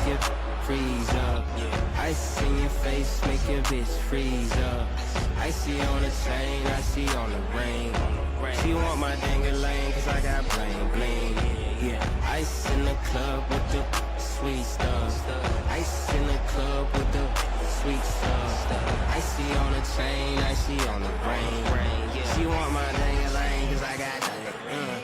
it freeze up. Ice in your face, make your bitch freeze up. Icy on the chain, I see on the ring. She want my dang-a-lane, cause I got bling bling. Yeah, ice in the club with the sweet stuff. Ice in the club with the sweet stuff. Icy on the chain, icy on the ring. She want my dang-a-lane, cause I got yeah.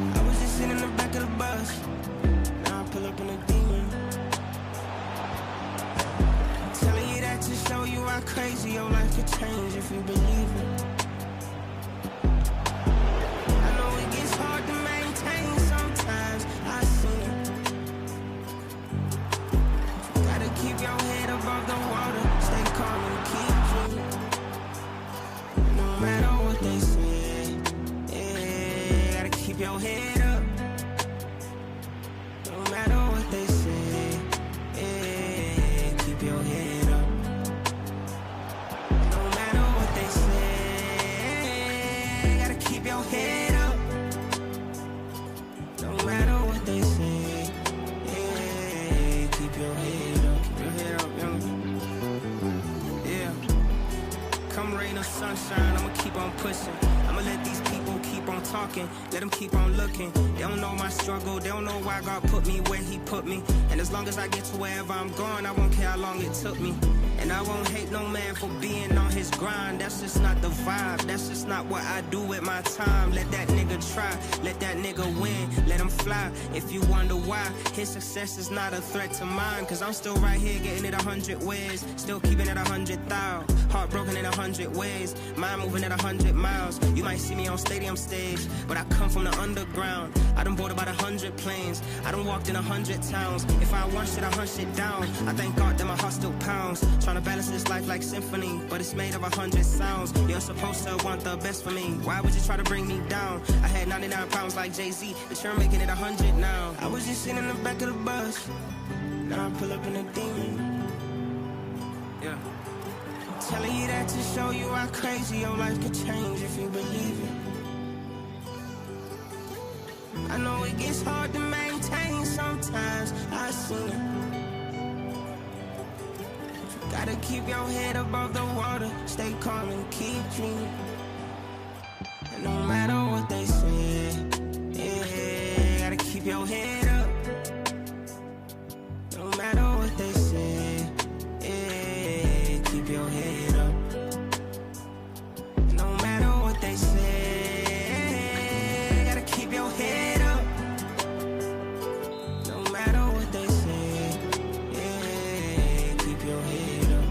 I was just sitting in the back of the bus. Now I pull up in a demon. Telling you that to show you how crazy your life could change if you believe it. I know it gets hard to maintain sometimes. I see it. Gotta keep your head above the water. Stay calm and keep dreaming. No matter what they say. Keep your head up, no matter what they say. Yeah, keep your head up, no matter what they say. Gotta keep your head up, no matter what they say. Yeah, keep your head up, young. Yeah, come rain or sunshine, I'ma keep on pushing. I'ma let these people keep on talking, let them keep on looking. They don't know my struggle, they don't know why God put me where he put me. And as long as I get to wherever I'm going, I won't care how long it took me. And I won't hate no man for being on his grind. That's just not the vibe, that's just not what I do with my time. Let that nigga try, let that nigga win, let him fly. If you wonder why, his success is not a threat to mine. Cause I'm still right here getting it 100 ways, still keeping it 100,000. Heartbroken in 100 ways, mind moving at 100 miles. You might see me on stadium stage, but I come from the underground. I done bought about 100 planes, I done walked in 100 towns. If I want shit, I hunt shit down. I thank God that my heart still pounds. Trying to balance this life like symphony, but it's made of 100 sounds. You're supposed to want the best for me, why would you try to bring me down? I had 99 pounds like Jay-Z, but you're making it 100 now. I was just sitting in the back of the bus, now I pull up in a demon. Yeah, telling you that to show you how crazy your life could change if you believe it. I know it gets hard to maintain sometimes, I see it. Gotta keep your head above the water, stay calm and keep dreaming. And no matter what they say, yeah, gotta keep your head up. No matter what they say, yeah, keep your head up. No matter what they say, gotta keep your head up. No matter what they say, yeah, keep your head up.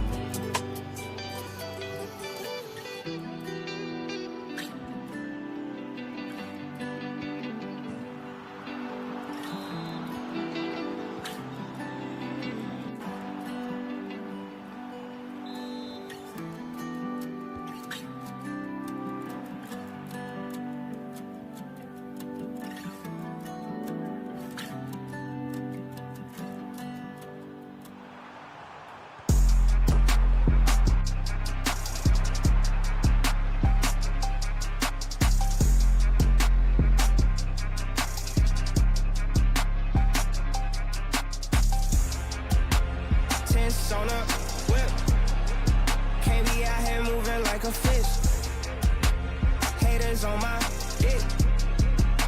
On a whip, can't be out here moving like a fish. Haters on my dick,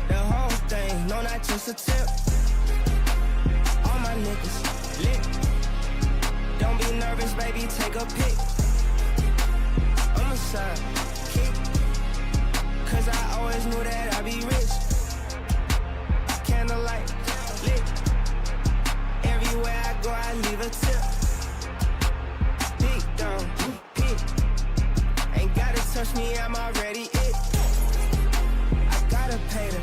the whole thing, no, not just a tip. All my niggas lit, don't be nervous, baby, take a pic. I'm a side kick, cause I always knew that I'd be rich. Candlelight lit, everywhere I go I leave a tip. Big down, hit, trust me, I'm already it. I gotta pay the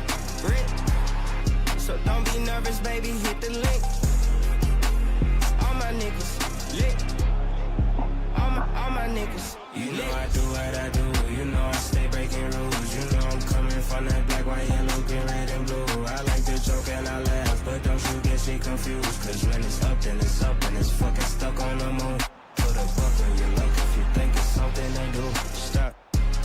rent, so don't be nervous, baby, hit the link. All my niggas lit. All my niggas. You know I do what I do. You know I stay breaking rules. You know I'm coming from that black, white, yellow, green, red, and blue. I like to joke and I laugh, but don't you get shit confused. Cause when it's up, then it's up, and it's fucking stuck on the moon. Put a buck on your luck if you think it's something to do. Stop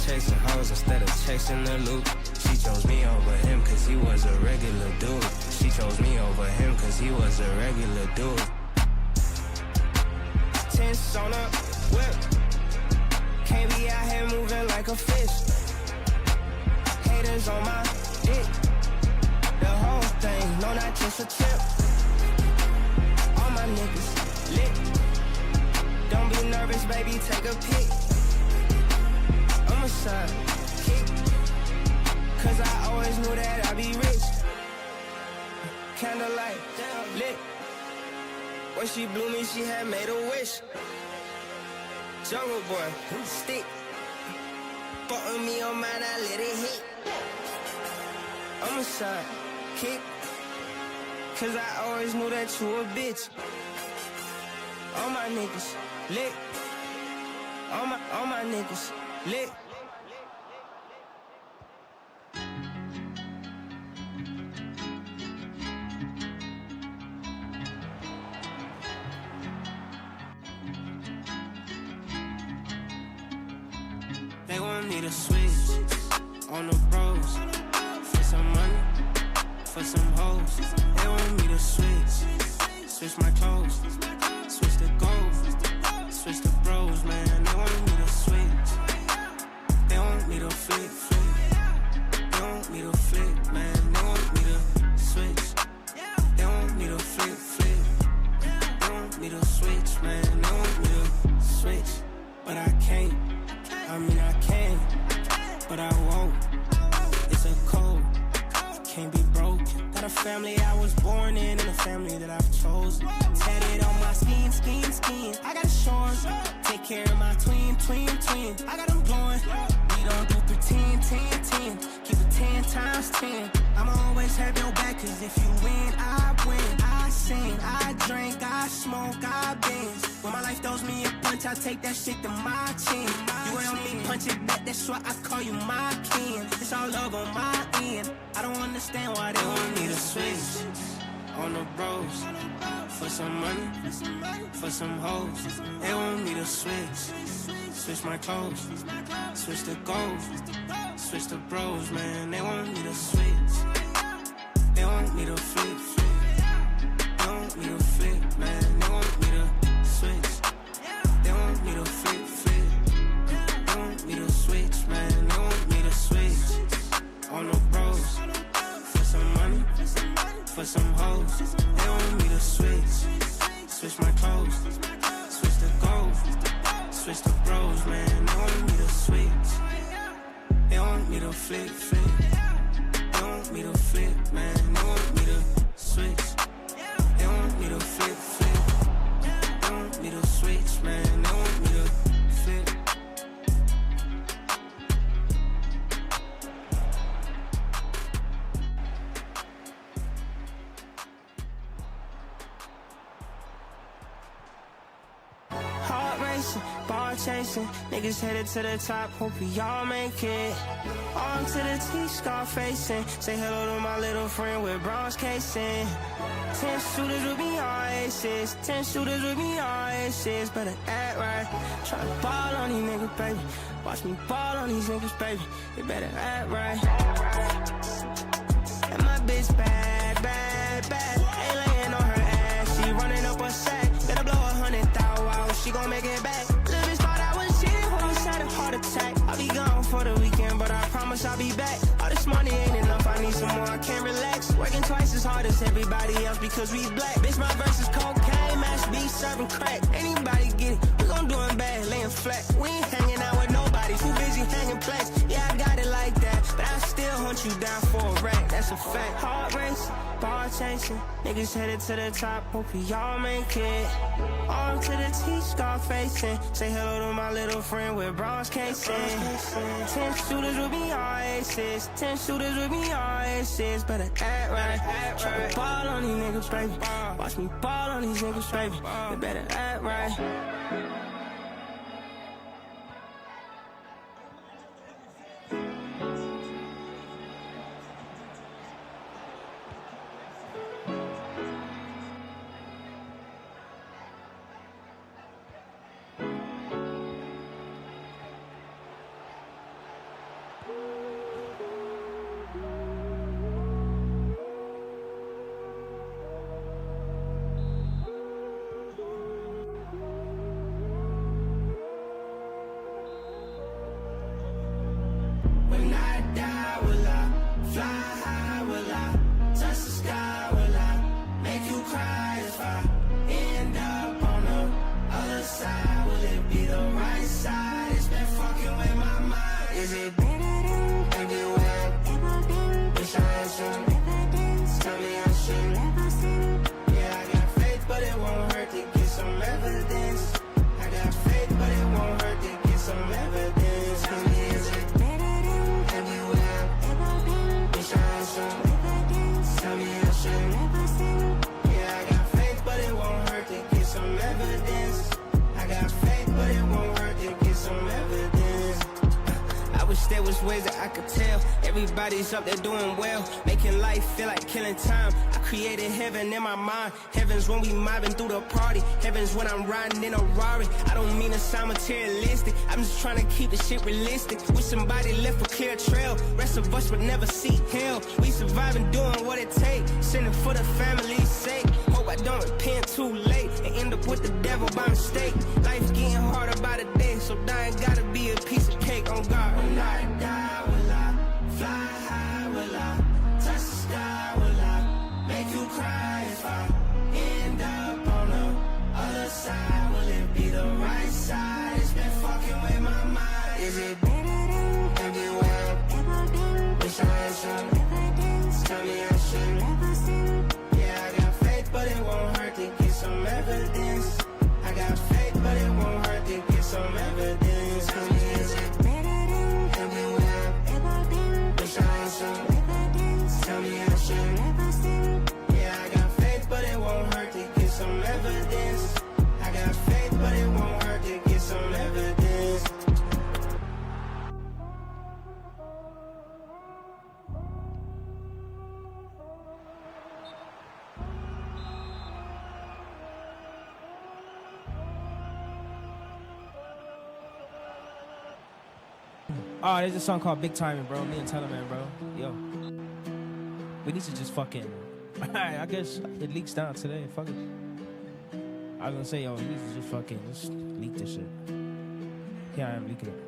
chasing hoes instead of chasing the loot. She chose me over him cause he was a regular dude. She chose me over him cause he was a regular dude. Tense on a whip. Can't be out here moving like a fish. Haters on my dick. The whole thing, no, not just a tip. All my niggas lit. Don't be nervous, baby, take a pic. I'm a side kick, cause I always knew that I'd be rich. Candlelight lit. When she blew me, she had made a wish. Jungle boy, stick. Fuck with me on mine, I let it hit. I'm a side kick, cause I always knew that you a bitch. All my niggas lit. All my niggas lit. They want me to switch on the bros for some money, for some hoes. They want me to switch my clothes, switch the goals, switch the bros, man. They want me to switch. They want me to flip. They want me to flip, man. They want me to switch. They want me to flip. They want me to switch, man. They want me to switch, but I can't. I mean I can, but I won't. It's a code, it can't be broken. Got a family I was born in and a family that I've chosen. Tatted on my skin. I got a shorts. Take care of my twin. I got them blowing. We don't do 10. Keep it 10 times 10. I'ma always have your back, cause if you win, I win. I sing, I drink, I smoke, I binge. When my life throws me a punch, I take that shit to my chin. You ain't on me, punch it back, that's why I call you my kin. It's all love on my end. I don't understand why they want me to switch on the bros for some money, for some hoes. They want me to switch my clothes, switch the goals, switch the bros, man. They want me to switch. They want me to flip. They want me to flip, man. They want me to switch. They want me to flip. They want me to switch, man. They want me to switch on the bros for some money, for some hoes. They want me to switch my clothes, switch the goals, switch the bros, man. They want me to switch. They want me to flip. They want me to flip, man. They want me to switch. They want me to flip. They want me to switch, man. They want me to flip. Heart racing, bar chasing, niggas headed to the top, hope we all make it. On to the T-scar facing, say hello to my little friend with bronze casing. 10 shooters with me all aces, 10 shooters with me all aces. Better act right, tryna ball on these niggas, baby. Watch me ball on these niggas, baby. You better act right. And my bitch bad. Ain't laying on her ass, she running up a sack. Better blow 100,000 out, she gon' make it back. Little bitch thought I was cheating, almost had a heart attack. I'll be gone for the weekend, but I promise I'll be back. All this money ain't enough, I need some more, I can't relax. Working twice as hard as everybody else because we black. Bitch, my verse is cocaine, match beef, serving crack. Anybody get it, we gon' do it bad, laying flat. We ain't hanging out with nobody, too busy hanging plaques. Yeah, I got it like that, but I still hunt you down for a rack. That's that's a fact. Heart racing, ball chasing, niggas headed to the top, hope y'all make it. Arm to the teeth, scar facing, say hello to my little friend with bronze casing. 10 shooters with me, all aces, 10 shooters with me, all aces, better act right. Try to ball on these niggas, baby, watch me ball on these niggas, baby, they better act right. Ways that I could tell everybody's up there doing well, making life feel like killing time. I created heaven in my mind. Heaven's when we mobbing through the party. Heaven's when I'm riding in a Rari. I don't mean to sound materialistic, I'm just trying to keep the shit realistic. Wish somebody left a clear trail, rest of us would never see hell. We surviving, doing what it takes, sinning for the family's sake. Hope I don't repent too late and end up with the devil by mistake. Life's getting harder by the day, so dying gotta be a piece of cake on God. When I die, will I fly high? Will I touch the sky? Will I make you cry if I end up on the other side? Will it be the right side? It's been fucking with my mind. Is it better than everywhere I've ever been? Wish I had some evidence. Tell me I should never sin. Yeah, I got faith, but it won't hurt to get some evidence. I got faith, but it won't hurt to get some evidence. Tell me, is it better than everywhere I've ever been? Wish I had some evidence. Tell me I should never sin. Yeah, I got faith, but it won't hurt to get some evidence. I got faith, but it won't hurt to get some evidence. Oh, there's a song called Big Timing, bro. Me and Teleman, bro. Yo. We need to just fucking... Alright, I guess it leaks down today. Fuck it. I was gonna say, yo, we need to just fucking just leak this shit. Here I am leaking it.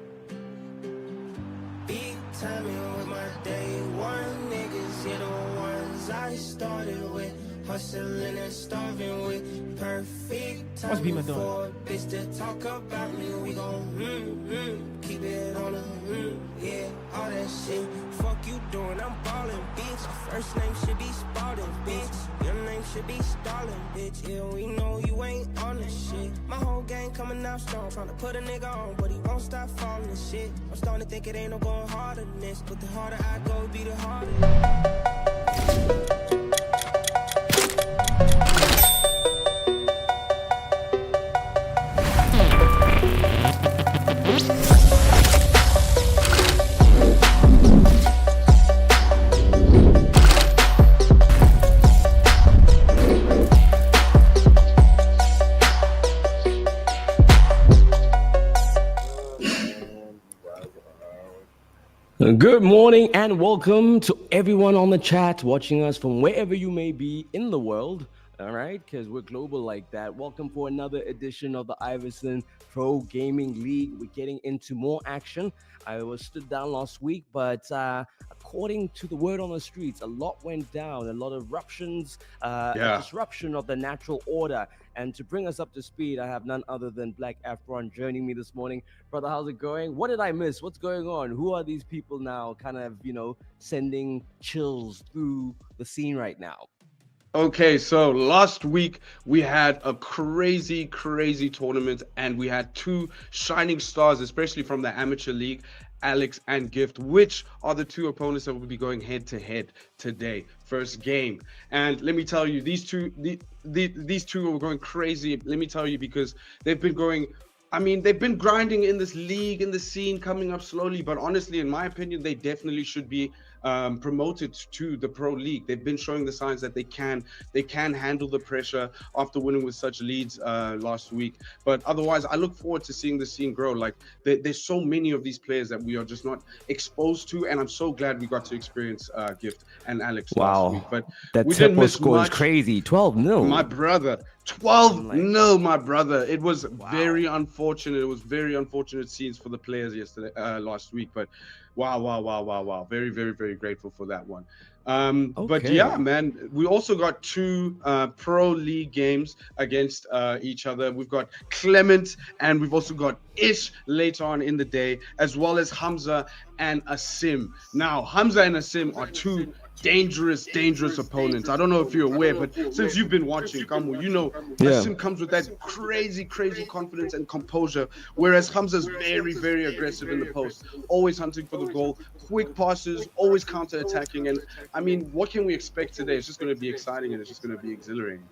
Big timing with my day one niggas. Yeah, the ones I started with. Hustling and starving with perfect time. What's Beamer doing? For a bitch to talk about me. We gon' keep it on the yeah, all that shit. Fuck you doing, I'm ballin', bitch. First name should be Spalding, bitch. Your name should be Stalin, bitch. Yeah, we know you ain't on this shit. My whole gang coming out strong, trying to put a nigga on, but he won't stop falling and shit. I'm starting to think it ain't no going harder than this, but the harder I go, be the harder. Good morning and welcome to everyone on the chat watching us from wherever you may be in the world. All right, because we're global like that. Welcome for another edition of the IVYSON Pro Gaming League. We're getting into more action. I was stood down last week, but according to the word on the streets, a lot went down, a lot of eruptions, a disruption of the natural order. And to bring us up to speed, I have none other than Black Afron joining me this morning. Brother, how's it going? What did I miss? What's going on? Who are these people now kind of, sending chills through the scene right now? Okay, so last week we had a crazy tournament, and we had two shining stars, especially from the amateur league, Alex and Gift, which are the two opponents that will be going head to head today, first game. And let me tell you, these two are going crazy. Let me tell you, because they've been grinding in this league, in the scene, coming up slowly. But honestly, in my opinion, they definitely should be promoted to the pro league. They've been showing the signs that they can handle the pressure after winning with such leads last week. But otherwise, I look forward to seeing the scene grow. Like there's so many of these players that we are just not exposed to, and I'm so glad we got to experience Gift and Alex last week. But that we didn't miss score much. Is crazy. 12-0. My brother. 12-0, my brother. It was very unfortunate. It was very unfortunate scenes for the players last week. But wow. Very grateful for that one. But yeah, man, we also got two pro league games against each other. We've got Clement and we've also got Ish later on in the day, as well as Hamza and Asim. Now, Hamza and Asim are two dangerous opponents. I don't know if you're aware, but since you've been watching, Kamu, Asim comes with that crazy confidence and composure, whereas Hamza's very aggressive in the post, always hunting for the goal, quick passes, always counter-attacking. And I mean, what can we expect today? It's just going to be exciting, and it's just going to be exhilarating.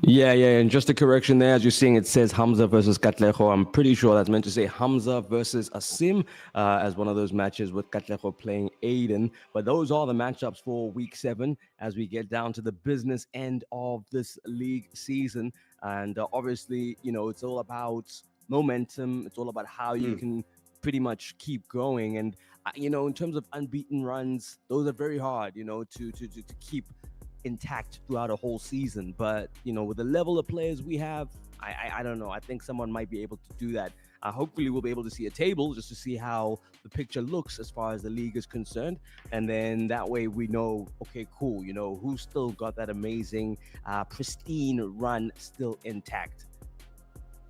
Yeah, and just a correction there, as you're seeing, it says Hamza versus Katlego. I'm pretty sure that's meant to say Hamza versus Asim, as one of those matches with Katlego playing Aiden. But those are the matchups for week 7 as we get down to the business end of this league season. And obviously, it's all about momentum. It's all about how you can pretty much keep going. And, in terms of unbeaten runs, those are very hard, to keep intact throughout a whole season. But with the level of players we have, I don't know, I think someone might be able to do that. Hopefully we'll be able to see a table just to see how the picture looks as far as the league is concerned, and then that way we know, okay, cool, who's still got that amazing pristine run still intact.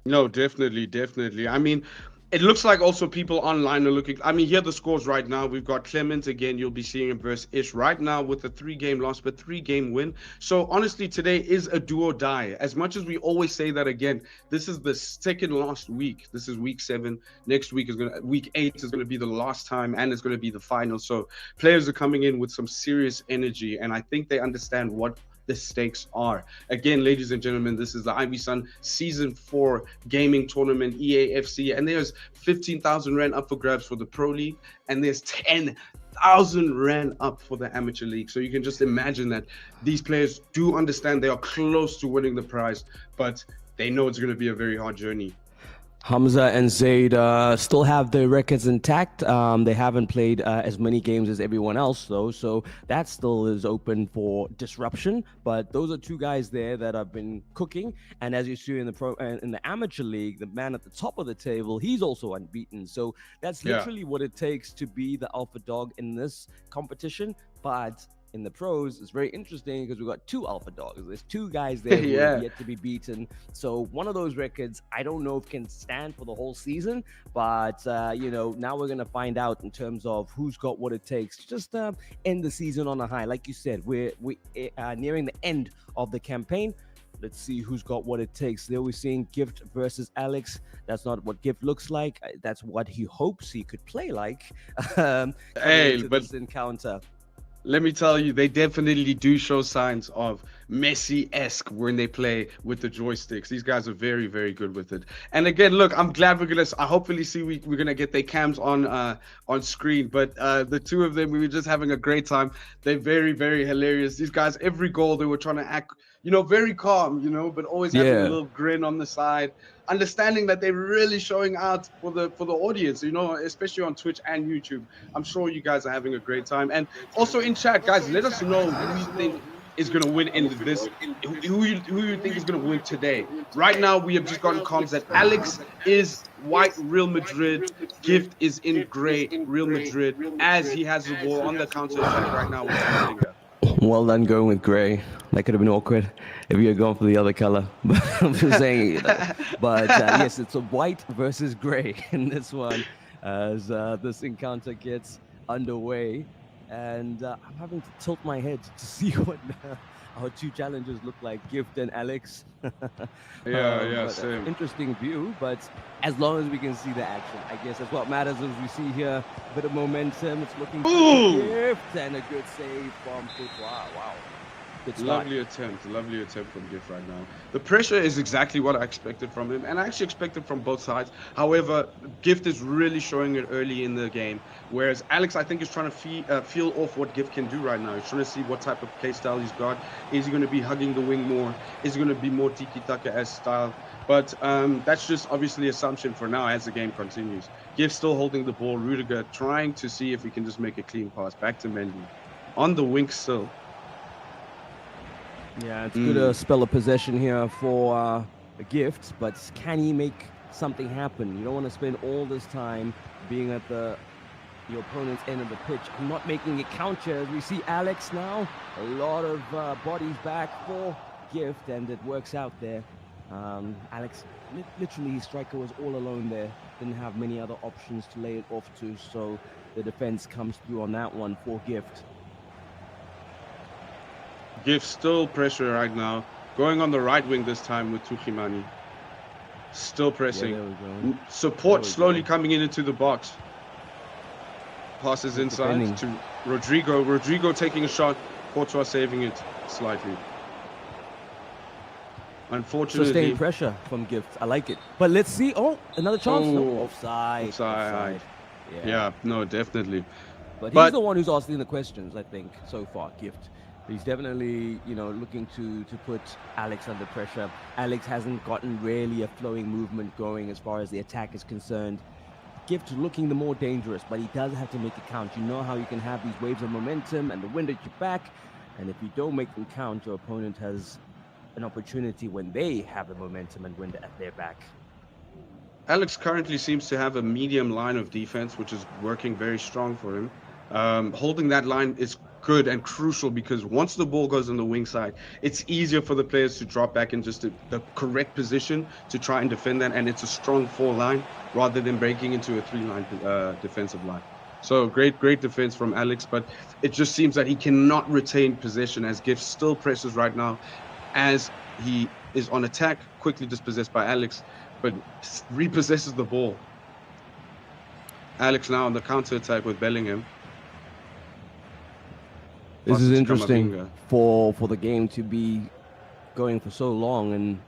No, definitely. I mean, it looks like also people online are looking. I mean, here are the scores right now. We've got Clement again. You'll be seeing him versus Ish right now with a 3-game loss, but 3-game win. So honestly, today is a do or die. As much as we always say that again, this is the second last week. This is week 7. Next week week 8 is going to be the last time, and it's going to be the final. So players are coming in with some serious energy, and I think they understand what the stakes are. Again, ladies and gentlemen, this is the IVYSON Season 4 gaming tournament, EAFC, and there's 15,000 Rand up for grabs for the Pro League, and there's 10,000 Rand up for the Amateur League. So you can just imagine that these players do understand they are close to winning the prize, but they know it's going to be a very hard journey. Hamza and Zaid still have their records intact. They haven't played as many games as everyone else, though, so that still is open for disruption. But those are two guys there that have been cooking. And as you see in the amateur league, the man at the top of the table, he's also unbeaten. So that's literally what it takes to be the alpha dog in this competition. But in the pros, it's very interesting because we've got 2 alpha dogs. There's 2 guys there who have yet to be beaten. So one of those records, I don't know if can stand for the whole season, but now we're gonna find out in terms of who's got what it takes to just end the season on a high. Like you said, we're nearing the end of the campaign. Let's see who's got what it takes. There we're seeing Gift versus Alex. That's not what Gift looks like. That's what he hopes he could play like. But this encounter. Let me tell you, they definitely do show signs of Messi-esque when they play with the joysticks. These guys are very good with it. And again, look, I'm glad I hopefully see we're gonna get their cams on screen. But the two of them, we were just having a great time. They're very hilarious. These guys, every goal they were trying to act, very calm, but always having a little grin on the side, understanding that they're really showing out for the audience, especially on Twitch and YouTube. I'm sure you guys are having a great time. And also in chat, guys, let us know who you think is going to win in this, who you think is going to win today. Right now, we have just gotten comms that Alex is white Real Madrid. Gift is in grey Real Madrid as he has the ball on the counter attack right now with Bellingham. Well done going with grey. That could have been awkward if you had gone for the other color. But I'm just saying, but yes, it's a white versus grey in this one as this encounter gets underway. And I'm having to tilt my head to see what our two challengers look like, Gift and Alex. Yeah, same. Interesting view, but as long as we can see the action, I guess that's what matters. As we see here, a bit of momentum. It's looking good for Gift and a good save from Courtois. Wow. Good start. Lovely attempt from Gift right now. The pressure is exactly what I expected from him, and I actually expected from both sides. However, Gift is really showing it early in the game, whereas Alex, I think, is trying to feel off what Gift can do right now. He's trying to see what type of play style he's got. Is he going to be hugging the wing more? Is he going to be more tiki-taka-esque style? But that's just obviously assumption for now as the game continues. Gift still holding the ball. Rudiger trying to see if he can just make a clean pass back to Mendy. On the wing still. Yeah, it's good spell of possession here for a Gift, but can he make something happen? You don't want to spend all this time being at your opponent's end of the pitch and not making it counter. As we see Alex now, a lot of bodies back for Gift, and it works out there. Alex, literally, his striker was all alone there. Didn't have many other options to lay it off to, so the defense comes through on that one for Gift. Gift still pressure right now. Going on the right wing this time with Tuchimani. Still pressing. Yeah, Support slowly coming into the box. Passes inside to Rodrigo. Rodrigo taking a shot. Courtois saving it slightly. Unfortunately. Sustained pressure from Gift. I like it. But let's see. Oh, another chance. Oh, no, offside. Yeah, no, definitely. But he's the one who's asking the questions, I think, so far, Gift. He's definitely, looking to put Alex under pressure. Alex hasn't gotten really a flowing movement going as far as the attack is concerned. Gift looking the more dangerous, but he does have to make it count. You know how you can have these waves of momentum and the wind at your back, and if you don't make them count, your opponent has an opportunity when they have the momentum and wind at their back. Alex currently seems to have a medium line of defense, which is working very strong for him. Holding that line is good and crucial because once the ball goes on the wing side, it's easier for the players to drop back in just the correct position to try and defend that, and it's a strong 4-line rather than breaking into a 3-line defensive line. So great defense from Alex, but it just seems that he cannot retain possession as Gift still presses right now as he is on attack, quickly dispossessed by Alex, but repossesses the ball. Alex now on the counter attack with Bellingham. This is interesting for the game to be going for so long and,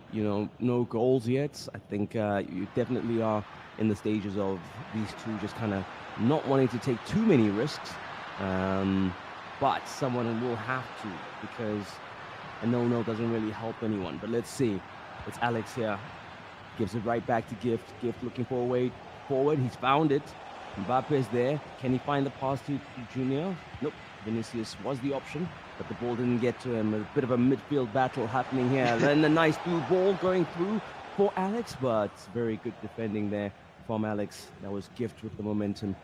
no goals yet. I think you definitely are in the stages of these two just kind of not wanting to take too many risks. But someone will have to because a no doesn't really help anyone. But let's see. It's Alex here. Gives it right back to Gift. Gift looking for a way forward. He's found it. Mbappe's there. Can he find the pass to Junior? Nope. Vinicius was the option, but the ball didn't get to him. A bit of a midfield battle happening here. Then a nice blue ball going through for Alex, but very good defending there from Alex. That was Gift with the momentum.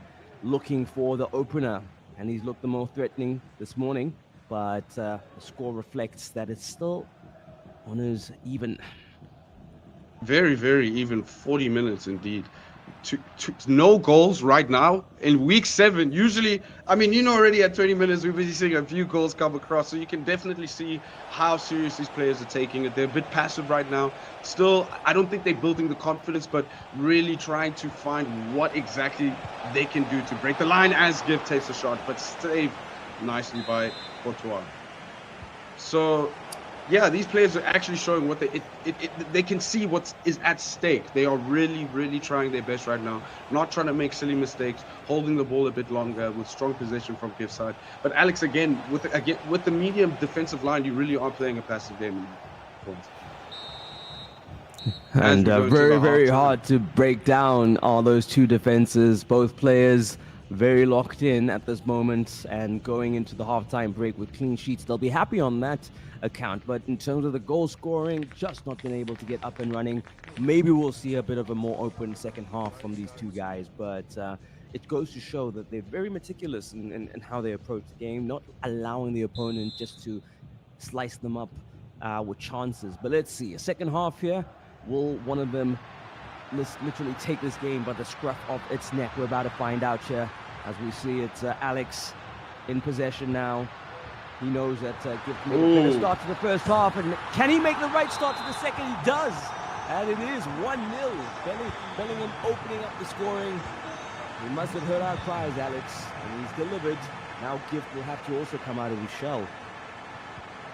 Looking for the opener, and he's looked the more threatening this morning, but the score reflects that it's still on his even. Very, very even. 40 minutes indeed. No goals right now in week 7. Usually, already at 20 minutes, we've been seeing a few goals come across. So you can definitely see how serious these players are taking it. They're a bit passive right now. Still, I don't think they're building the confidence, but really trying to find what exactly they can do to break the line as Gift takes a shot, but saved nicely by Courtois. So, yeah, these players are actually showing what they can see what is at stake. They are really, really trying their best right now. Not trying to make silly mistakes, holding the ball a bit longer with strong possession from Gift's side. But Alex, again, with the medium defensive line, you really are playing a passive game. And very, very hard to break down all those two defenses. Both players very locked in at this moment and going into the halftime break with clean sheets. They'll be happy on that account. But in terms of the goal scoring, just not been able to get up and running. Maybe we'll see a bit of a more open second half from these two guys. But it goes to show that they're very meticulous in how they approach the game, not allowing the opponent just to slice them up with chances. But let's see. A second half here. Will one of them literally take this game by the scruff of its neck? We're about to find out here. As we see, it's Alex in possession now. He knows that Gift made a better start to the first half. And can he make the right start to the second? He does. And it is 1-0. Bellingham opening up the scoring. He must have heard our cries, Alex. And he's delivered. Now Gift will have to also come out of his shell.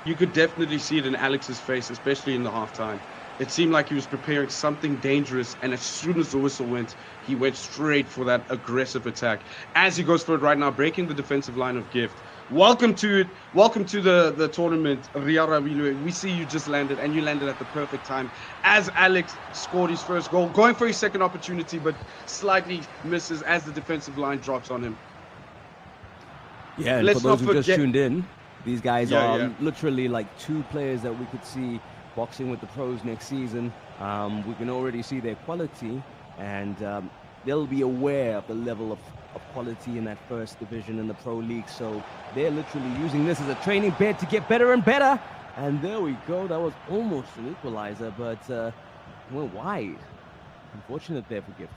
You could definitely see it in Alex's face, especially in the halftime. It seemed like he was preparing something dangerous, and as soon as the whistle went, he went straight for that aggressive attack. As he goes for it right now, breaking the defensive line of Gift. Welcome to the tournament, Riara. We see you just landed, and you landed at the perfect time. As Alex scored his first goal, going for his second opportunity, but slightly misses as the defensive line drops on him. Yeah, and for those who just tuned in, these guys are literally like two players that we could see boxing with the pros next season. We can already see their quality, and they'll be aware of the level of quality in that first division in the pro league. So they're literally using this as a training bed to get better and better. And there we go. That was almost an equalizer, but went wide. Unfortunate there for Gift.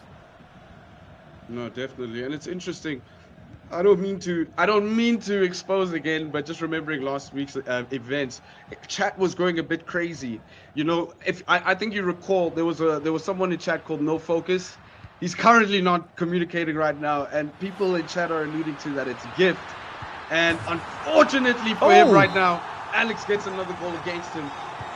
No, definitely, and it's interesting. I don't mean to expose again, but just remembering last week's events, chat was going a bit crazy. You know, if I think you recall, there was someone in chat called No Focus. He's currently not communicating right now, and people in chat are alluding to that it's Gift. And unfortunately for him right now, Alex gets another goal against him.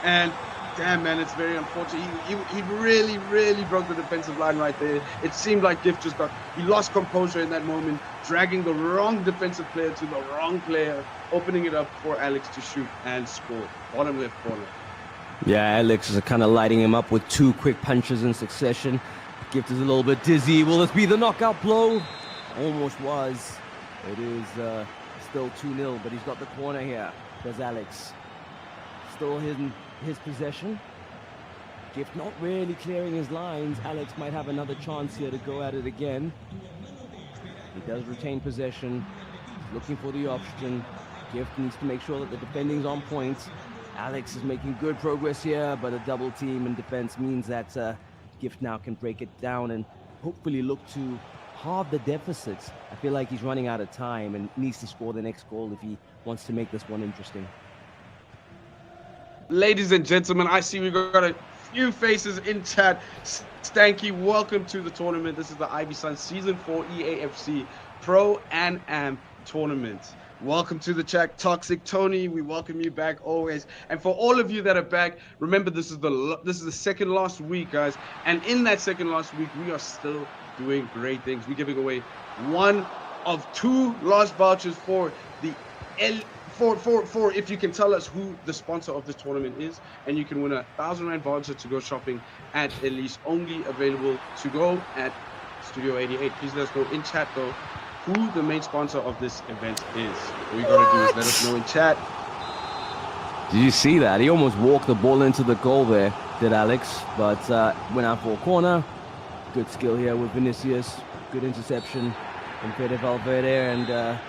And damn, man, it's very unfortunate. He really, really broke the defensive line right there. It seemed like Gift he lost composure in that moment, dragging the wrong defensive player to the wrong player, opening it up for Alex to shoot and score. Bottom left corner. Yeah, Alex is kind of lighting him up with two quick punches in succession. Gift is a little bit dizzy. Will this be the knockout blow? Almost was. It is still 2-0, but he's got the corner here. There's Alex. Still his possession. Gift not really clearing his lines. Alex might have another chance here to go at it again. He does retain possession. He's looking for the option. Gift needs to make sure that the defending's on point. Alex is making good progress here, but a double team in defense means that Gift now can break it down and hopefully look to halve the deficit. I feel like he's running out of time and needs to score the next goal if he wants to make this one interesting. Ladies and gentlemen, I see we've got a few faces in chat. Stanky, welcome to the tournament. This is the IVYSON Season 4 EAFC Pro and Am Tournament. Welcome to the chat, Toxic Tony. We welcome you back always. And for all of you that are back, remember this is the second last week, guys. And in that second last week, we are still doing great things. We're giving away one of two lost vouchers for the for if you can tell us who the sponsor of this tournament is, and you can win a 1,000 Rand voucher to go shopping at Elise, only available to go at Studio 88. Please let us know in chat though who the main sponsor of this event is. All you gotta do is let us know in chat. Did you see that? He almost walked the ball into the goal there, did Alex, but went out for a corner. Good skill here with Vinicius. Good interception from Fede Valverde, and a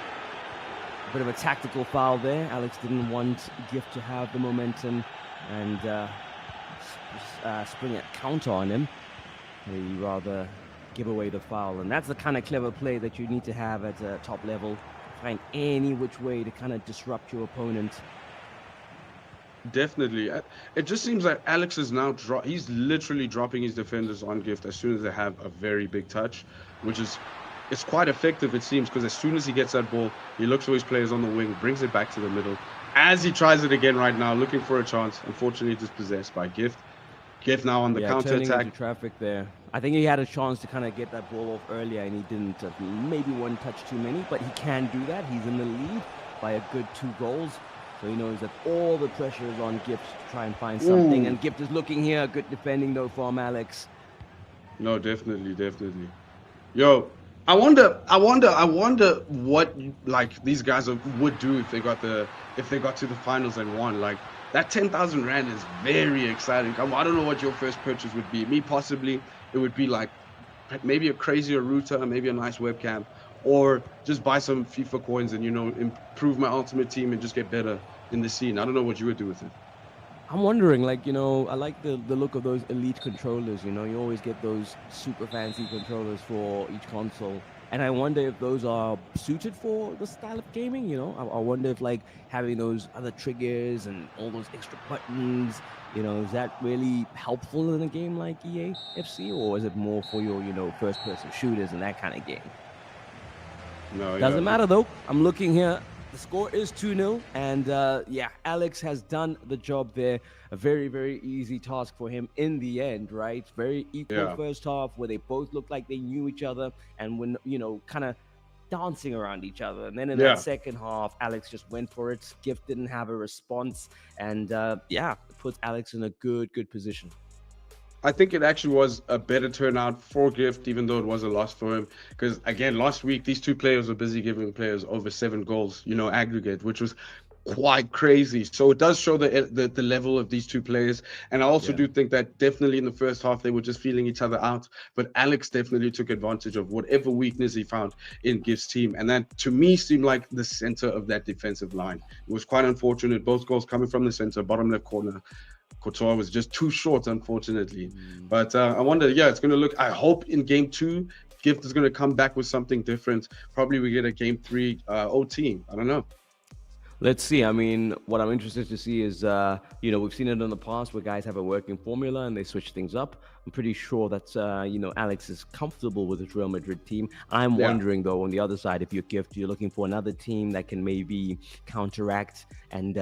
bit of a tactical foul there. Alex didn't want Gift to have the momentum and spring a counter on him. He rather give away the foul, and that's the kind of clever play that you need to have at a top level. Find any which way to kind of disrupt your opponent. Definitely. It just seems like Alex is now he's literally dropping his defenders on Gift as soon as they have a very big touch, which is it's quite effective, it seems, because as soon as he gets that ball, he looks for his players on the wing, brings it back to the middle. As he tries it again right now, looking for a chance, unfortunately dispossessed by Gift. Gift now on the counter-attack. Turning into traffic there. I think he had a chance to kind of get that ball off earlier, and he didn't. Maybe one touch too many, but he can do that. He's in the lead by a good 2 goals. So he knows that all the pressure is on Gift to try and find something. And Gift is looking here. Good defending, though, from Alex. No, definitely. Yo, I wonder what like these guys would do if they got to the finals and won. Like that 10,000 rand is very exciting. I don't know what your first purchase would be. Me possibly it would be like maybe a crazier router, maybe a nice webcam, or just buy some FIFA coins and improve my ultimate team and just get better in the scene. I don't know what you would do with it. I'm wondering, like, I like the look of those elite controllers. You always get those super fancy controllers for each console. And I wonder if those are suited for the style of gaming, I wonder if, like, having those other triggers and all those extra buttons, is that really helpful in a game like EA FC? Or is it more for your, first-person shooters and that kind of game? No, Doesn't matter, though. I'm looking here. The score is 2-0, and Alex has done the job there. A very, very easy task for him in the end, right? Very equal first half where they both looked like they knew each other and when kind of dancing around each other. And then in that second half, Alex just went for it. Gift didn't have a response, and it puts Alex in a good position. I think it actually was a better turnout for Gift, even though it was a loss for him. Because, again, last week, these two players were busy giving players over 7 goals, aggregate, which was quite crazy. So it does show the level of these two players. And I also do think that definitely in the first half, they were just feeling each other out. But Alex definitely took advantage of whatever weakness he found in Gift's team. And that, to me, seemed like the center of that defensive line. It was quite unfortunate. Both goals coming from the center, bottom left corner. Couture was just too short, unfortunately. But I wonder, it's going to look, I hope in game 2, Gift is going to come back with something different. Probably we get a game 3 OT. I don't know. Let's see. I mean, what I'm interested to see is, we've seen it in the past where guys have a working formula and they switch things up. I'm pretty sure that, Alex is comfortable with his Real Madrid team. I'm wondering, though, on the other side, if you're Gift, you're looking for another team that can maybe counteract and,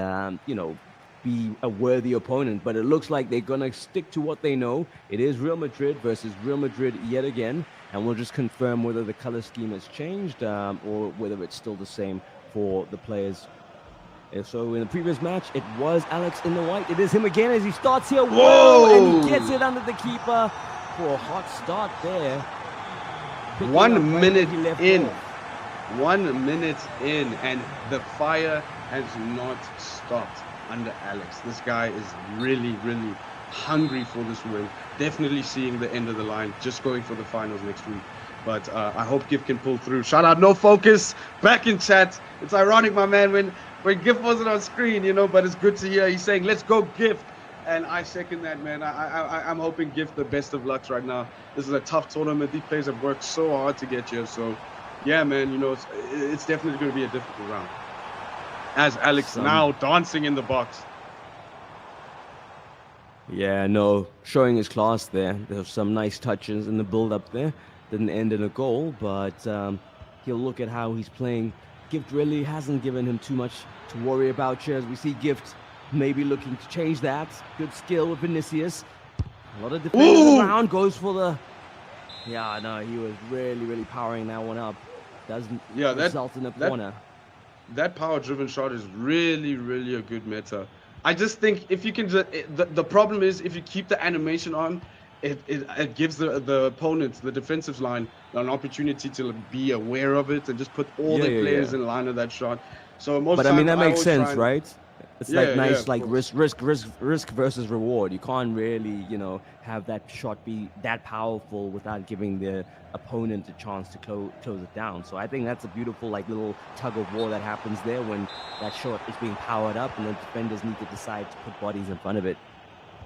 be a worthy opponent, but it looks like they're gonna stick to what they know. It is Real Madrid versus Real Madrid yet again, and we'll just confirm whether the color scheme has changed or whether it's still the same for the players. So in the previous match, it was Alex in the white. It is him again as he starts here. Whoa! And he gets it under the keeper for a hot start there. 1 minute in. 1 minute in, and the fire has not stopped under Alex. This guy is really, really hungry for this win. Definitely seeing the end of the line, just going for the finals next week. But I hope Gift can pull through. Shout out No Focus, back in chat. It's ironic, my man, when Gift wasn't on screen, but it's good to hear. He's saying, let's go Gift. And I second that, man. I'm hoping Gift the best of lucks right now. This is a tough tournament. These players have worked so hard to get here. So, yeah, man, it's definitely going to be a difficult round. As Alex now dancing in the box. Yeah, no, showing his class there. There's some nice touches in the build-up there. Didn't end in a goal, but he'll look at how he's playing. Gift really hasn't given him too much to worry about here. As we see Gift maybe looking to change that. Good skill with Vinicius. A lot of defenders around. Goes for the... Yeah, no, he was really, really powering that one up. Doesn't result in a corner. That power-driven shot is really, really a good meta. I just think if you can, the problem is if you keep the animation on, it gives the opponents, the defensive line, an opportunity to be aware of it and just put all their players in line of that shot. So but I mean that makes sense, right? It's like risk versus reward. You can't really, have that shot be that powerful without giving the opponent a chance to close it down. So I think that's a beautiful little tug of war that happens there when that shot is being powered up and the defenders need to decide to put bodies in front of it.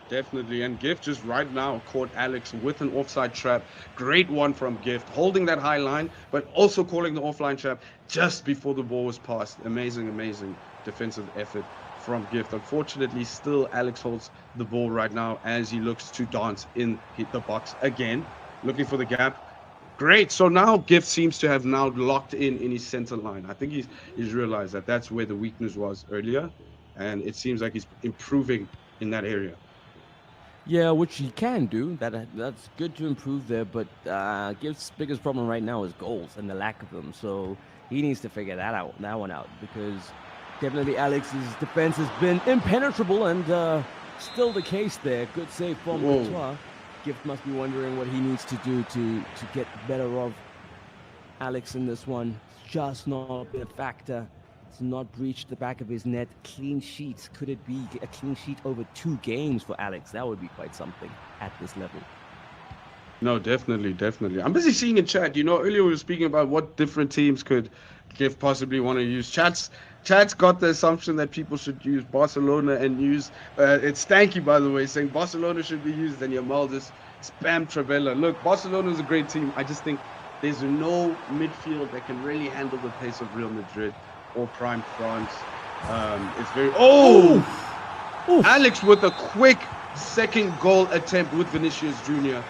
Definitely, and Gift just right now caught Alex with an offside trap. Great one from Gift, holding that high line, but also calling the offline trap just before the ball was passed. Amazing, amazing defensive effort from Gift. Unfortunately, still Alex holds the ball right now as he looks to dance in the box again, looking for the gap. Great. So now Gift seems to have now locked in his center line. I think he's realized that that's where the weakness was earlier, and it seems like he's improving in that area. Yeah, which he can do. That's good to improve there, but Gift's biggest problem right now is goals and the lack of them. So he needs to figure that one out, because definitely Alex's defense has been impenetrable, and still the case there. Good save from Couture. Gift must be wondering what he needs to do to get better of Alex in this one. Just not been a factor. It's not breached the back of his net. Clean sheet. Could it be a clean sheet over 2 games for Alex? That would be quite something at this level. No, definitely, definitely. I'm busy seeing in chat. Earlier we were speaking about what different teams could give possibly want to use. Chat's got the assumption that people should use Barcelona and use. It's Stanky, by the way, saying Barcelona should be used, and Yamal just spam Travella. Look, Barcelona is a great team. I just think there's no midfield that can really handle the pace of Real Madrid or Prime France. It's very. Oh! Alex with a quick second goal attempt with Vinicius Jr.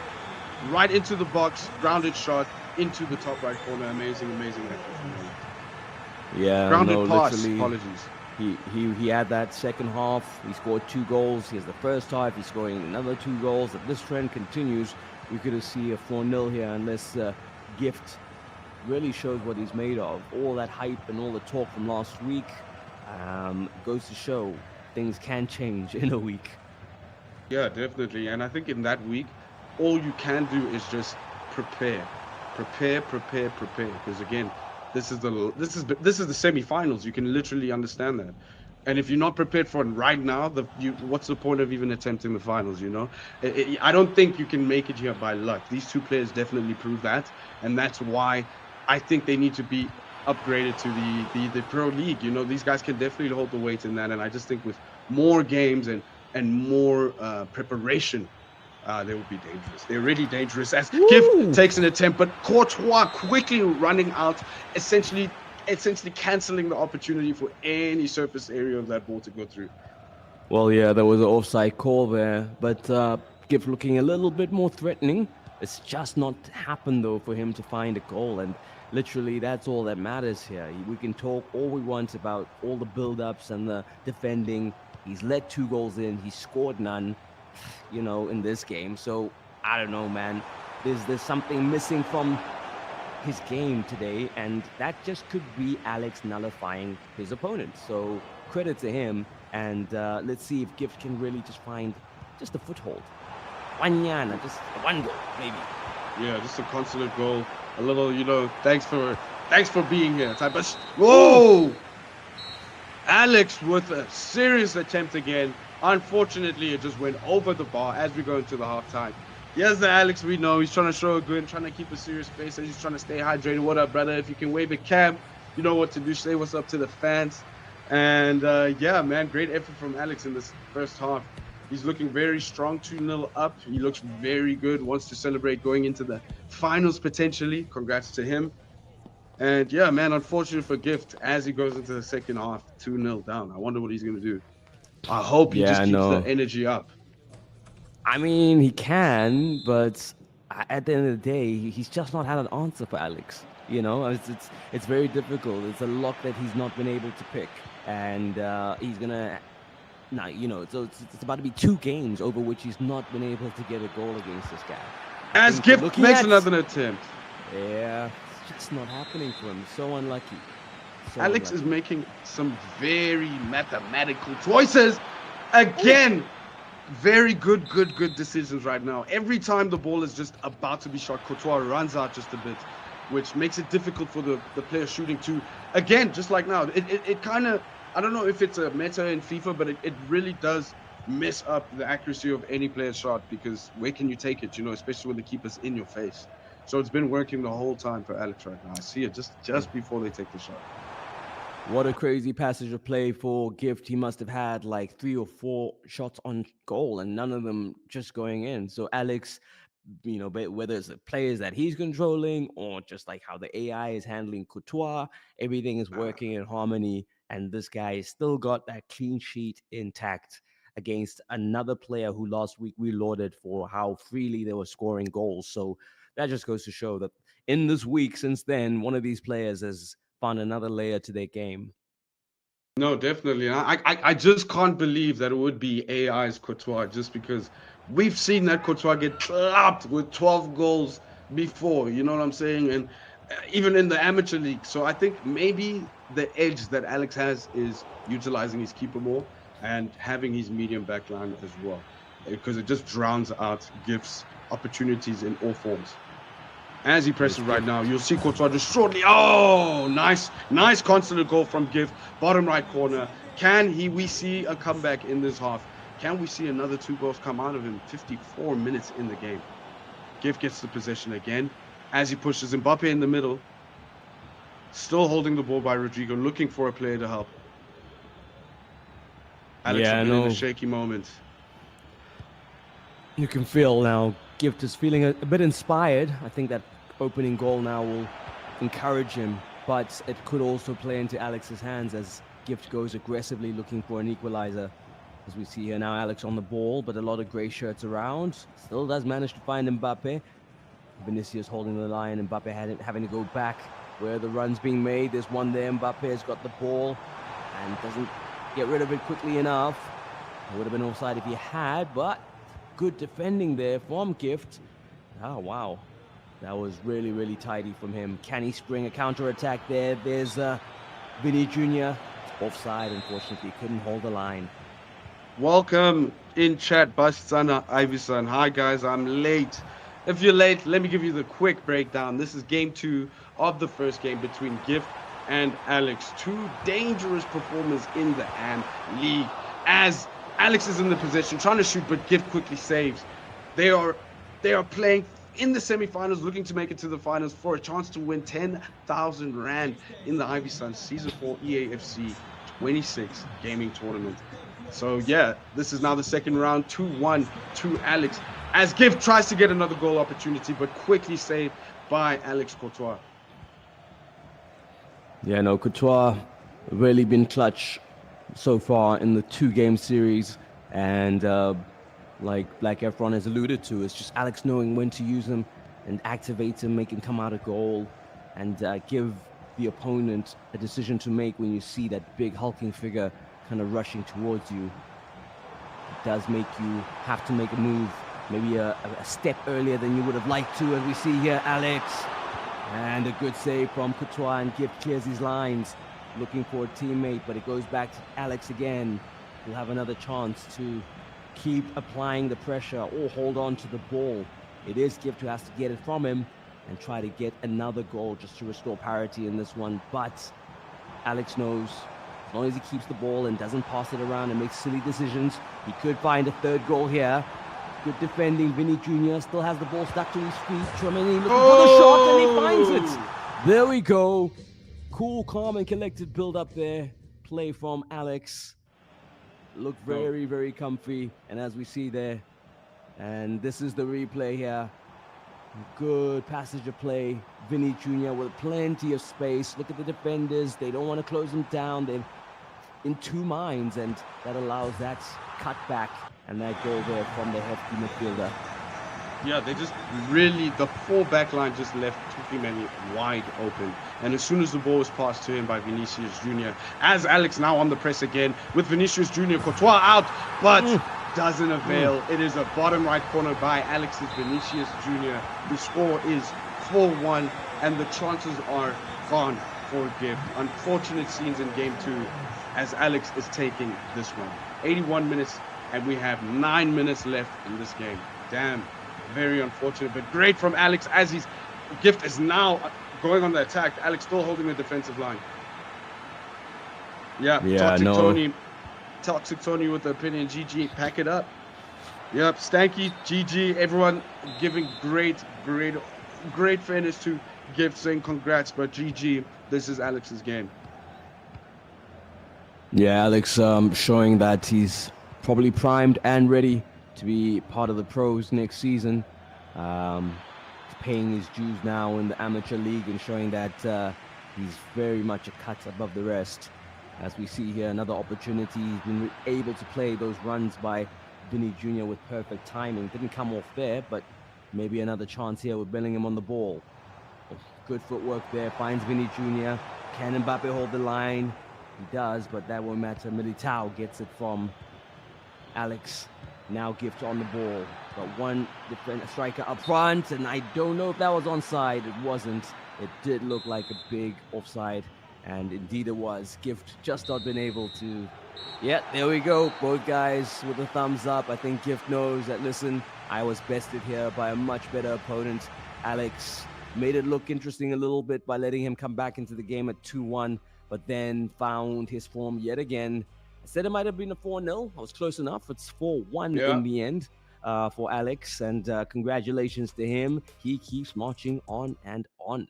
Right into the box, grounded shot into the top right corner. Amazing action from him. Yeah, Grounded pass. literally, Apologies. he had that second half. He scored 2 goals. He has the first half. He's scoring another 2 goals. If this trend continues, we could see a 4-0 here unless Gift really shows what he's made of. All that hype and all the talk from last week goes to show things can change in a week. Yeah, definitely. And I think in that week, all you can do is just prepare. Because again, this is the semifinals. You can literally understand that. And if you're not prepared for it right now, what's the point of even attempting the finals? I don't think you can make it here by luck. These 2 players definitely prove that, and that's why I think they need to be upgraded to the Pro League. These guys can definitely hold the weight in that, and I just think with more games and more preparation, they will be dangerous. They're really dangerous as Gift takes an attempt, but Courtois quickly running out, essentially cancelling the opportunity for any surface area of that ball to go through. Well, yeah, there was an offside call there, but Gift looking a little bit more threatening. It's just not happened, though, for him to find a goal, and literally that's all that matters here. We can talk all we want about all the build-ups and the defending. He's let 2 goals in. He scored none, in this game. So, I don't know, man. There's something missing from his game today, and that just could be Alex nullifying his opponent. So, credit to him, and let's see if Gift can really just find just a foothold. Just 1 goal, maybe. Yeah, just a consolate goal. A little, thanks for being here type of. Whoa! Alex with a serious attempt again. Unfortunately, it just went over the bar as we go into the halftime. Here's the Alex we know. He's trying to show a good, trying to keep a serious face. He's trying to stay hydrated. What up, brother? If you can wave a cam, you know what to do. Say what's up to the fans. And yeah, man, great effort from Alex in this first half. He's looking very strong, 2-0 up. He looks very good, wants to celebrate going into the finals potentially. Congrats to him. And yeah, man, unfortunate for Gift as he goes into the second half, 2-0 down. I wonder what he's going to do. I hope he just keeps the energy up. I mean, he can, but at the end of the day, he's just not had an answer for Alex. It's very difficult. It's a lock that he's not been able to pick. And he's going to... Now, so it's about to be 2 games over which he's not been able to get a goal against this guy. As Gift makes another attempt. Yeah, it's just not happening for him. So unlucky. Alex is making some very mathematical choices. Again, very good decisions right now. Every time the ball is just about to be shot, Courtois runs out just a bit, which makes it difficult for the player shooting to, again, just like now. It kind of, I don't know if it's a meta in FIFA, but it really does mess up the accuracy of any player's shot, because where can you take it, especially when the keeper's in your face. So it's been working the whole time for Alex right now. I see it just before they take the shot. What a crazy passage of play for Gift. He must have had like 3 or 4 shots on goal and none of them just going in. So Alex, whether it's the players that he's controlling or just like how the AI is handling Courtois, everything is working in harmony. And this guy still got that clean sheet intact against another player who last week we lauded for how freely they were scoring goals. So that just goes to show that in this week since then, one of these players has found another layer to their game. No, definitely. I just can't believe that it would be AI's Courtois, just because we've seen that Courtois get clapped with 12 goals before, you know what I'm saying? And even in the amateur league. So I think maybe the edge that Alex has is utilizing his keeper more and having his medium back line as well, because it just drowns out, gives opportunities in all forms. As he presses right now, you'll see Courtois just shortly. Oh, nice constant goal from Gift, bottom right corner. We see a comeback in this half? Can we see another 2 goals come out of him? 54 minutes in the game. Gift gets the possession again as he pushes Mbappe in the middle. Still holding the ball by Rodrigo, looking for a player to help. Alex in a shaky moment. You can feel now Gift is feeling a bit inspired. I think that opening goal now will encourage him, but it could also play into Alex's hands as Gift goes aggressively looking for an equalizer. As we see here now, Alex on the ball, but a lot of grey shirts around. Still does manage to find Mbappe. Vinicius holding the line, Mbappe having to go back where the run's being made. There's one there, Mbappe has got the ball and doesn't get rid of it quickly enough. It would have been offside if he had, but good defending there from Gift. Oh, wow. That was really, really tidy from him. Can he spring a counter-attack there? There's Vinny Jr. Offside, unfortunately. Couldn't hold the line. Welcome in chat, Bastana IVYSON. Hi, guys. I'm late. If you're late, let me give you the quick breakdown. This is game 2 of the first game between Gift and Alex. 2 dangerous performers in the AM League. As Alex is in the position, trying to shoot, but Gift quickly saves. They are playing in the semi-finals, looking to make it to the finals for a chance to win 10,000 Rand in the IVYSON Season 4 EAFC 26 gaming tournament. So yeah, this is now the second round, 2-1 to Alex, as Gift tries to get another goal opportunity, but quickly saved by Alex Courtois. Yeah, no, Courtois really been clutch so far in the 2-game series, and like Black Efron has alluded to, it's just Alex knowing when to use him and activate him, make him come out a goal, and give the opponent a decision to make when you see that big hulking figure kind of rushing towards you. It does make you have to make a move, maybe a step earlier than you would have liked to, as we see here, Alex. And a good save from Courtois, and Gift clears his lines, looking for a teammate, but it goes back to Alex again. He'll have another chance to keep applying the pressure or hold on to the ball. It is Gift who has to get it from him and try to get another goal just to restore parity in this one. But Alex knows as long as he keeps the ball and doesn't pass it around and makes silly decisions, he could find a 3rd goal here. Good defending. Vinny Jr. still has the ball stuck to his feet. Tchouameni looking for the shot, and he finds it. There we go. Cool, calm, and collected build up there. Play from Alex. Looked very, very comfy. And as we see there, and this is the replay here. Good passage of play. Vinny Jr. with plenty of space. Look at the defenders. They don't want to close him down. They're in 2 minds, and that allows that cutback and that goal there from the hefty midfielder. Yeah, they just really, the full back line just left Tchouameni wide open. And as soon as the ball was passed to him by Vinicius Jr., as Alex now on the press again with Vinicius Jr., Courtois out, but doesn't avail. It is a bottom right corner by Alex's Vinicius Jr. The score is 4-1, and the chances are gone for Gift. Unfortunate scenes in game 2 as Alex is taking this one. 81 minutes, and we have 9 minutes left in this game. Damn, very unfortunate, but great from Alex as his Gift is now going on the attack. Alex still holding the defensive line. Yeah, Toxic Tony with the opinion. GG, pack it up. Yep, Stanky, GG, everyone giving great fairness to Gift, saying congrats, but GG, this is Alex's game. Yeah, Alex showing that he's probably primed and ready to be part of the pros next season. Paying his dues now in the amateur league and showing that he's very much a cut above the rest. As we see here, another opportunity. He's been able to play those runs by Vinny Jr. with perfect timing. Didn't come off there, but maybe another chance here with Bellingham on the ball. Good footwork there, finds Vinny Jr. Can Mbappe hold the line? He does, but that won't matter. Militao gets it from Alex. Now Gift on the ball. Got one striker up front, and I don't know if that was onside. It wasn't. It did look like a big offside, and indeed it was. Gift just not been able to. Yeah, there we go. Both guys with a thumbs up. I think Gift knows that, listen, I was bested here by a much better opponent. Alex made it look interesting a little bit by letting him come back into the game at 2-1, but then found his form yet again. I said it might have been a 4-0. I was close enough. It's 4-1 in the end for Alex, and congratulations to him. He keeps marching on and on.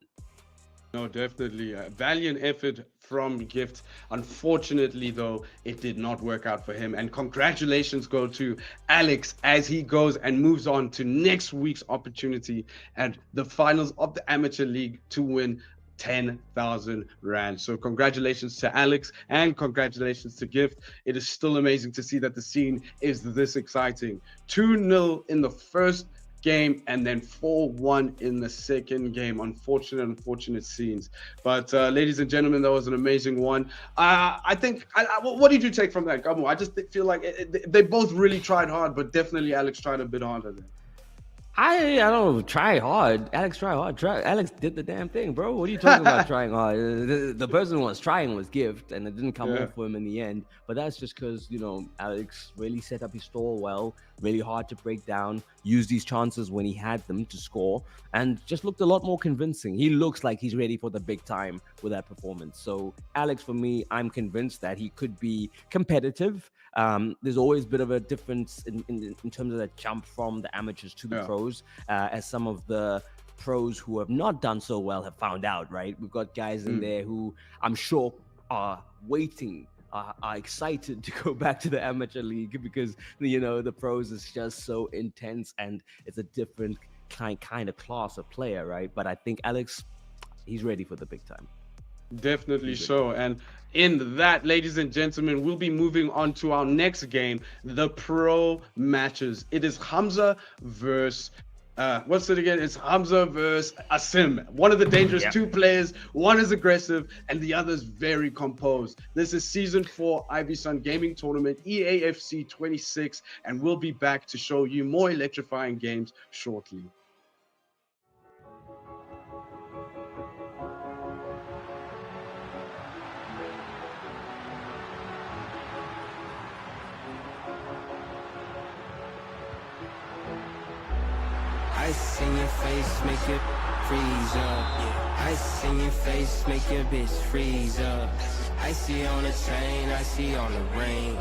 No, definitely. A valiant effort from Gift. Unfortunately, though, it did not work out for him. And congratulations go to Alex as he goes and moves on to next week's opportunity at the finals of the Amateur League to win 10,000 Rand. So congratulations to Alex and congratulations to Gift. It is still amazing to see that the scene is this exciting. 2-0 in the first game and then 4-1 in the second game. Unfortunate scenes, but ladies and gentlemen, that was an amazing one. I think what did you take from that, Gamu? I just feel like they both really tried hard, but definitely Alex tried a bit harder there. I don't know, try hard. Alex tried hard. Alex did the damn thing, bro. What are you talking about trying hard? The person who was trying was Gift, and it didn't come off for him in the end. But that's just because, you know, Alex really set up his stall well, really hard to break down, used these chances when he had them to score, and just looked a lot more convincing. He looks like he's ready for the big time with that performance. So Alex, for me, I'm convinced that he could be competitive. There's always a bit of a difference in terms of that jump from the amateurs to the pros, as some of the pros who have not done so well have found out, right? We've got guys in there who I'm sure are waiting, are excited to go back to the amateur league because, you know, the pros is just so intense and it's a different kind of class of player, right? But I think Alex, he's ready for the big time. Definitely so. And in that, ladies and gentlemen, we'll be moving on to our next game, the pro matches. It is Hamza versus what's it again? It's Hamza versus Asim. One of the dangerous two players. One is aggressive and the other is very composed. This is season 4 IVYSON gaming tournament, FC26, and we'll be back to show you more electrifying games shortly. Ice in your face, make you freeze up. Ice in your face, make your bitch freeze up. Icy on the chain, icy on the ring.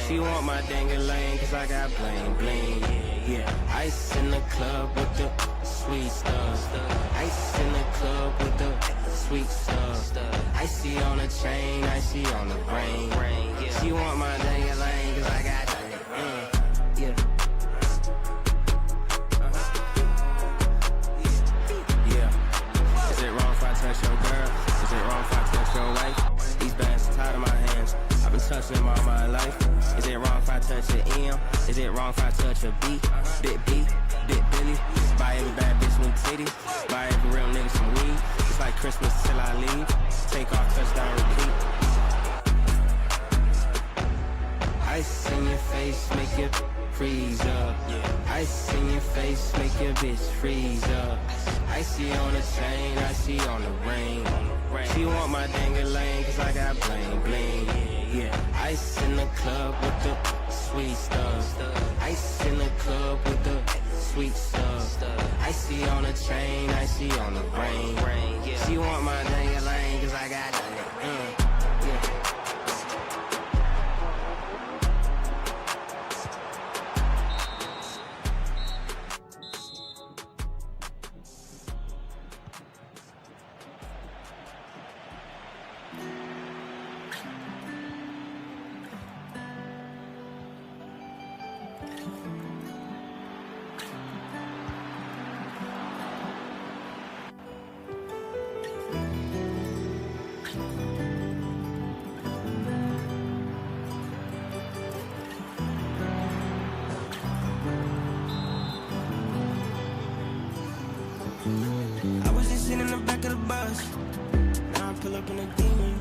She want my dang-a-lang, cause I got bling bling. Yeah, ice in the club with the sweet stuff. Ice in the club with the sweet stuff. Icy on the chain, icy on the ring. She want my dang-a-lang, cause I got yeah. Touch your girl, is it wrong if I touch your wife? These bands are tired of my hands, I've been touching them all my life. Is it wrong if I touch an M? Is it wrong if I touch a B? Big B, big Billy. Buy every bad bitch new titty. Buy every real nigga some weed. It's like Christmas till I leave. Take off, touchdown, repeat. Ice in your face, make you freeze up. Ice in your face, make your bitch freeze up. Icy on the chain, icy on the ring. She want my dang-a-lang, cause I got bling bling. Yeah, ice in the club with the sweet stuff. Ice in the club with the sweet stuff. Icy on the chain, icy on the ring. She want my dang-a-lang, cause I got I was just sitting in the back of the bus. Now I pull up in a demon.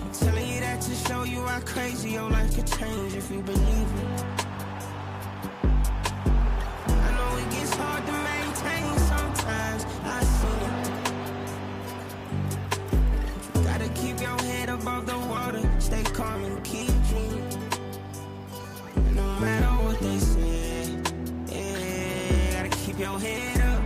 I'm telling you that to show you how crazy your life could change if you believe it. I know it gets hard to maintain sometimes. I see it. Gotta keep your head above the water. Stay calm and keep dreaming. No matter what they say, yeah, gotta keep your head up.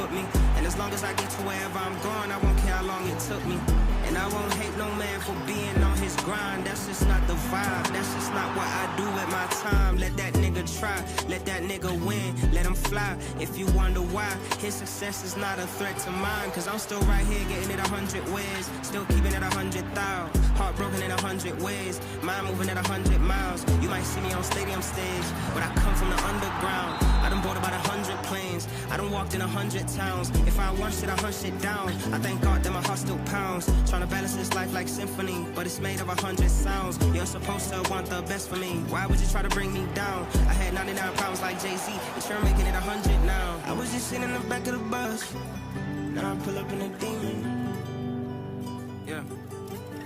put me. And as long as I get to wherever I'm going, I won't care how long it took me. And I won't hate no man for being on his grind. That's just not the vibe. That's just not what I do with my time. Let that nigga try. Let that nigga win. Let him fly. If you wonder why, his success is not a threat to mine. Cause I'm still right here getting it 100 ways. Still keeping it 100,000. Heartbroken in 100 ways. Mind moving at 100 miles. You might see me on stadium stage, but I come from the underground. I done bought about 100 planes. I done walked in 100 towns. If I want shit, I hunt shit down. I thank God that my heart still pounds. Trying to balance this life like symphony, but it's made of 100 sounds. You're supposed to want the best for me. Why would you try to bring me down? I had 99 pounds like Jay-Z, and you're making it 100 now. I was just sitting in the back of the bus. Now I pull up in a demon. Yeah.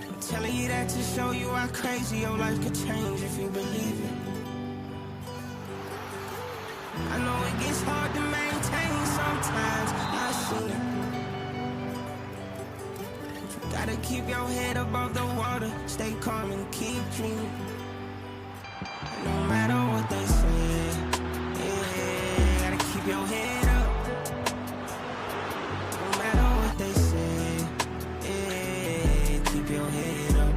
I'm telling you that to show you how crazy your life could change if you believe it. I know it gets hard to maintain sometimes. I've seen it. But you gotta keep your head above the water. Stay calm and keep dreaming. No matter what they say, yeah, gotta keep your head up. No matter what they say, yeah, keep your head up.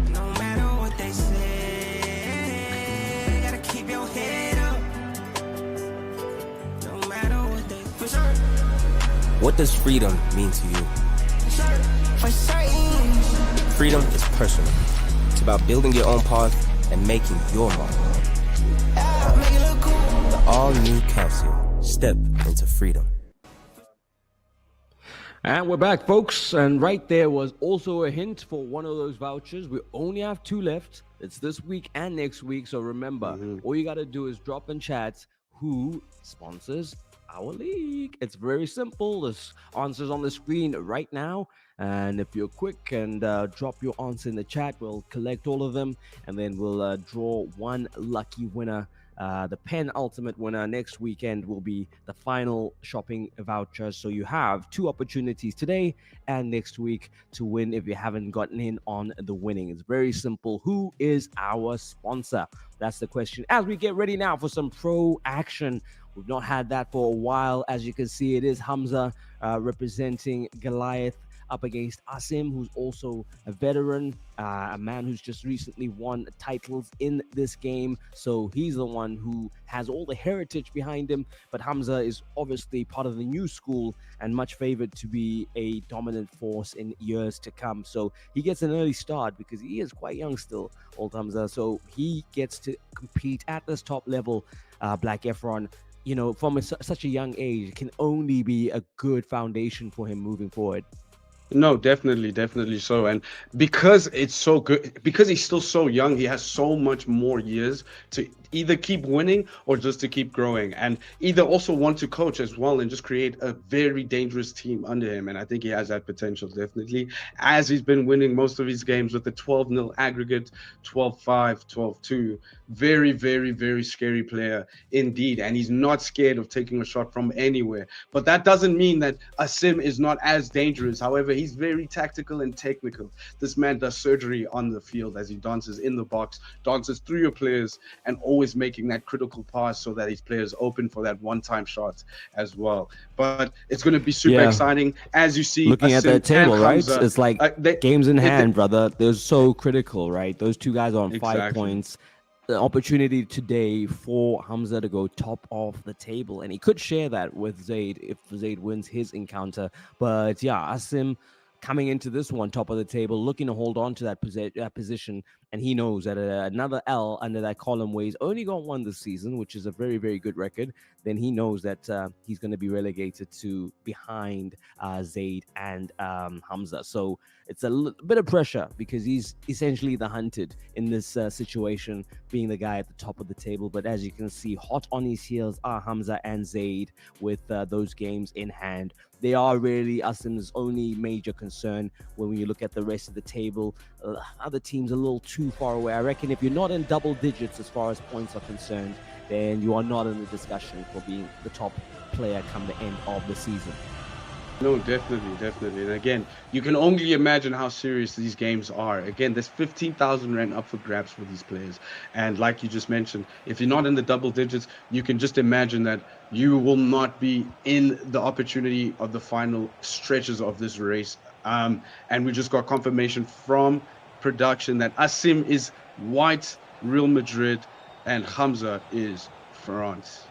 No matter what they say, gotta keep your head up. No matter what they for sure. What does freedom mean to you? For certain. Freedom is personal. It's about building your own path and making your mark. Make it look cool. The all-new Calcium. Step into freedom. And we're back, folks. And right there was also a hint for one of those vouchers. We only have 2 left. It's this week and next week. So remember, all you got to do is drop in chat who sponsors our league. It's very simple. There's answers on the screen right now. And if you're quick and drop your answer in the chat, we'll collect all of them. And then we'll draw one lucky winner. The penultimate winner next weekend will be the final shopping voucher. So you have 2 opportunities today and next week to win if you haven't gotten in on the winning. It's very simple. Who is our sponsor? That's the question. As we get ready now for some pro action. We've not had that for a while. As you can see, it is Hamza representing Goliath up against Asim, who's also a veteran, a man who's just recently won titles in this game. So he's the one who has all the heritage behind him. But Hamza is obviously part of the new school and much favored to be a dominant force in years to come. So he gets an early start because he is quite young still, old Hamza. So he gets to compete at this top level. Black Efron, you know, from such a young age, can only be a good foundation for him moving forward. No, definitely so. And because it's so good, because he's still so young, he has so much more years to either keep winning or just to keep growing, and either also want to coach as well and just create a very dangerous team under him. And I think he has that potential, definitely, as he's been winning most of his games with the 12-0 aggregate, 12-5, 12-2. Very, very, very scary player indeed. And he's not scared of taking a shot from anywhere. But that doesn't mean that Asim is not as dangerous. However, he's very tactical and technical. This man does surgery on the field as he dances in the box, dances through your players, and always making that critical pass so that his players open for that one-time shot as well. But it's going to be super exciting. As you see, looking at that table, right? It's like games in hand, brother. They're so critical, right? Those 2 guys are on 5 points. The opportunity today for Hamza to go top of the table, and he could share that with Zaid if Zaid wins his encounter. But yeah, Asim coming into this one top of the table, looking to hold on to that position, and he knows that another L under that column where he's only got 1 this season, which is a very, very good record. Then he knows that he's going to be relegated to behind Zaid and Hamza. So it's a bit of pressure because he's essentially the hunted in this situation, being the guy at the top of the table. But as you can see, hot on his heels are Hamza and Zaid with those games in hand. They are really Asim's only major concern when you look at the rest of the table. Other teams a little too far away. I reckon if you're not in double digits as far as points are concerned, then you are not in the discussion for being the top player come the end of the season. No, definitely. And again, you can only imagine how serious these games are. Again, there's 15,000 rand up for grabs for these players. And like you just mentioned, if you're not in the double digits, you can just imagine that you will not be in the opportunity of the final stretches of this race. And we just got confirmation from production that Asim is white, Real Madrid, and Hamza is France.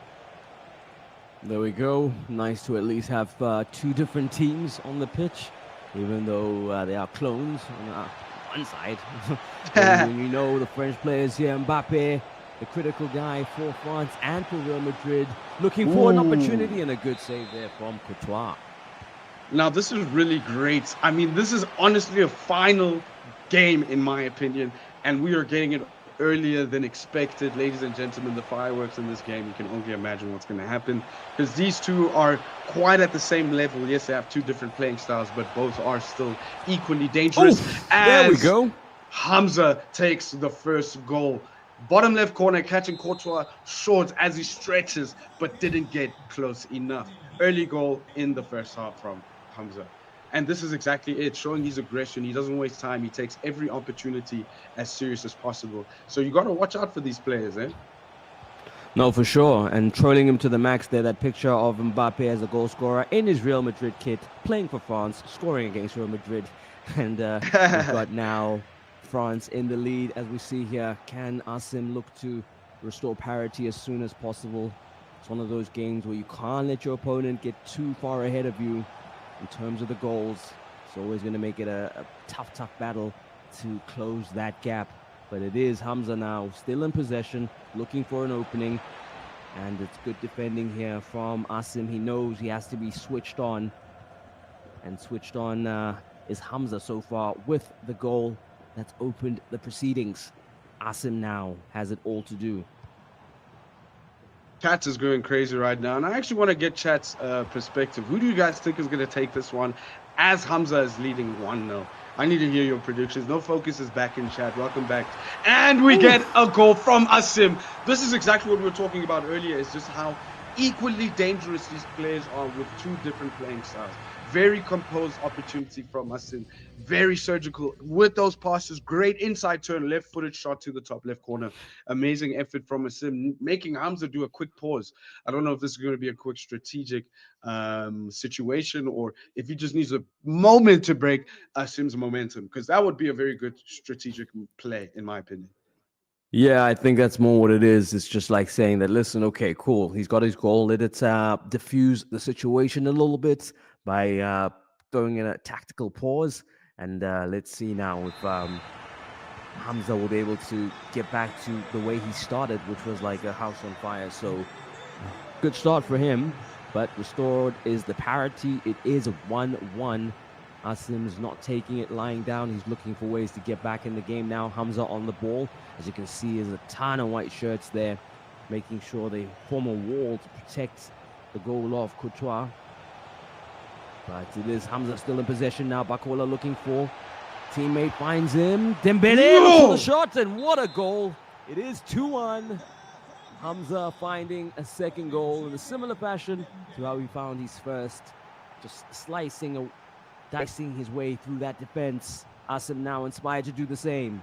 There we go. Nice to at least have two different teams on the pitch, even though they are clones on one side. When you know the French players here, Mbappe, the critical guy for France and for Real Madrid, looking for an opportunity and a good save there from Courtois. Now, this is really great. I mean, this is honestly a final game, in my opinion, and we are getting it earlier than expected. Ladies and gentlemen, the fireworks in this game, you can only imagine what's going to happen, because these two are quite at the same level. Yes, they have two different playing styles, but both are still equally dangerous. There we go. Hamza takes the first goal. Bottom left corner, catching Courtois short as he stretches, but didn't get close enough. Early goal in the first half from Hamza. And this is exactly it, showing his aggression. He doesn't waste time. He takes every opportunity as serious as possible. So you got to watch out for these players, eh? No, for sure. And trolling him to the max there, that picture of Mbappe as a goal scorer in his Real Madrid kit, playing for France, scoring against Real Madrid. And we've got now France in the lead, as we see here. Can Asim look to restore parity as soon as possible? It's one of those games where you can't let your opponent get too far ahead of you in terms of the goals. It's always going to make it a tough battle to close that gap. But it is Hamza now, still in possession, looking for an opening. And it's good defending here from Asim. He knows he has to be switched on. And switched on is Hamza so far with the goal that's opened the proceedings. Asim now has it all to do. Chat is going crazy right now, and I actually want to get Chat's perspective. Who do you guys think is going to take this one as Hamza is leading 1-0? I need to hear your predictions. No Focus is back in chat. Welcome back. And we get a goal from Asim. This is exactly what we were talking about earlier. It's just how equally dangerous these players are with two different playing styles. Very composed opportunity from Asim. Very surgical with those passes. Great inside turn, left-footed shot to the top left corner. Amazing effort from Asim, making Hamza do a quick pause. I don't know if this is going to be a quick strategic situation, or if he just needs a moment to break Asim's momentum, because that would be a very good strategic play, in my opinion. Yeah, I think that's more what it is. It's just like saying that, listen, okay, cool. He's got his goal. Let it diffuse the situation a little bit by throwing in a tactical pause. And let's see now if Hamza will be able to get back to the way he started, which was like a house on fire. So good start for him. But restored is the parity. It is a 1-1. Asim's not taking it lying down. He's looking for ways to get back in the game now. Hamza on the ball. As you can see, there's a ton of white shirts there, making sure they form a wall to protect the goal of Courtois. But it is Hamza still in possession now. Bakola looking for. Teammate finds him. Dembele for the shot, and what a goal. It is 2-1. Hamza finding a second goal in a similar fashion to how he found his first. Just dicing his way through that defense. Asim now inspired to do the same.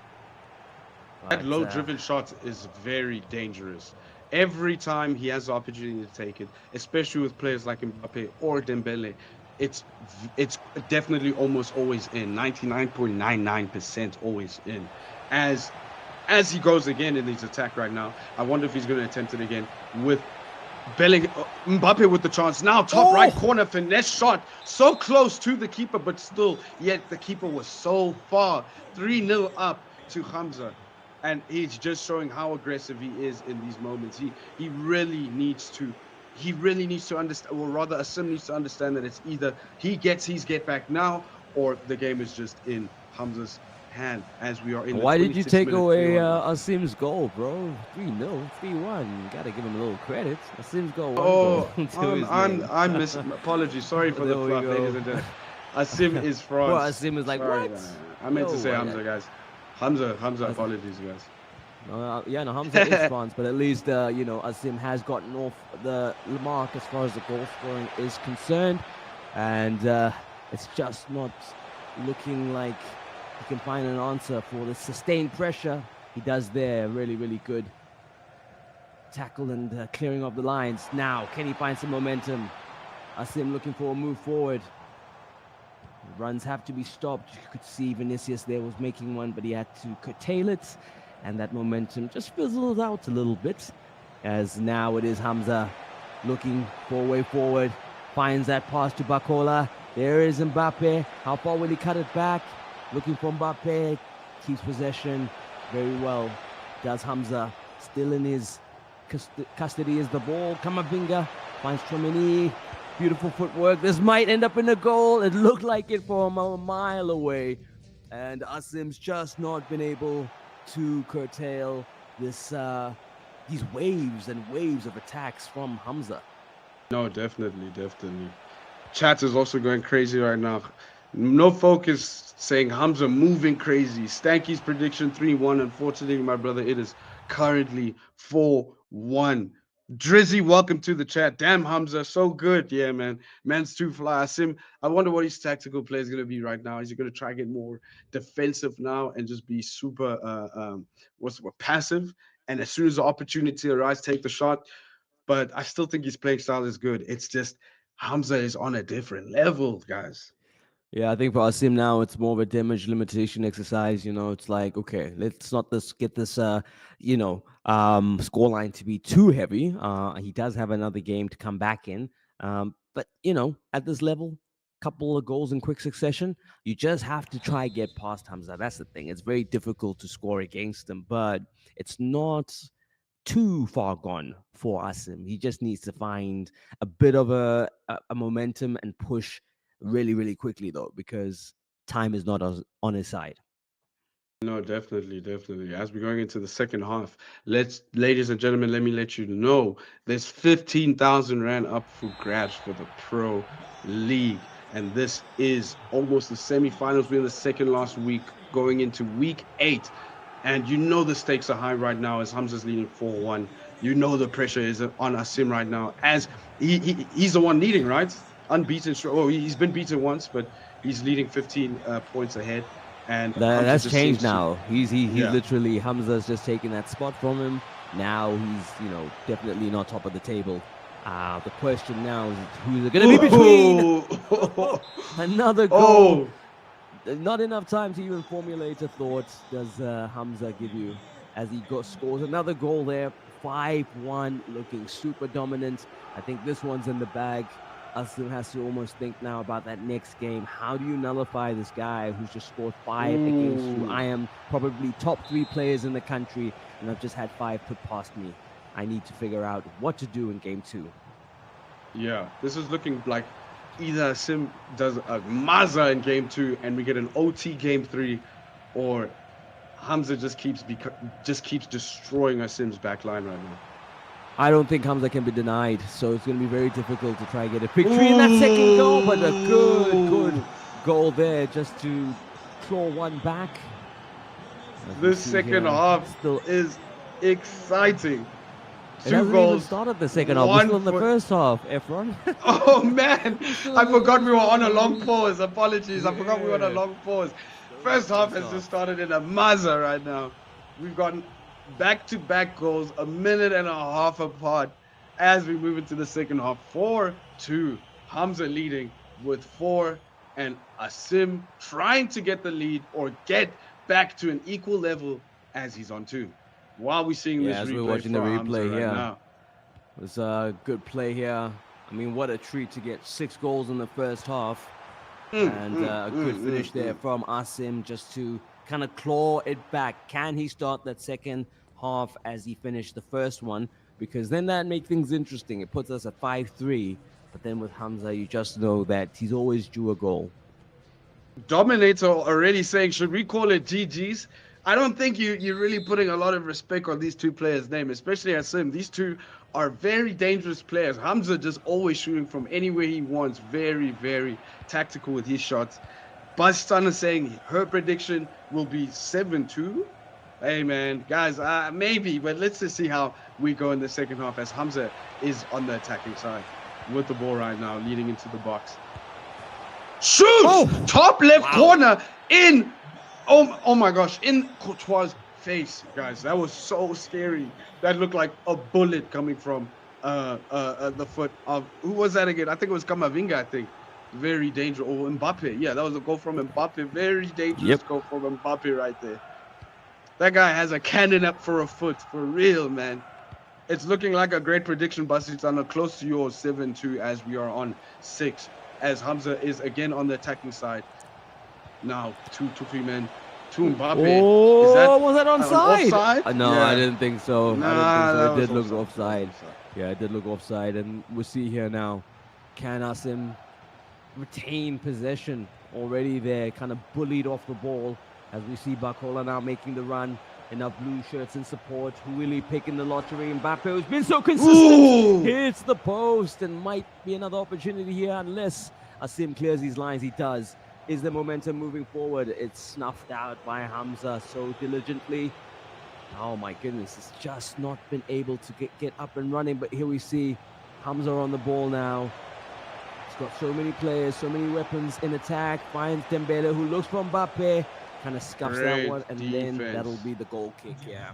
That low-driven shot is very dangerous. Every time he has the opportunity to take it, especially with players like Mbappe or Dembele, it's definitely almost always in. 99.99% always in. As he goes again in his attack right now, I wonder if he's going to attempt it again with Mbappe with the chance now, top right corner, finesse shot, so close to the keeper, but still, yet the keeper was so far. 3-0 up to Hamza, and he's just showing how aggressive he is in these moments. He really needs to understand, or rather Asim needs to understand that it's either he gets his get back now, or the game is just in Hamza's hand as we are in the 26th minute. Why did you take away Asim's goal, bro? 3-0, 3-1. Gotta give him a little credit. Asim's goal. I miss. Apologies. Sorry for the fluff, ladies and gentlemen. Asim is France. Well, Asim is like, sorry, what? I meant to say Hamza, guys. Hamza, apologies, guys. Hamza is France, but at least, Asim has gotten off the mark as far as the goal scoring is concerned. And it's just not looking like he can find an answer for the sustained pressure he does there. Really, really good tackle and clearing of the lines. Now, can he find some momentum? Asim looking for a move forward. Runs have to be stopped. You could see Vinicius there was making one, but he had to curtail it. And that momentum just fizzles out a little bit. As now it is Hamza looking for a way forward. Finds that pass to Bakola. There is Mbappe. How far will he cut it back? Looking for Mbappe. Keeps possession very well. Does Hamza. Still in his custody is the ball. Kamavinga finds Chouameni. Beautiful footwork. This might end up in a goal. It looked like it from a mile away. And Asim's just not been able to curtail this these waves and waves of attacks from Hamza. No, definitely. Chat is also going crazy right now. No Focus saying Hamza moving crazy. Stanky's prediction 3-1. Unfortunately, my brother, it is currently 4-1. Drizzy, welcome to the chat. Damn, Hamza, so good. Yeah, man. Man's too fly. Asim, I wonder what his tactical play is going to be right now. Is he going to try to get more defensive now and just be super passive? And as soon as the opportunity arises, take the shot. But I still think his playing style is good. It's just Hamza is on a different level, guys. Yeah, I think for Asim now, it's more of a damage limitation exercise. You know, it's like, okay, let's not get this, scoreline to be too heavy. He does have another game to come back in. But, at this level, couple of goals in quick succession, you just have to try get past Hamza. That's the thing. It's very difficult to score against him, but it's not too far gone for Asim. He just needs to find a bit of a momentum and push really, really quickly, though, because time is not on his side. No, definitely. As we're going into the second half, ladies and gentlemen, let me let you know there's 15,000 Rand up for grabs for the Pro League. And this is almost the semifinals. We're in the second last week, going into week 8. And the stakes are high right now as Hamza's leading 4-1. The pressure is on Asim right now as he's the one leading, right? Unbeaten. Oh, he's been beaten once, but he's leading 15 points ahead. And that's changed now. He's literally, Hamza's just taking that spot from him. Now he's, definitely not top of the table. The question now is who's it going to be between? Another goal. Not enough time to even formulate a thought does Hamza give you as he scores another goal there. 5-1, looking super dominant. I think this one's in the bag. Asim has to almost think now about that next game. How do you nullify this guy who's just scored 5 against you? I am probably top 3 players in the country, and I've just had 5 put past me. I need to figure out what to do in game 2. Yeah, this is looking like either Asim does a Maza in game 2 and we get an OT game 3, or Hamza just keeps destroying Asim's back line right now. I don't think Hamza can be denied, so it's going to be very difficult to try and get a victory in that second goal, but a good goal there just to claw one back. This second half is exciting. It hasn't even started the second half. We're still in the first half, Efron. Oh, man. I forgot we were on a long pause. Apologies. I forgot we were on a long pause. First half has just started in a Maza right now. We've got back-to-back goals, a minute and a half apart as we move into the second half. 4-2. Hamza leading with 4, and Asim trying to get the lead or get back to an equal level as he's on 2. While we're seeing this as replay, we're watching the replay here, right now. It was a good play here. I mean, what a treat to get 6 goals in the first half. And a good finish there from Asim just to kind of claw it back. Can he start that second half as he finished the first one? Because then that makes things interesting. It puts us at 5-3. But then with Hamza, you just know that he's always due a goal. Dominator already saying, should we call it GG's? I don't think you're really putting a lot of respect on these 2 players' name, especially Asim. These 2 are very dangerous players. Hamza just always shooting from anywhere he wants. Very, very tactical with his shots. Bastana saying her prediction will be 7-2. Hey, man, guys, maybe, but let's just see how we go in the second half as Hamza is on the attacking side with the ball right now, leading into the box. Shoots! Top left corner in... Oh my gosh, in Courtois' face, guys. That was so scary. That looked like a bullet coming from the foot of, who was that again? I think it was Kamavinga, I think. Very dangerous. Or Mbappe. Yeah, that was a goal from Mbappe. Very dangerous goal from Mbappe right there. That guy has a cannon up for a foot. For real, man. It's looking like a great prediction, Basitana. Close to yours, 7-2, as we are on 6. As Hamza is again on the attacking side. Now, 3 men. To Mbappe. Oh, is that, was that onside? Offside? No, Yeah. I didn't think so. Nah, I didn't think so. It that did was look offside. Yeah, it did look offside. And we'll see here now. Can Asim retain possession already there? Kind of bullied off the ball. As we see Bakola now making the run. Enough blue shirts in support. Really picking the lottery. Mbappe, who's been so consistent, Ooh. hits the post and might be another opportunity here unless Asim clears these lines. He does. Is the momentum moving forward? It's snuffed out by Hamza so diligently. Oh my goodness, it's just not been able to get up and running. But here we see Hamza on the ball now. He's got so many players, so many weapons in attack. Finds Dembele, who looks for Mbappe. Kind of scuffs that one, and then that'll be the goal kick. Yeah.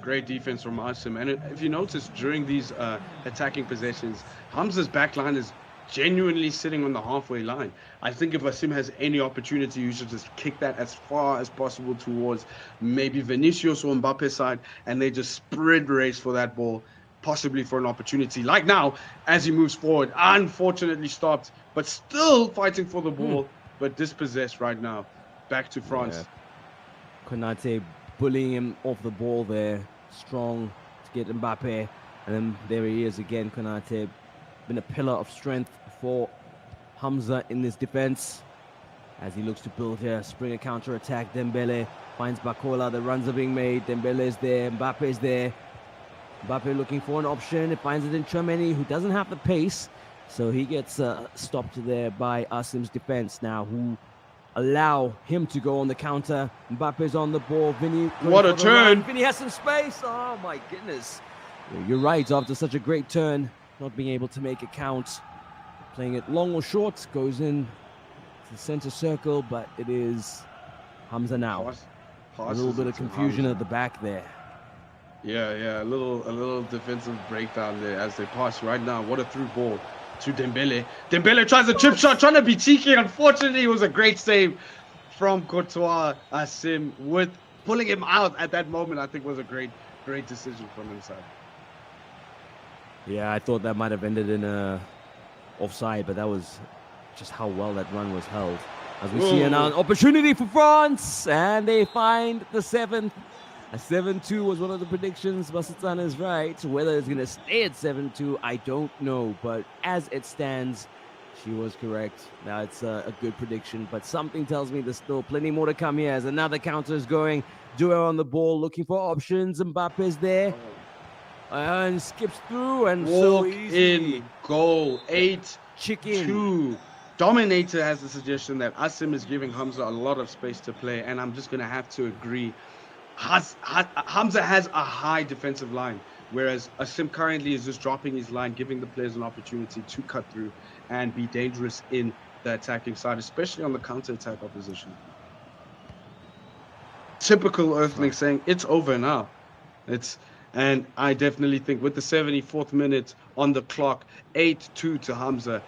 Great defense from Asim. And if you notice, during these attacking possessions, Hamza's back line is genuinely sitting on the halfway line. I think if Asim has any opportunity, you should just kick that as far as possible towards maybe Vinicius or Mbappe's side, and they just sprint race for that ball, possibly for an opportunity. Like now, as he moves forward, unfortunately stopped, but still fighting for the ball, but dispossessed right now. Back to France. Yeah. Konate bullying him off the ball there. Strong to get Mbappe. And then there he is again, Konate. Been a pillar of strength for Hamza in this defense. As he looks to build here, spring a counter-attack. Dembele finds Bakola. The runs are being made. Dembele is there. Mbappe is there. Mbappe looking for an option. It finds it in Tchouameni, who doesn't have the pace. So he gets stopped there by Asim's defense now, who allow him to go on the counter. Mbappe's on the ball. Vinny, what a turn! Vinny has some space. Oh my goodness! You're right. After such a great turn, not being able to make it count. Playing it long or short, goes in to the center circle, but it is Hamza now. A little bit of confusion at the back there. Yeah, a little defensive breakdown there as they pass right now. What a through ball to Dembele. Dembele tries a chip shot, trying to be cheeky. Unfortunately, it was a great save from Courtois. Asim with pulling him out at that moment, I think was a great decision from his side. Yeah, I thought that might have ended in a offside, but that was just how well that run was held. As we see now an opportunity for France, and they find the 7th. A 7-2 was one of the predictions. Basitana is right. Whether it's going to stay at 7-2, I don't know. But as it stands, she was correct. Now it's a good prediction, but something tells me there's still plenty more to come here. As another counter is going. Duo on the ball, looking for options. Mbappe's there. And skips through, and so easy. In goal. 8-2. Chicken. Dominator has the suggestion that Asim is giving Hamza a lot of space to play, and I'm just going to have to agree. Hamza has a high defensive line, whereas Asim currently is just dropping his line, giving the players an opportunity to cut through and be dangerous in the attacking side, especially on the counter-attack opposition. Typical Earthling saying, it's over now. And I definitely think with the 74th minute on the clock, 8-2 to Hamza,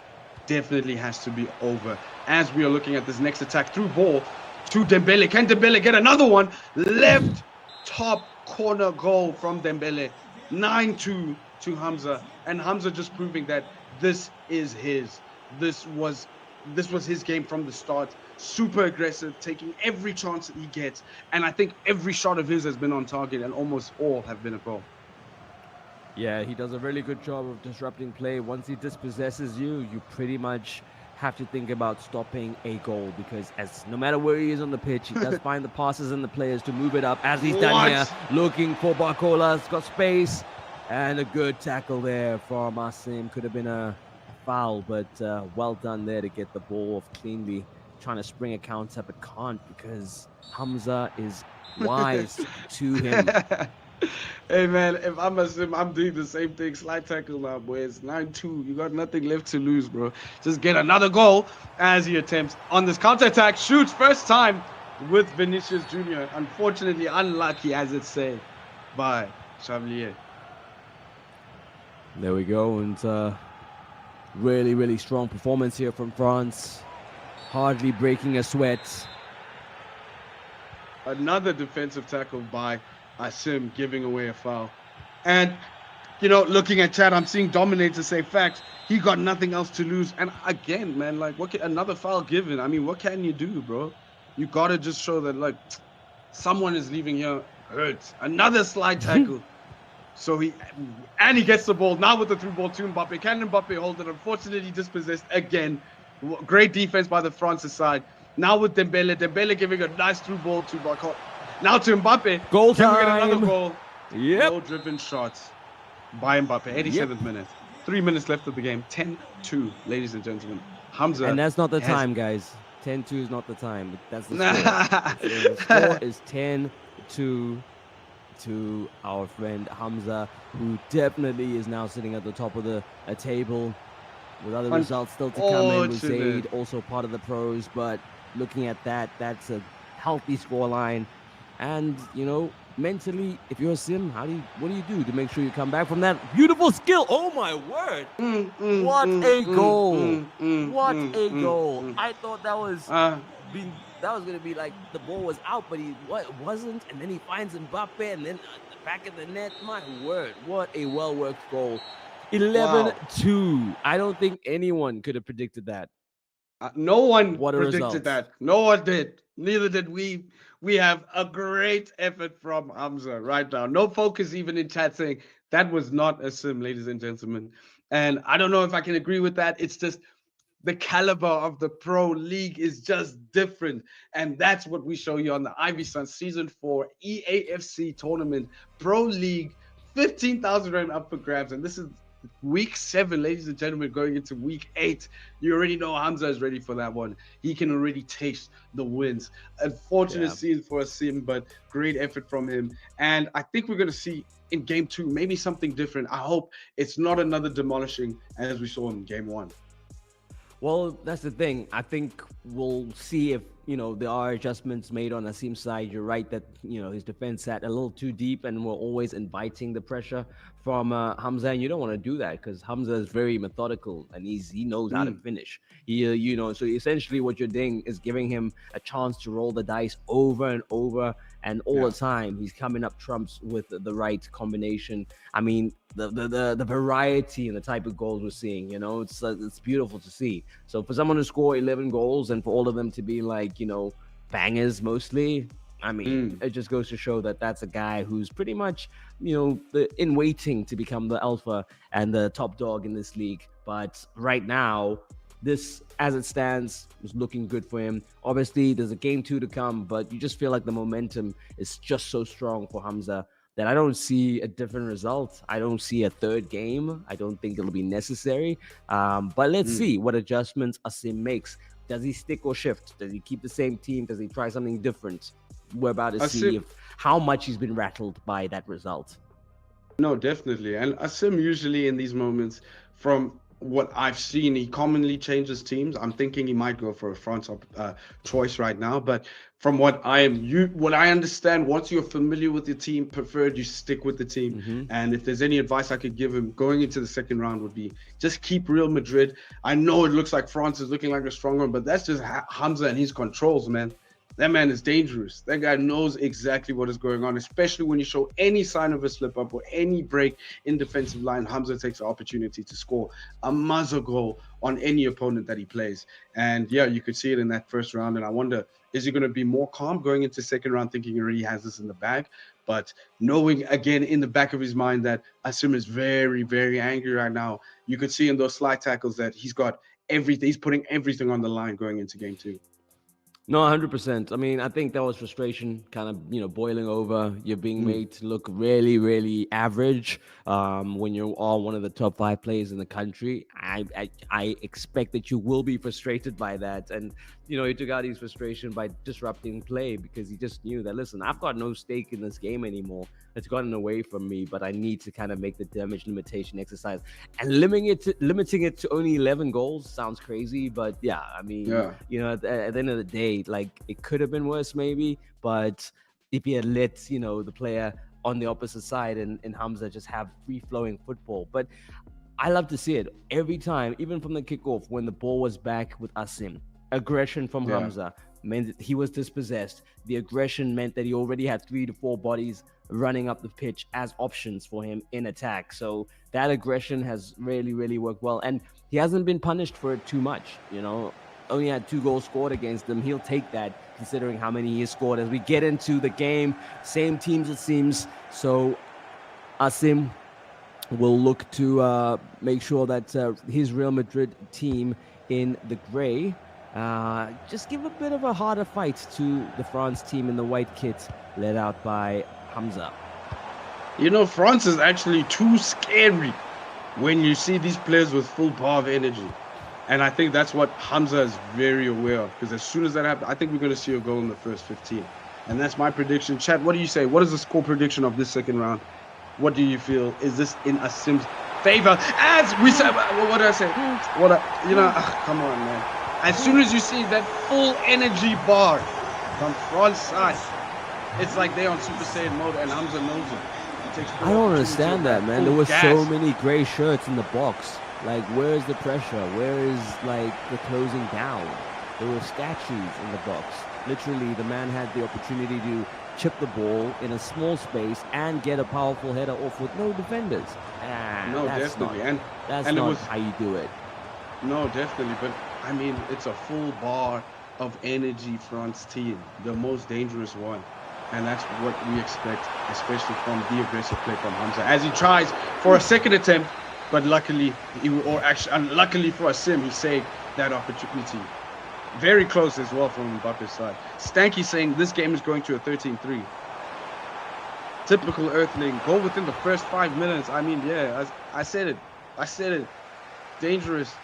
definitely has to be over. As we are looking at this next attack through ball to Dembele. Can Dembele get another one? Left top corner goal from Dembele. 9-2 to Hamza. And Hamza just proving that this is his. This was his game from the start. Super aggressive, taking every chance that he gets. And I think every shot of his has been on target, and almost all have been a goal. Yeah, he does a really good job of disrupting play. Once he dispossesses you, you pretty much have to think about stopping a goal, because no matter where he is on the pitch, he does find the passes and the players to move it up, as he's done here, looking for Barcola. He's got space, and a good tackle there from Asim. Could have been a foul, but well done there to get the ball off cleanly. Trying to spring a counter, but can't, because Hamza is wise to him. Hey man, if I'm Asim, I'm doing the same thing. Slide tackle now, boys. 9-2. You got nothing left to lose, bro. Just get another goal as he attempts on this counter-attack. Shoots first time. with Vinicius Jr. Unfortunately, unlucky as it's said by Chavalier. There we go, and really, really strong performance here from France. Hardly breaking a sweat. Another defensive tackle by Asim, giving away a foul. And, you know, looking at chat, I'm seeing Dominator say facts. He got nothing else to lose. And again, man, like, another foul given. I mean, what can you do, bro? You got to just show that, like, someone is leaving here hurt. Another slide tackle. So he gets the ball now with the through ball to Mbappe. Can Mbappe hold it? Unfortunately, dispossessed again. Great defense by the France's side. Now with Dembele. Dembele giving a nice through ball to Barcott. Now to Mbappe. Goal Can we get time. another goal? Yep. Goal-driven shots by Mbappe. 87th minute. 3 minutes left of the game. 10-2, ladies and gentlemen. Hamza. And that's not the time, guys. 10-2 is not the time. That's the score. The score is 10-2 to our friend Hamza, who definitely is now sitting at the top of the table. With other results still to come in, Zaid also part of the pros, but looking at that, that's a healthy scoreline. And, you know, mentally, if you're a sim, what do you do to make sure you come back from that beautiful skill? Oh my word! What a goal! What a goal! I thought that was going to be like the ball was out, but it wasn't. And then he finds Mbappe, and then the back of the net. My word! What a well-worked goal! 11-2. I don't think anyone could have predicted that. No one predicted that. No one did. Neither did we. We have a great effort from Hamza right now. No focus even in chat saying that was not a sim, ladies and gentlemen. And I don't know if I can agree with that. It's just the caliber of the pro league is just different. And that's what we show you on the IVYSON Season 4 EAFC Tournament Pro League. 15,000 rand up for grabs. And this is week 7, ladies and gentlemen, going into week 8. You already know Hamza is ready for that one. He can already taste the wins. Unfortunate scene for Asim, but great effort from him. And I think we're going to see in game 2 maybe something different. I hope it's not another demolishing as we saw in game 1. Well, that's the thing. I think we'll see if, you know, there are adjustments made on Asim's side. You're right that, you know, his defense sat a little too deep and we're always inviting the pressure from Hamza. And you don't want to do that because Hamza is very methodical and he knows how to finish. You know, so essentially what you're doing is giving him a chance to roll the dice over and over. And all the time, he's coming up trumps with the right combination. I mean, the variety and the type of goals we're seeing, you know, it's beautiful to see. So for someone to score 11 goals and for all of them to be like, you know, bangers mostly, I mean, it just goes to show that that's a guy who's pretty much, you know, in waiting to become the alpha and the top dog in this league. But right now, this, as it stands, is looking good for him. Obviously, there's a game 2 to come, but you just feel like the momentum is just so strong for Hamza that I don't see a different result. I don't see a third game. I don't think it'll be necessary. But let's see what adjustments Asim makes. Does he stick or shift? Does he keep the same team? Does he try something different? We're about to see how much he's been rattled by that result. No, definitely. And Asim usually in these moments, from what I've seen, he commonly changes teams. I'm thinking he might go for a France choice right now, but from what I understand, once you're familiar with your team, preferred you stick with the team. And if there's any advice I could give him going into the second round would be just keep Real Madrid. I know it looks like France is looking like a strong one, but that's just Hamza and his controls, man. That man is dangerous. That guy knows exactly what is going on, especially when you show any sign of a slip up or any break in defensive line. Hamza takes the opportunity to score a muzzle goal on any opponent that he plays. And yeah, you could see it in that first round. And I wonder, is he going to be more calm going into second round, thinking he already has this in the bag? But knowing again in the back of his mind that Asim is very, very angry right now, you could see in those slide tackles that he's got everything. He's putting everything on the line going into game 2. No, 100%. I mean, I think that was frustration kind of, you know, boiling over. You're being made to look really, really average when you are one of the top 5 players in the country. I expect that you will be frustrated by that. And, you know, he took out his frustration by disrupting play because he just knew that, listen, I've got no stake in this game anymore. It's gotten away from me, but I need to kind of make the damage limitation exercise. And limiting it to only 11 goals sounds crazy, but yeah, I mean, you know, at the end of the day, say, like, it could have been worse maybe, but if he had let, the player on the opposite side and Hamza just have free-flowing football. But I love to see it every time, even from the kickoff when the ball was back with Asim. Aggression from Hamza meant that he was dispossessed. The aggression meant that he already had 3 to 4 bodies running up the pitch as options for him in attack. So that aggression has really, really worked well. And he hasn't been punished for it too much, Only had 2 goals scored against them. He'll take that, considering how many he has scored. As we get into the game, same teams it seems. So Asim will look to make sure that his Real Madrid team in the grey just give a bit of a harder fight to the France team in the white kit, led out by Hamza. France is actually too scary when you see these players with full power of energy. And I think that's what Hamza is very aware of, because as soon as that happens, I think we're going to see a goal in the first 15. And that's my prediction. Chad, what do you say? What is the score prediction of this second round? What do you feel? Is this in Asim's favor? As we said, what did I say? Come on, man. As soon as you see that full energy bar from France side, it's like they're on Super Saiyan mode, and Hamza knows it. I don't understand that, man. There were so many grey shirts in the box. Like, where's the pressure? Where is, the closing down? There were statues in the box. Literally, the man had the opportunity to chip the ball in a small space and get a powerful header off with no defenders. Definitely. That's not how you do it. No, definitely. But, I mean, it's a full bar of energy France team, the most dangerous one. And that's what we expect, especially from the aggressive play from Hamza. As he tries for a second attempt, but unluckily for Asim, he saved that opportunity. Very close as well from Mbappe's side. Stanky saying this game is going to a 13-3. Typical Earthling. Goal within the first 5 minutes. I mean, I said it. Dangerous.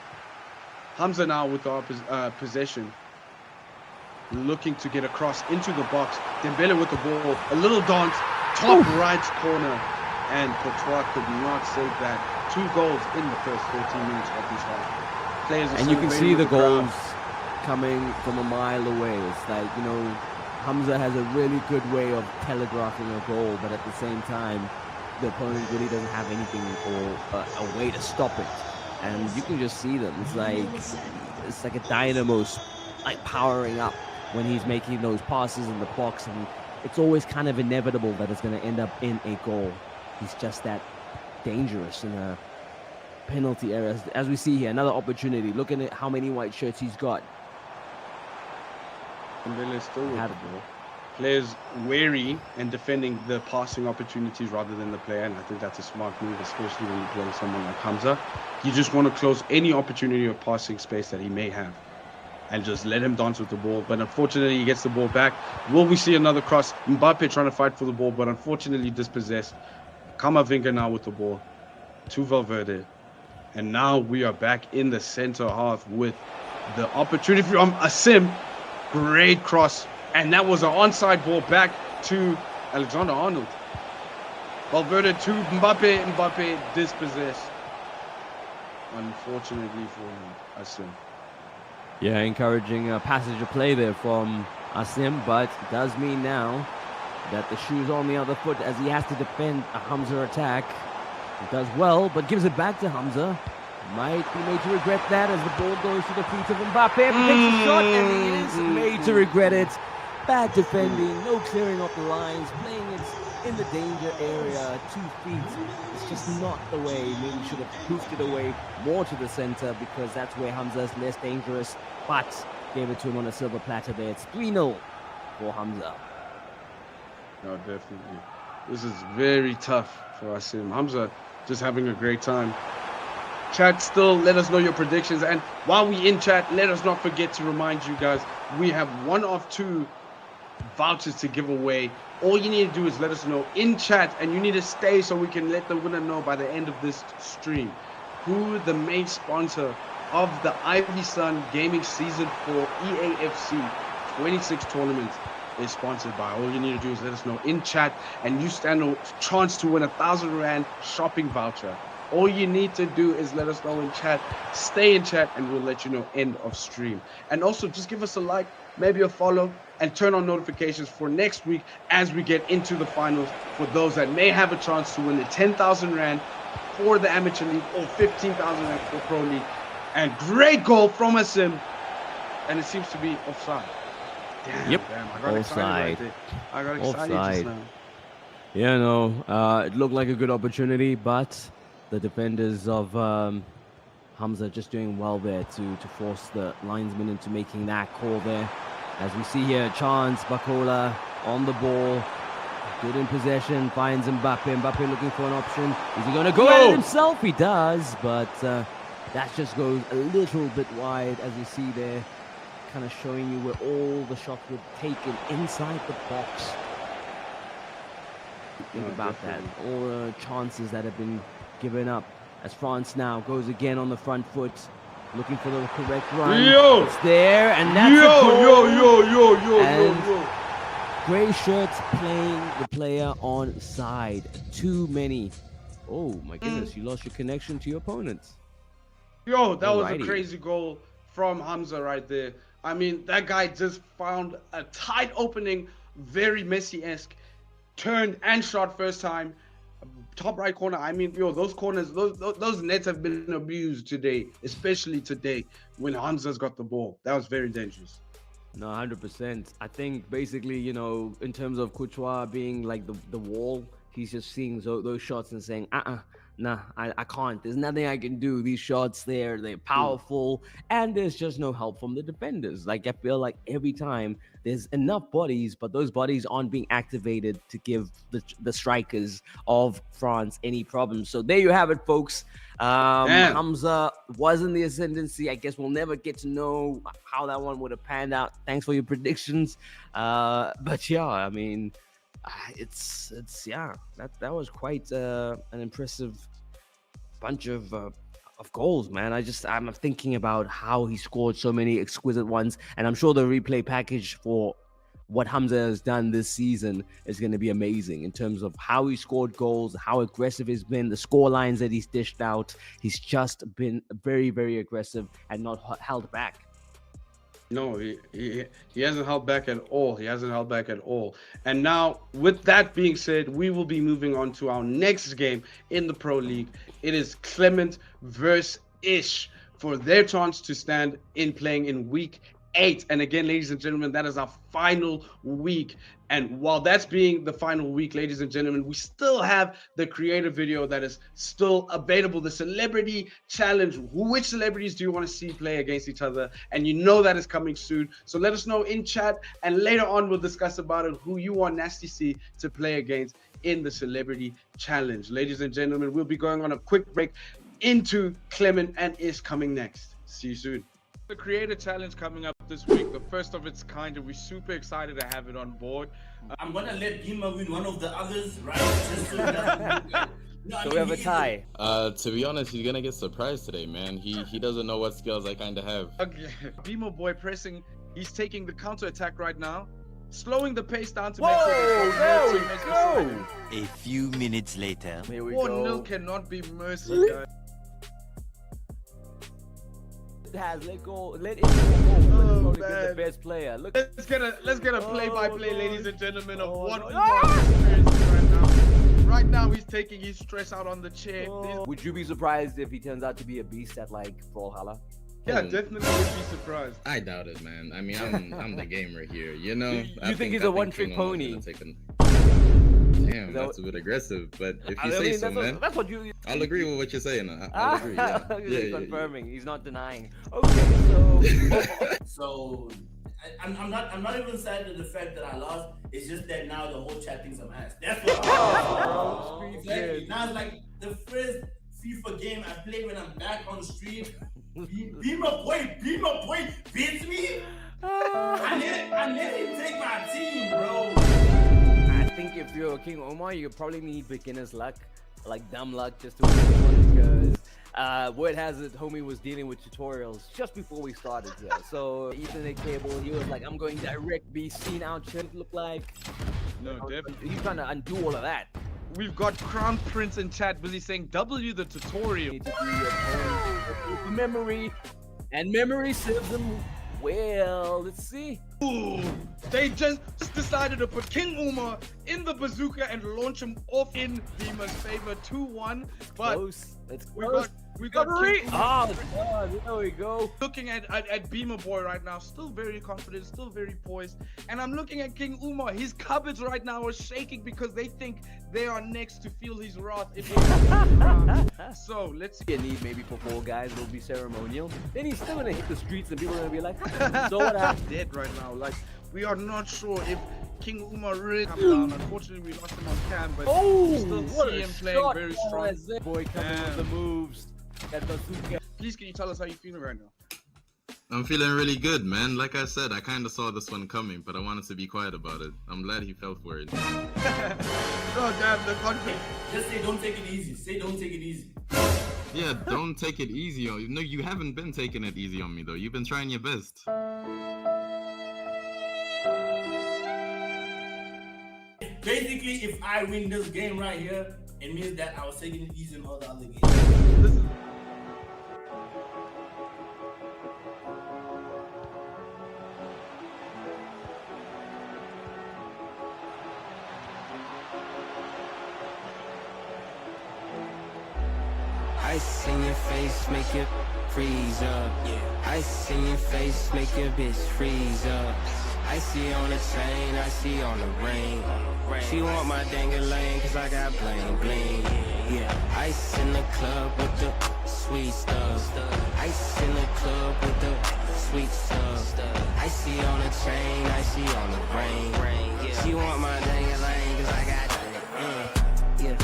Hamza now with the possession. Looking to get across into the box. Dembele with the ball. A little dance. Top right corner. And Courtois could not save that. 2 goals in the first 13 minutes of this half. Players are and you can see the goals coming from a mile away. It's like, Hamza has a really good way of telegraphing a goal, but at the same time, the opponent really doesn't have anything or a way to stop it. And you can just see them. It's like a dynamo, powering up when he's making those passes in the box, and it's always kind of inevitable that it's going to end up in a goal. He's just that dangerous in a penalty area. As we see here, another opportunity. Looking at how many white shirts he's got. Dembele still with the ball. Players wary and defending the passing opportunities rather than the player, and I think that's a smart move, especially when you play someone like Hamza. You just want to close any opportunity of passing space that he may have and just let him dance with the ball. But unfortunately, he gets the ball back. Will we see another cross? Mbappe trying to fight for the ball, but unfortunately dispossessed. Kamavinga now with the ball to Valverde. And now we are back in the center half with the opportunity from Asim. Great cross. And that was an onside ball back to Alexander-Arnold. Valverde to Mbappe. Mbappe dispossessed. Unfortunately for Asim. Yeah, encouraging passage of play there from Asim, but it does mean now that the shoe's on the other foot as he has to defend a Hamza attack. He does well, but gives it back to Hamza. Might be made to regret that as the ball goes to the feet of Mbappe. Takes a shot and he is made to regret it. Bad defending, no clearing off the lines, playing it in the danger area, 2 feet. It's just not the way. Maybe should have poofed it away more to the center because that's where Hamza is less dangerous, but gave it to him on a silver platter there. It's 3-0 for Hamza. No, definitely. This is very tough for Asim. Hamza just having a great time. Chat, still let us know your predictions. And while we in chat, let us not forget to remind you guys, we have 1 of 2 vouchers to give away. All you need to do is let us know in chat, and you need to stay so we can let the winner know by the end of this stream who the main sponsor of the IVYSON gaming season for EAFC 26 tournament is sponsored by. All you need to do is let us know in chat, and you stand a chance to win a 1,000 Rand shopping voucher. All you need to do is let us know in chat. Stay in chat, and we'll let you know end of stream. And also, just give us a like, maybe a follow, and turn on notifications for next week as we get into the finals for those that may have a chance to win the 10,000 Rand for the Amateur League or 15,000 Rand for Pro League. And great goal from Asim, and it seems to be offside. Damn, I got excited right there. I got excited just now. Yeah, no, it looked like a good opportunity, but the defenders of Hamza just doing well there to force the linesman into making that call there. As we see here, Chance Bakola on the ball, good in possession, finds Mbappe. Mbappe looking for an option. Is he going to go at it himself? He does, but that just goes a little bit wide, as you see there, kind of showing you where all the shots were taken inside the box. Think about that, all the chances that have been given up, as France now goes again on the front foot, looking for the correct run. It's there, and that's a goal. Grey shirts playing the player on side. Too many. Oh my goodness, you lost your connection to your opponents. That was a crazy goal from Hamza right there. I mean, that guy just found a tight opening, very Messi-esque. Turned and shot first time, top right corner. I mean, those corners, those nets have been abused today, especially today when Hamza's got the ball. That was very dangerous. No, 100%. I think basically, in terms of Courtois being like the wall, he's just seeing those shots and saying, nah, I can't. There's nothing I can do. These shots, they're powerful, and there's just no help from the defenders. Like, I feel like every time there's enough bodies, but those bodies aren't being activated to give the strikers of France any problems. So there you have it, folks. Hamza was in the ascendancy. I guess we'll never get to know how that one would have panned out. Thanks for your predictions. But yeah, I mean, that was quite an impressive bunch of goals, man. I'm thinking about how he scored so many exquisite ones, and I'm sure the replay package for what Hamza has done this season is going to be amazing in terms of how he scored goals, how aggressive he's been, the score lines that he's dished out. He's just been very, very aggressive and not held back. No, he hasn't held back at all. He hasn't held back at all. And now, with that being said, we will be moving on to our next game in the Pro League. It is Clement versus Ish for their chance to stand in playing in week 8. And again, ladies and gentlemen, that is our final week. And while that's being the final week, ladies and gentlemen, we still have the creative video that is still available, the celebrity challenge. Which celebrities do you want to see play against each other? And you know that is coming soon. So let us know in chat, and later on we'll discuss about it, who you want Nasty C to play against in the celebrity challenge. Ladies and gentlemen, we'll be going on a quick break into Clement and Ish coming next. See you soon. The creator challenge coming up this week, the first of its kind, and we're super excited to have it on board. I'm gonna let Dima win one of the others, right? Just so we have a tie. To be honest, he's gonna get surprised today, man. He doesn't know what skills I kind of have. Okay, Bimo boy pressing. He's taking the counter attack right now, slowing the pace down to make sure. Go! A few minutes later. Here we 4-0 cannot be mercy, guys. Let go. Let it go. The best player. Look. Let's get a play-by-play, ladies and gentlemen, of what Bimo is experiencing right now. Right now, he's taking his stress out on the chair. Would you be surprised if he turns out to be a beast at like Brawlhalla? Yeah, definitely would be surprised. I doubt it, man. I mean, I'm the gamer here, you know. You think he's a one-trick pony? Damn, that's a bit aggressive, but if you say so, man, that's what you. I'll agree with what you're saying. I'll agree. Yeah. Confirming, he's not denying. Okay, so I'm not even sad at the fact that I lost. It's just that now the whole chat thinks I'm ass. That's what. Exactly. Now it's like the first FIFA game I play when I'm back on the street. Be my boy beats me. I let him take my team, bro. I think if you're King Omar, you probably need beginner's luck, like dumb luck, just to win this one, because word has it, homie was dealing with tutorials just before we started here. So Ethernet cable, he was like, I'm going direct, be seen out, shouldn't look like. No, definitely. He's trying to undo all of that. We've got Crown Prince in chat busy saying W the tutorial. Memory, and memory serves them well. Let's see. Ooh, they just decided to put King Umar in the bazooka and launch him off in Beamer's favor 2-1. But Close. It's we close. got King Umar. Oh God, there we go. Looking at Beamer Boy right now, still very confident, still very poised. And I'm looking at King Umar. His cupboards right now are shaking because they think they are next to feel his wrath. So let's see. A need maybe for 4 guys, it'll be ceremonial. Then he's still gonna hit the streets and people are gonna be like, so what happened? Dead right now. Like, we are not sure if King Umar really come down. Unfortunately, we lost him on cam, but we still see him playing very strong. Boy coming with the moves. That bazooka. Please, can you tell us how you're feeling right now? I'm feeling really good, man. Like I said, I kind of saw this one coming, but I wanted to be quiet about it. I'm glad he fell for it. Oh, damn, the conflict. Just say don't take it easy. Say don't take it easy. Yeah, don't take it easy on you. No, you haven't been taking it easy on me, though. You've been trying your best. Basically, if I win this game right here, it means that I was taking it easy in all the other games. Ice in your face, make you freeze up. Ice in your face, make your bitch freeze up. I see on the chain, I see on the ring. She want my dang-a-lang cause I got bling bling. Yeah, ice in the club with the sweet stuff. Ice in the club with the sweet stuff. I see on the chain, I see on the ring. She want my dang-a-lang cause I got yeah.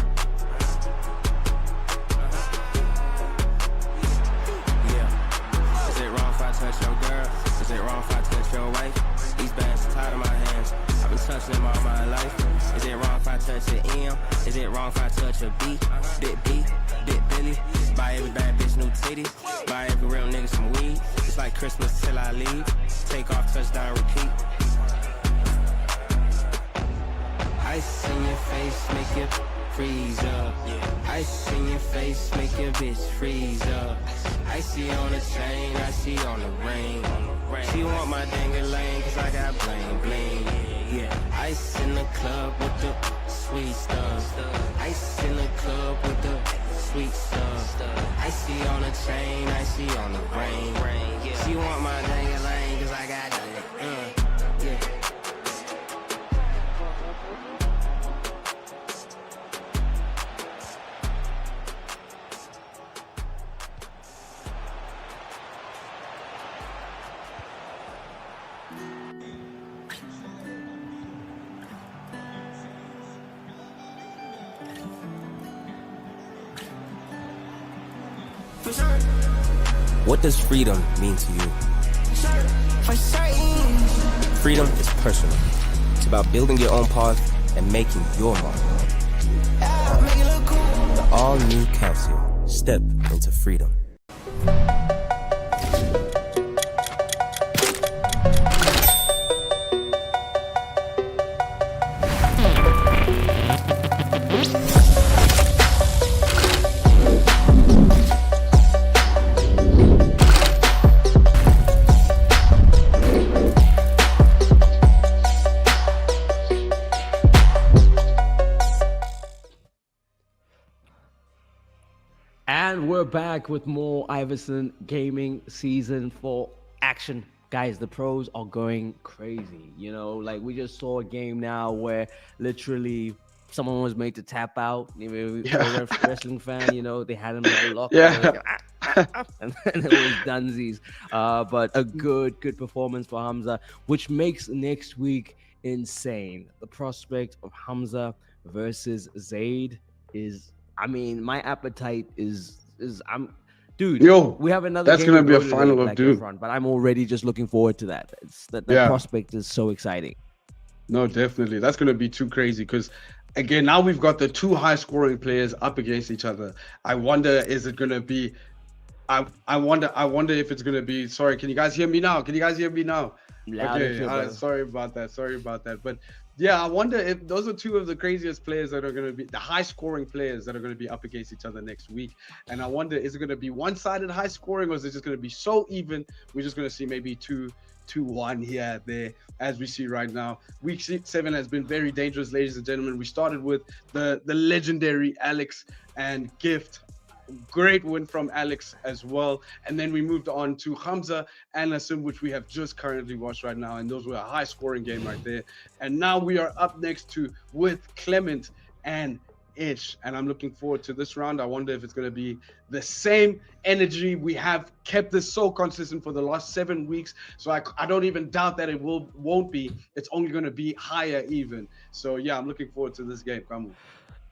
Is it wrong if I touch your girl? Is it wrong if I touch your wife? These bands are tied in my hands. I've been touching them all my life. Is it wrong if I touch an M? Is it wrong if I touch a B? Big B, Big Billy. Buy every bad bitch new titties. Buy every real nigga some weed. It's like Christmas till I leave. Take off, touchdown, repeat. Ice in your face, make you freeze up. Ice in your face, make your bitch freeze up. I see on the chain, I see on the ring. She want my dang-a-lang cause I got bling bling. Yeah, ice in the club with the sweet stuff. Ice in the club with the sweet stuff. I see on the chain, I see on the ring. She want my dang-a-lang cause I got yeah. What does freedom mean to you? Freedom is personal. It's about building your own path and making your mark. The all-new council. Step into freedom. And we're back with more IVYSON Gaming Season 4 action. Guys, the pros are going crazy. You know, like we just saw a game now where literally someone was made to tap out. You know, a wrestling fan, you know, they had him locked. Yeah. And then it was dunsies. But a good performance for Hamza, which makes next week insane. The prospect of Hamza versus Zaid is, I mean, my appetite is dude. Yo, we have another. That's game gonna be a today, final of like doom. front, but I'm already just looking forward to that. The prospect is so exciting. No, definitely. That's going to be too crazy because, again, now we've got the two high-scoring players up against each other. I wonder, is it going to be... I wonder if it's going to be... Sorry, can you guys hear me now? Loud and clear, sorry about that. But Yeah, I wonder if those are two of the craziest players that are going to be the high scoring players that are going to be up against each other next week. And I wonder, is it going to be one sided high scoring, or is it just going to be so even? We're just going to see maybe 2-1 here, there, as we see right now. Week 7 has been very dangerous, ladies and gentlemen. We started with the legendary Alex and Gift. Great win from Alex as well. And then we moved on to Hamza and Nassim, which we have just currently watched right now. And those were a high scoring game right there. And now we are up next with Clement and Ish. And I'm looking forward to this round. I wonder if it's going to be the same energy. We have kept this so consistent for the last 7 weeks. So I don't even doubt that it won't be. It's only going to be higher even. So yeah, I'm looking forward to this game. Come on.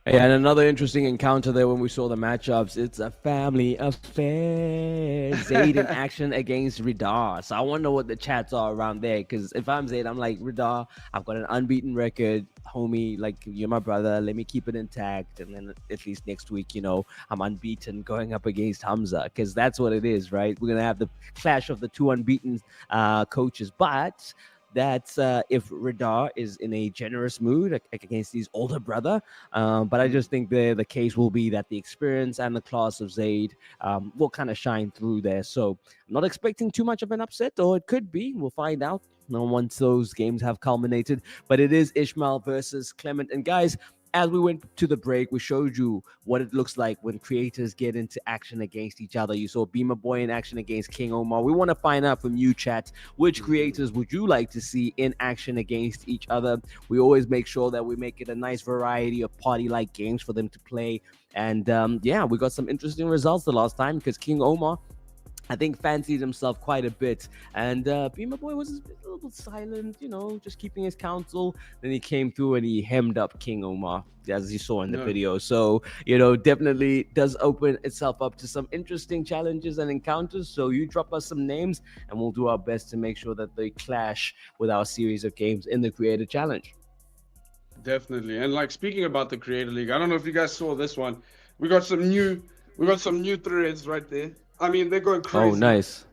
Yeah, and another interesting encounter there when we saw the matchups. It's a family affair. Zaid in action against Ridar. So I wonder what the chats are around there. Because if I'm Zaid, I'm like, Ridar, I've got an unbeaten record. Homie, like, you're my brother. Let me keep it intact. And then at least next week, I'm unbeaten going up against Hamza. Because that's what it is, right? We're going to have the clash of the two unbeaten coaches. But that's if Ridar is in a generous mood against his older brother. But I just think the case will be that the experience and the class of Zaid will kind of shine through there. So I'm not expecting too much of an upset, or it could be. We'll find out once those games have culminated. But it is Ishmael versus Clement. And guys, as we went to the break, we showed you what it looks like when creators get into action against each other. You saw Beamer Boy in action against King Omar. We want to find out from you, chat, which creators would you like to see in action against each other? We always make sure that we make it a nice variety of party-like games for them to play. And yeah, we got some interesting results the last time because King Omar, I think, fancied himself quite a bit. And Beamer Boy was a little silent, just keeping his counsel. Then he came through and he hemmed up King Omar, as you saw in the video. So, definitely does open itself up to some interesting challenges and encounters. So you drop us some names and we'll do our best to make sure that they clash with our series of games in the Creator Challenge. Definitely. And like, speaking about the Creator League, I don't know if you guys saw this one. We got some new threads right there. I mean, they're going crazy. Oh, nice.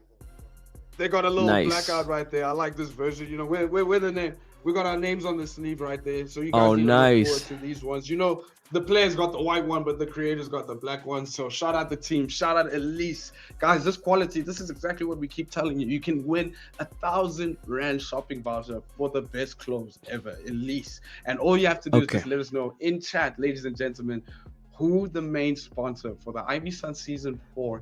They got a little blackout right there. I like this version. We're the name. We got our names on the sleeve right there. So you guys look forward to these ones. The players got the white one, but the creators got the black one. So shout out the team. Shout out Elise. Guys, this quality, this is exactly what we keep telling you. You can win 1,000 Rand shopping voucher for the best clothes ever. Elise. And all you have to do is just let us know in chat, ladies and gentlemen, who the main sponsor for the IVYSON Season 4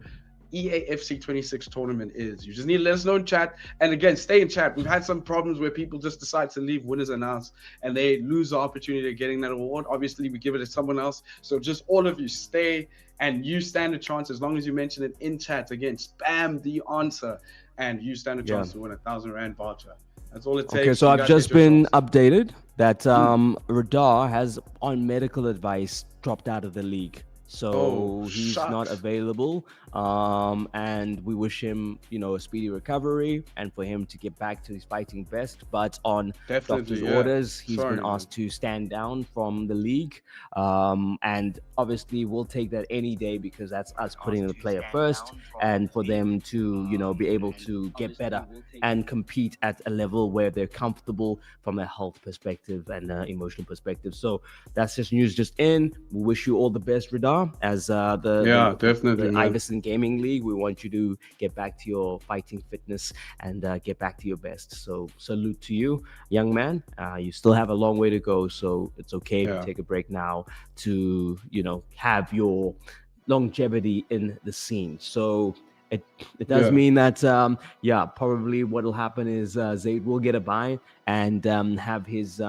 EA FC26 tournament is. You just need to let us know in chat. And again, stay in chat. We've had some problems where people just decide to leave winners announced and they lose the opportunity of getting that award. Obviously, we give it to someone else. So just all of you stay and you stand a chance as long as you mention it in chat. Again, spam the answer and you stand a chance to win 1,000 Rand voucher. That's all it takes. Okay, so I've just been updated that Radar has, on medical advice, dropped out of the league. So he's not available, and we wish him, a speedy recovery and for him to get back to his fighting best. But on doctor's orders, he's been asked to stand down from the league, and obviously we'll take that any day because that's us putting the player first, and for them to, be able to get better and compete at a level where they're comfortable from a health perspective and emotional perspective. So that's just news just in. We wish you all the best, Radar. As the IVYSON Gaming League, we want you to get back to your fighting fitness and get back to your best. So salute to you, young man. You still have a long way to go, so it's okay to take a break now to have your longevity in the scene. So it does mean that probably what will happen is Zaid will get a bye and have his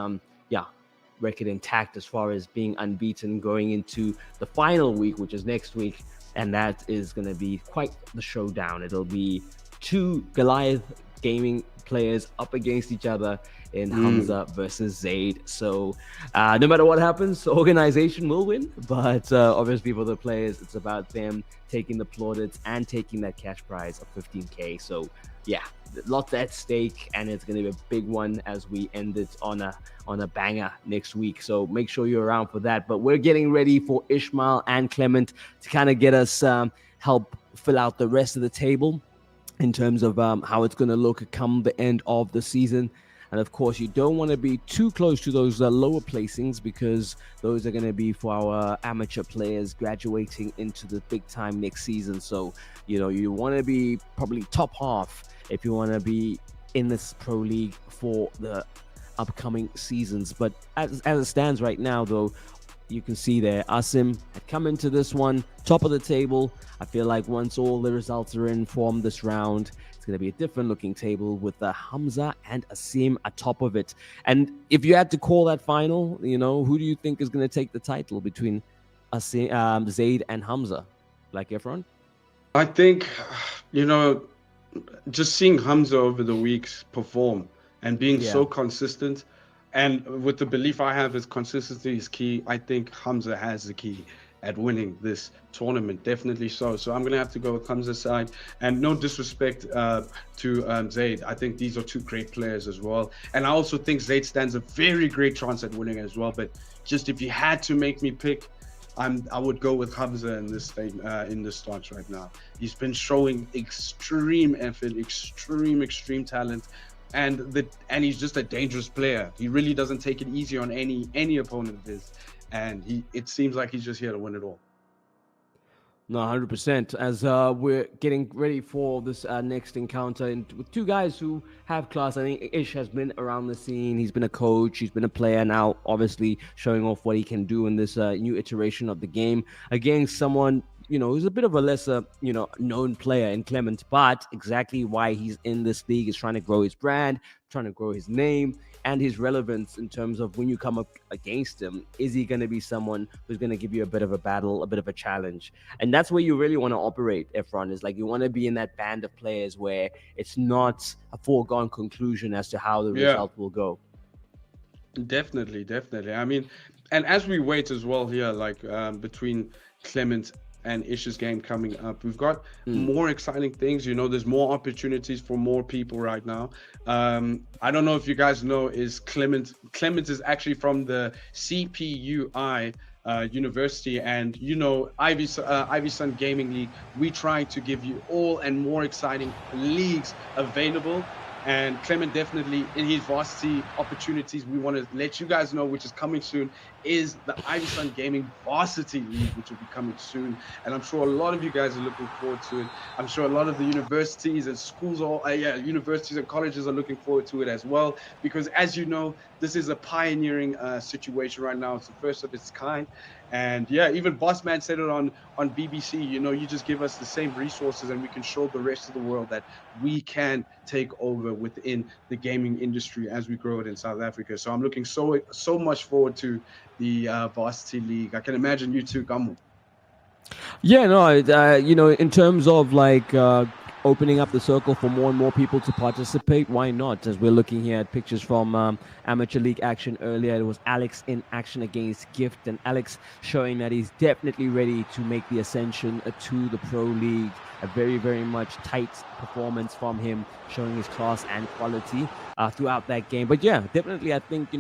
record intact as far as being unbeaten going into the final week, which is next week, and that is going to be quite the showdown. It'll be two Goliath gaming players up against each other in Hamza versus Zaid. So no matter what happens, the organization will win, but obviously for the players, it's about them taking the plaudits and taking that cash prize of 15k. So yeah, lots at stake, and it's going to be a big one as we end it on a banger next week. So make sure you're around for that. But we're getting ready for Ishmael and Clement to kind of get us help fill out the rest of the table in terms of how it's going to look come the end of the season. And of course, you don't want to be too close to those lower placings, because those are going to be for our amateur players graduating into the big time next season. So, you want to be probably top half if you want to be in this pro league for the upcoming seasons. But as it stands right now, though, you can see there, Asim had come into this one top of the table. I feel like once all the results are in from this round, it's going to be a different looking table with Hamza and Asim atop of it. And if you had to call that final, who do you think is going to take the title between Asim, Zaid and Hamza? Like Efron? I think, just seeing Hamza over the weeks perform and being so consistent, and with the belief I have is consistency is key, I think Hamza has the key at winning this tournament, definitely so. So I'm going to have to go with Hamza's side. And no disrespect to Zaid. I think these are two great players as well. And I also think Zaid stands a very great chance at winning as well. But just if you had to make me pick, I would go with Hamza in this stance right now. He's been showing extreme effort, extreme talent. And he's just a dangerous player. He really doesn't take it easy on any opponent of his, and it seems like he's just here to win it all. No, 100%. As we're getting ready for this next encounter, and with two guys who have class. I think Ish has been around the scene. He's been a coach. He's been a player now, obviously showing off what he can do in this new iteration of the game against someone who's a bit of a lesser, known player in Clement, but exactly why he's in this league is trying to grow his brand, trying to grow his name and his relevance in terms of when you come up against him, is he going to be someone who's going to give you a bit of a battle, a bit of a challenge? And that's where you really want to operate, Efron, is like you want to be in that band of players where it's not a foregone conclusion as to how the result will go. Definitely. I mean, and as we wait as well here, like between Clement and Ish's game coming up, we've got more exciting things. There's more opportunities for more people right now. I don't know if you guys know, is Clement is actually from the CPUI University, and IVYSON Gaming League, we try to give you all and more exciting leagues available. And Clement definitely, in his varsity opportunities, we want to let you guys know, which is coming soon, is the IVYSON Gaming Varsity League, which will be coming soon. And I'm sure a lot of you guys are looking forward to it. I'm sure a lot of the universities and schools, universities and colleges are looking forward to it as well. Because as you know, this is a pioneering situation right now. It's the first of its kind. And even Bossman said it on BBC, you just give us the same resources and we can show the rest of the world that we can take over within the gaming industry as we grow it in South Africa. So I'm looking so much forward to the Varsity League. I can imagine you too, Gamu. In terms of like opening up the circle for more and more people to participate, why not? As we're looking here at pictures from amateur league action earlier, it was Alex in action against Gift, and Alex showing that he's definitely ready to make the ascension to the pro league. A very, very much tight performance from him, showing his class and quality throughout that game. But definitely I think,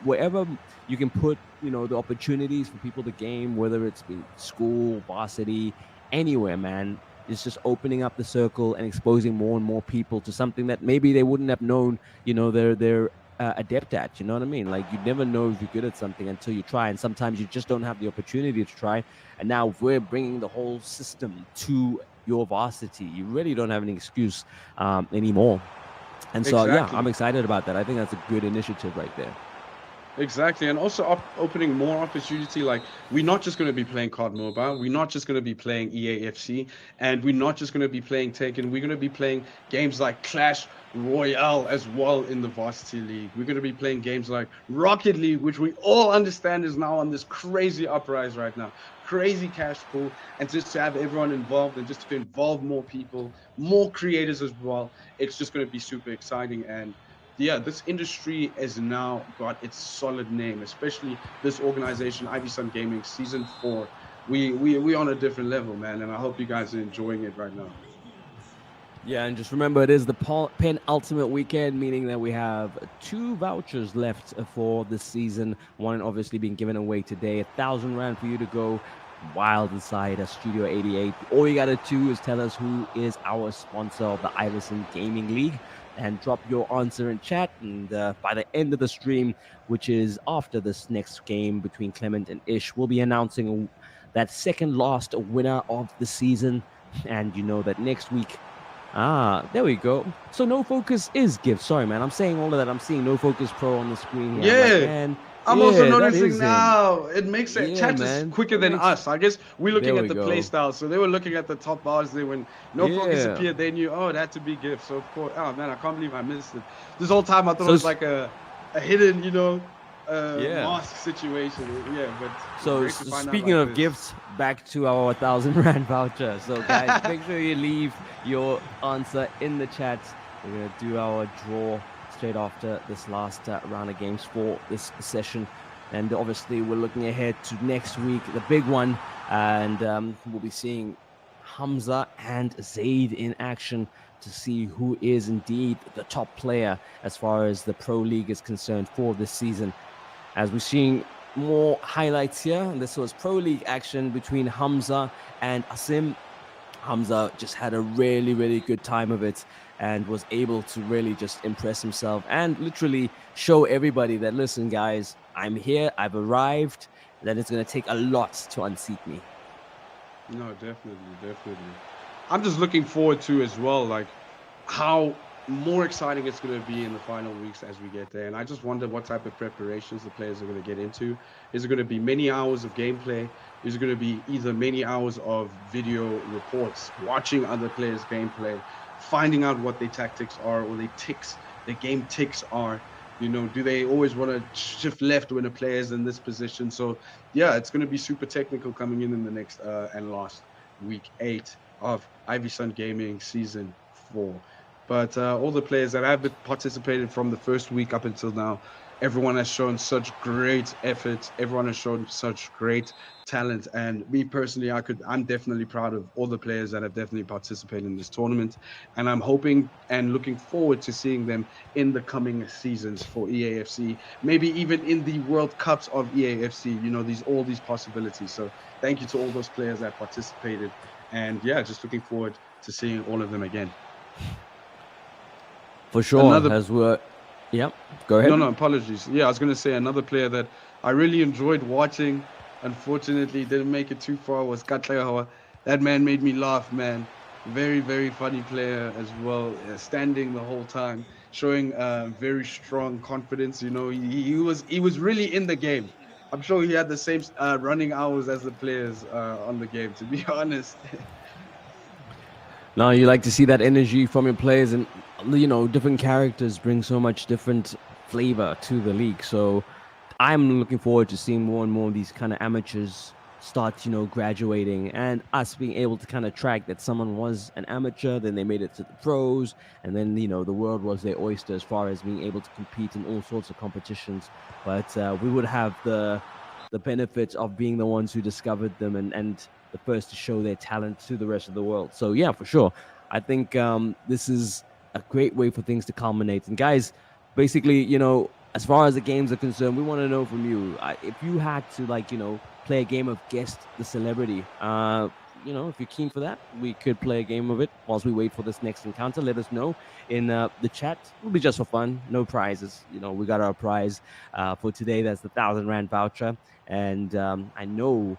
wherever you can put, the opportunities for people to game, whether it's been school, varsity, anywhere, man, it's just opening up the circle and exposing more and more people to something that maybe they wouldn't have known, they're adept at. You know what I mean? Like, you never know if you're good at something until you try, and sometimes you just don't have the opportunity to try. And now if we're bringing the whole system to your varsity, you really don't have any excuse anymore. And so I'm excited about that. I think that's a good initiative right there. Exactly, and also opening more opportunity. Like, we're not just going to be playing COD Mobile, we're not just going to be playing EAFC, and we're not just going to be playing Taken. We're going to be playing games like Clash Royale as well in the Varsity League. We're going to be playing games like Rocket League, which we all understand is now on this crazy uprise right now. Crazy cash pool, and just to have everyone involved and just to involve more people, more creators as well. It's just going to be super exciting. And this industry has now got its solid name, especially this organization, IVYSON Gaming Season 4. We on a different level, man, and I hope you guys are enjoying it right now. Yeah, and just remember, it is the penultimate weekend, meaning that we have 2 vouchers left for this season. One obviously being given away today, 1,000 Rand for you to go wild inside Studio 88. All you gotta do is tell us who is our sponsor of the IVYSON Gaming League and drop your answer in chat. And by the end of the stream, which is after this next game between Clement and Ish, we'll be announcing that second last winner of the season. And you know that next week, there we go. So No Focus is gift. Sorry, man. I'm saying all of that. I'm seeing No Focus Pro on the screen here. Yeah. I'm like, man, I'm also noticing now. It makes it chat is quicker than us. I guess we're looking at the play style. So they were looking at the top bars there when No Focus appeared. They knew, oh, it had to be gift. So of course, oh man, I can't believe I missed it. This whole time I thought it was like a hidden, mask situation. Yeah, but so speaking of gifts, back to our 1,000 Rand voucher. So guys, make sure you leave your answer in the chat. We're gonna do our draw straight after this last round of games for this session, and obviously we're looking ahead to next week, the big one, and we'll be seeing Hamza and Zaid in action to see who is indeed the top player as far as the Pro League is concerned for this season. As we're seeing more highlights here, and this was Pro League action between Hamza and Asim. Hamza just had a really, really good time of it and was able to really just impress himself and literally show everybody that, listen, guys, I'm here, I've arrived, that it's going to take a lot to unseat me. No, definitely. I'm just looking forward to as well, like how more exciting it's going to be in the final weeks as we get there. And I just wonder what type of preparations the players are going to get into. Is it going to be many hours of gameplay? Is it going to be either many hours of video reports, watching other players' gameplay, finding out what their tactics are or their game ticks are? Do they always want to shift left when a player is in this position? So yeah, it's going to be super technical coming in the next and last week 8 of IVYSON Gaming Season 4. But all the players that have participated from the first week up until now, everyone has shown such great effort. Everyone has shown such great talent. And me personally, I'm definitely proud of all the players that have definitely participated in this tournament. And I'm hoping and looking forward to seeing them in the coming seasons for EAFC, maybe even in the World Cups of EAFC, all these possibilities. So thank you to all those players that participated. And yeah, just looking forward to seeing all of them again. For sure. Yep, go ahead. No, apologies. Yeah, I was going to say another player that I really enjoyed watching, unfortunately didn't make it too far, was Katlehawa. That man made me laugh, man. Very, very funny player as well, standing the whole time, showing very strong confidence. He was really in the game. I'm sure he had the same running hours as the players on the game, to be honest. No, you like to see that energy from your players, and different characters bring so much different flavor to the league. So I'm looking forward to seeing more and more of these kind of amateurs start, graduating, and us being able to kind of track that someone was an amateur, then they made it to the pros, and then, the world was their oyster as far as being able to compete in all sorts of competitions. But we would have the benefit of being the ones who discovered them and the first to show their talent to the rest of the world. So yeah, for sure. I think this is a great way for things to culminate. And guys, basically, as far as the games are concerned, we want to know from you. If you had to play a game of Guess the Celebrity, if you're keen for that, we could play a game of it whilst we wait for this next encounter. Let us know in the chat. It'll be just for fun, no prizes. We got our prize for today. That's the 1,000 Rand voucher. And I know,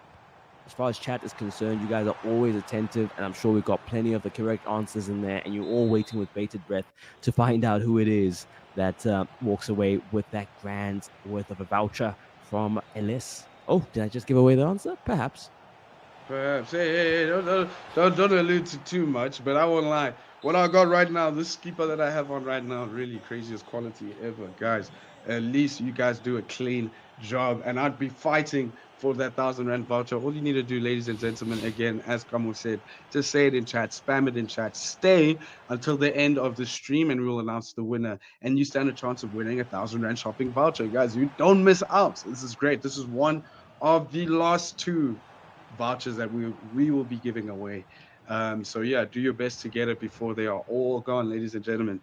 as far as chat is concerned, you guys are always attentive, and I'm sure we've got plenty of the correct answers in there, and you're all waiting with bated breath to find out who it is that walks away with that grand worth of a voucher from Ellis. Oh, did I just give away the answer? Perhaps. Hey, don't allude to too much, but I won't lie. What I got right now, this skipper that I have on right now, really craziest quality ever, guys. At least you guys do a clean job, and I'd be fighting for that 1,000 Rand voucher. All you need to do, ladies and gentlemen, again, as Kamu said, just say it in chat, spam it in chat, stay until the end of the stream, and we will announce the winner. And you stand a chance of winning a 1,000 Rand shopping voucher, guys. You don't miss out. This is great. This is one of the last 2 vouchers that we will be giving away. So yeah, do your best to get it before they are all gone, ladies and gentlemen.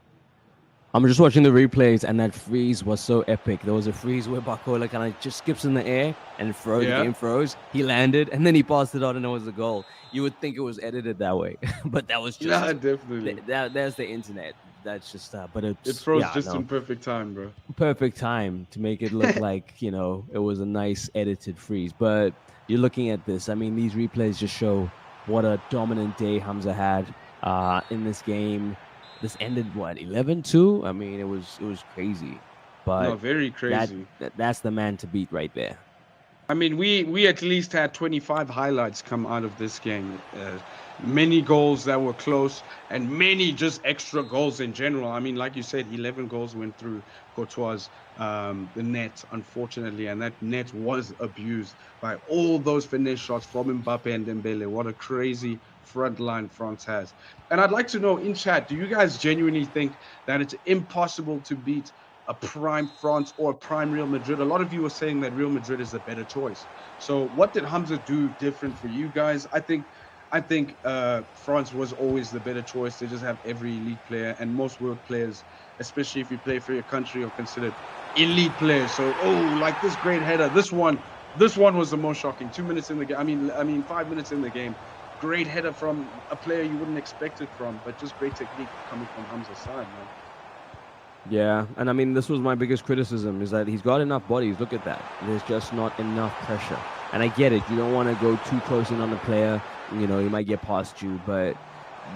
I'm just watching the replays, and that freeze was so epic. There was a freeze where Bakola kind of just skips in the air and the game froze. He landed, and then he passed it on, and it was a goal. You would think it was edited that way, but that was just definitely. There's the internet. That's just but It it's froze just in perfect time, bro. perfect time to make it look like it was a nice edited freeze. But you're looking at this. I mean, these replays just show what a dominant day Hamza had in this game. This ended 11-2. I mean, it was crazy, but No, very crazy. That's the man to beat right there. I mean, we at least had 25 highlights come out of this game. Many goals that were close, and many just extra goals in general. I mean, like you said, 11 goals went through Courtois' the net, unfortunately, and that net was abused by all those finesse shots from Mbappe and Dembele. What a crazy front line France has. And I'd like to know in chat, do you guys genuinely think that it's impossible to beat a prime France or a prime Real Madrid? A lot of you are saying that Real Madrid is a better choice. So what did Hamza do different for you guys? I think France was always the better choice. They just have every elite player, and most world players, especially if you play for your country, are considered elite players. So like this great header, this one was the most shocking. 2 minutes in the game. I mean 5 minutes in the game. Great header from a player you wouldn't expect it from, but just great technique coming from Hamza's side, man. Yeah, and I mean, this was my biggest criticism, is that he's got enough bodies. Look at that. There's just not enough pressure. And I get it. You don't want to go too close in on the player. He might get past you. But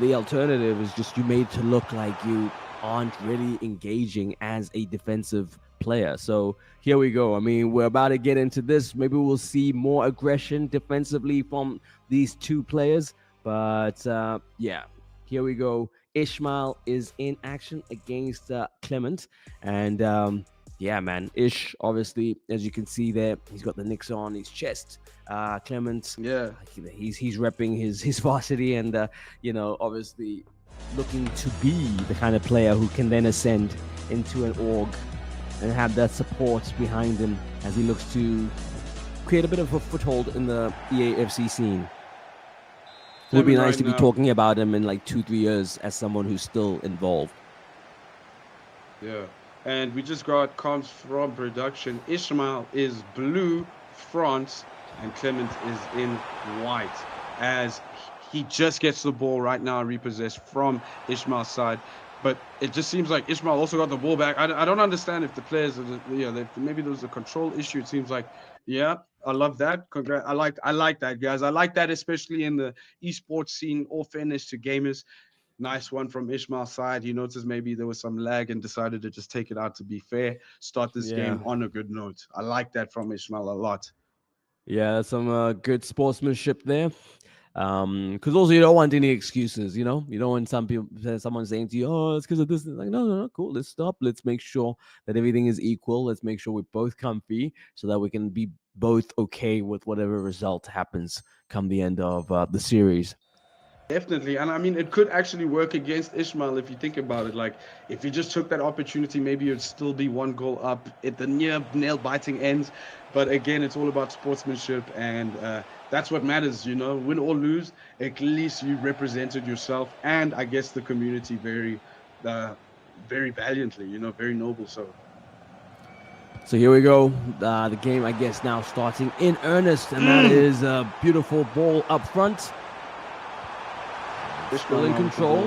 the alternative is just you made to look like you aren't really engaging as a defensive player. So here we go. I mean, we're about to get into this. Maybe we'll see more aggression defensively from these two players. But yeah, here we go. Ishmael is in action against Clement. And yeah, man, Ish, obviously, as you can see there, he's got the nicks on his chest. Clement, yeah, he's repping his varsity, and obviously looking to be the kind of player who can then ascend into an org and have that support behind him as he looks to create a bit of a foothold in the EAFC scene. It would be nice to be talking about him in like 2-3 years as someone who's still involved. Yeah, and we just got comms from production. Ishmael is blue, France, and Clement is in white, as he just gets the ball right now, repossessed from Ishmael's side. But it just seems like Ishmael also got the ball back. I don't understand if the players, maybe there was a control issue. It seems like, yeah, I love that. I like that, guys. I like that, especially in the esports scene. All fairness to gamers. Nice one from Ishmael's side. He noticed maybe there was some lag and decided to just take it out to be fair. Start this game on a good note. I like that from Ishmael a lot. Yeah, some good sportsmanship there. Because also you don't want any excuses, you don't want someone saying to you, oh, it's because of this. Like, no, cool, let's stop. Let's make sure that everything is equal. Let's make sure we're both comfy so that we can be both okay with whatever result happens come the end of the series. Definitely. And I mean, it could actually work against Ishmael if you think about it. Like, if you just took that opportunity, maybe you'd still be 1 goal up at the near nail-biting ends. But again, it's all about sportsmanship, and that's what matters, win or lose. At least you represented yourself and I guess the community very valiantly, very noble. So here we go. The game, I guess, now starting in earnest, and that is a beautiful ball up front. Still in control.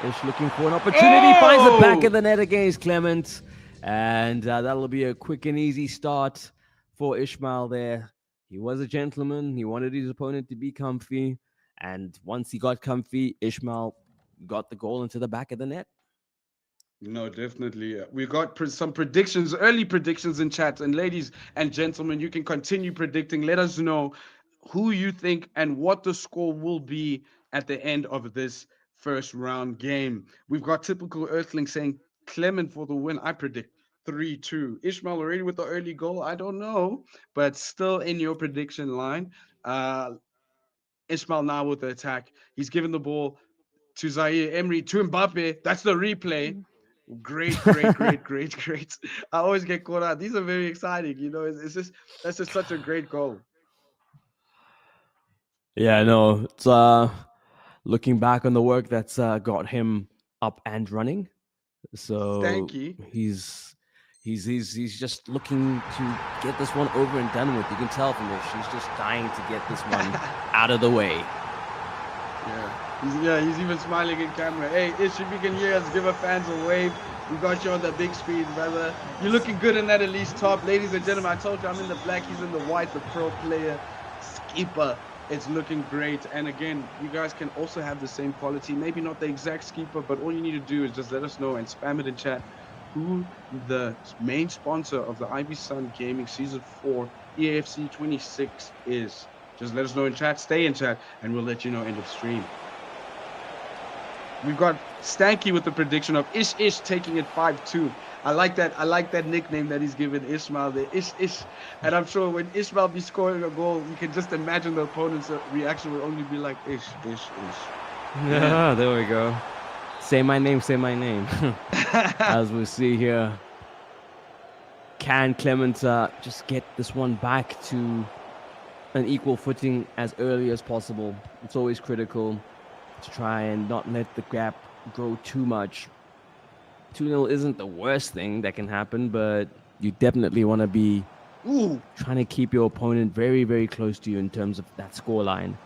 Ish looking for an opportunity. Finds the back of the net against Clement. And that'll be a quick and easy start for Ishmael there. He was a gentleman. He wanted his opponent to be comfy. And once he got comfy, Ishmael got the goal into the back of the net. No, definitely. We got some predictions, early predictions in chat. And ladies and gentlemen, you can continue predicting. Let us know who you think and what the score will be at the end of this first round game. We've got typical Earthling saying Clement for the win. I predict 3-2. Ishmael already with the early goal. I don't know, but still in your prediction line. Ishmael now with the attack. He's given the ball to Zaire Emery, to Mbappe. That's the replay. Great. I always get caught out. These are very exciting. That's just such a great goal. Yeah, no, it's looking back on the work that's got him up and running. So Stanky. he's just looking to get this one over and done with. You can tell from this, she's just dying to get this one out of the way. He's even smiling in camera. Hey, Ish, if you can hear us, give our fans a wave. We got you on the big screen, brother. You're looking good in that Elise top. Ladies and gentlemen, I told you I'm in the black, he's in the white, the pro player, skipper. It's looking great. And again, you guys can also have the same quality. Maybe not the exact skipper, but all you need to do is just let us know and spam it in chat who the main sponsor of the IVYSON Gaming Season 4 FC26 is. Just let us know in chat, stay in chat, and we'll let you know end of stream. We've got Stanky with the prediction of Ish taking it 5-2. I like that nickname that he's given Ismail there. Ish. And I'm sure when Ismail be scoring a goal, you can just imagine the opponent's reaction will only be like Ish. Yeah, there we go. Say my name. As we see here. Can Clement just get this one back to an equal footing as early as possible? It's always critical to try and not let the gap grow too much. 2-0 isn't the worst thing that can happen, but you definitely want to be trying to keep your opponent very, very close to you in terms of that scoreline.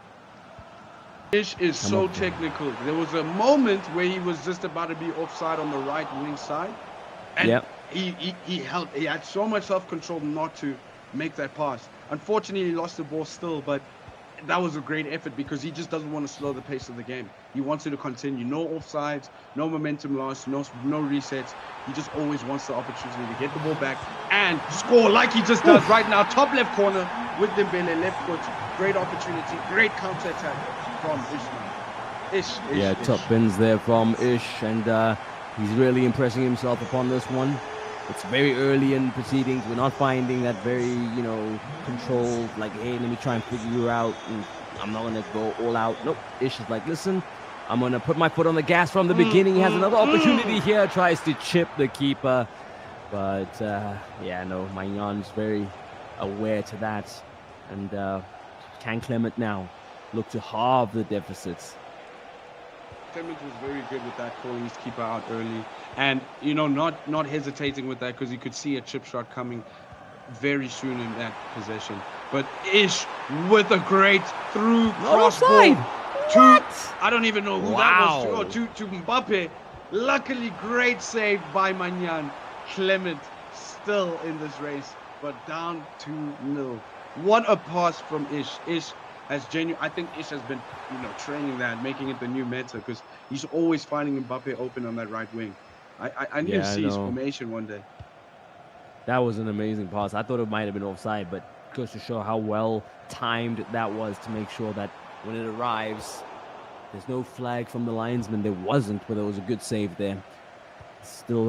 Ish is so technical. There was a moment where he was just about to be offside on the right wing side, and he had so much self-control not to make that pass. Unfortunately, he lost the ball still, but that was a great effort because he just doesn't want to slow the pace of the game. He wants it to continue. No offsides, no momentum loss, no resets. He just always wants the opportunity to get the ball back and score like he just does right now. Top left corner with Dembele, left foot. Great opportunity, great counter attack from Ish. Yeah, top bins there from Ish, and he's really impressing himself upon this one. It's very early in proceedings. We're not finding that very, controlled, like, hey, let me try and figure you out. And I'm not going to go all out. Nope. Ish is like, listen, I'm going to put my foot on the gas from the beginning. He has another opportunity here. Tries to chip the keeper. But, Maignan very aware to that. And can Clement now look to halve the deficits? Clement was very good with that, calling his keeper out early, and not hesitating with that because you could see a chip shot coming very soon in that possession. But Ish with a great through cross ball to I don't even know who that was to Mbappe. Luckily, great save by Maignan. Clement still in this race, but down 2-0. What a pass from Ish. Ish has I think Ish has been, training that, making it the new meta because he's always finding Mbappe open on that right wing. I need to see his formation one day. That was an amazing pass. I thought it might have been offside, but it goes to show how well timed that was to make sure that when it arrives, there's no flag from the linesman. There wasn't, but there was a good save there. Still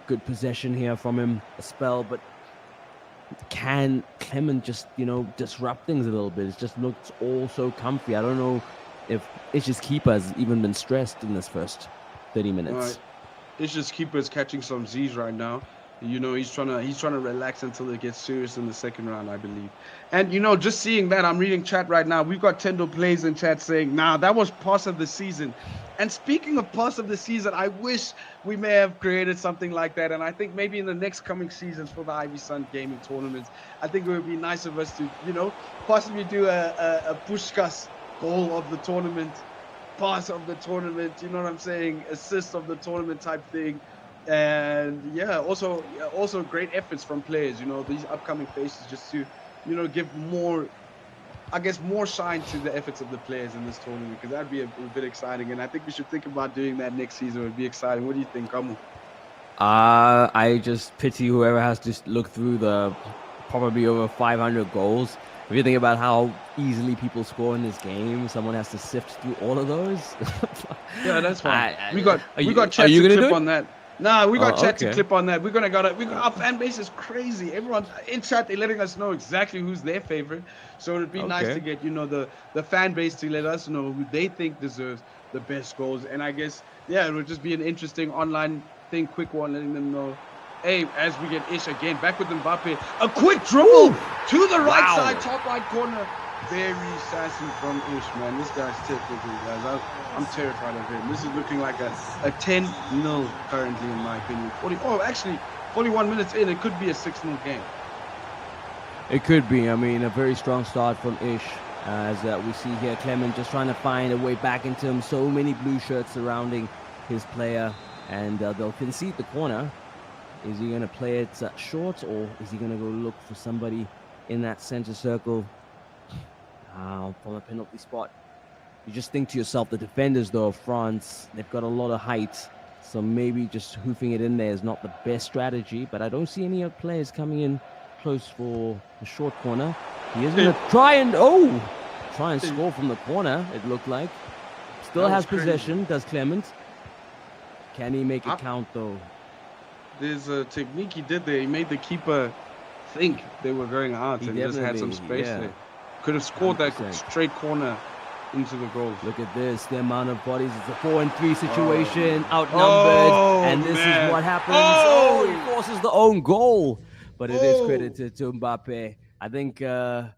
good possession here from him, a spell, but can Clement just, disrupt things a little bit? It just looks all so comfy. I don't know if Ish's keeper has even been stressed in this first 30 minutes. Right. Ish's keeper is catching some Z's right now. He's trying to relax until it gets serious in the second round, I believe. And just seeing that, I'm reading chat right now. We've got Tendo Plays in chat saying, "Nah, that was pass of the season." And speaking of pass of the season, I wish we may have created something like that. And I think maybe in the next coming seasons for the IVYSON gaming tournaments, I think it would be nice of us to, possibly do a Pushkas goal of the tournament, pass of the tournament, you know what I'm saying, assist of the tournament type thing. And also great efforts from players, these upcoming faces, just to, give more shine to the efforts of the players in this tournament, because that'd be a bit exciting. And I think we should think about doing that next season. It would be exciting. What do you think, Kamu? I just pity whoever has to look through the probably over 500 goals. If you think about how easily people score in this game, someone has to sift through all of those. Yeah, that's fine. We got chat to clip on that. Nah, we got chat to clip on that. Our fan base is crazy. Everyone in chat, they're letting us know exactly who's their favorite. So it'd be nice to get, the fan base to let us know who they think deserves the best goals. And I guess, it would just be an interesting online thing, quick one, letting them know. Hey, as we get Ish again, back with Mbappe. A quick dribble to the right side, top right corner. very sassy from Ish, man. This guy's technical, guys. I'm terrified of him. This is looking like a 10-0 currently, in my opinion. 41 minutes in, it could be a 6-0 game. It could be. I mean, a very strong start from Ish. As we see here, Clement just trying to find a way back into him. So many blue shirts surrounding his player. And they'll concede the corner. Is he going to play it short, or is he going to go look for somebody in that center circle from a penalty spot? You just think to yourself, the defenders, though, of France, they've got a lot of height. So maybe just hoofing it in there is not the best strategy. But I don't see any other players coming in close for the short corner. He is going to try and score from the corner, it looked like. Still has possession, does Clement. Can he make it count, though? There's a technique he did there. He made the keeper think they were going out and just had some space there. Could have scored 100%. That straight corner into the goal. Look at this, the amount of bodies. It's a 4-3 situation, outnumbered, and this is what happens. He forces the own goal, but it is credited to Mbappe. I think, I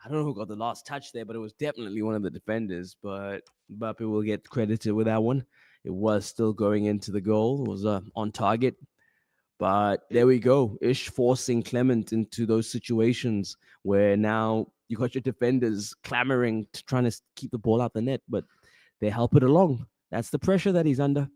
don't know who got the last touch there, but it was definitely one of the defenders, but Mbappe will get credited with that one. It was still going into the goal. It was on target. But there we go. Ish forcing Clement into those situations where now you got your defenders clamoring to trying to keep the ball out the net, but they help it along. That's the pressure that he's under.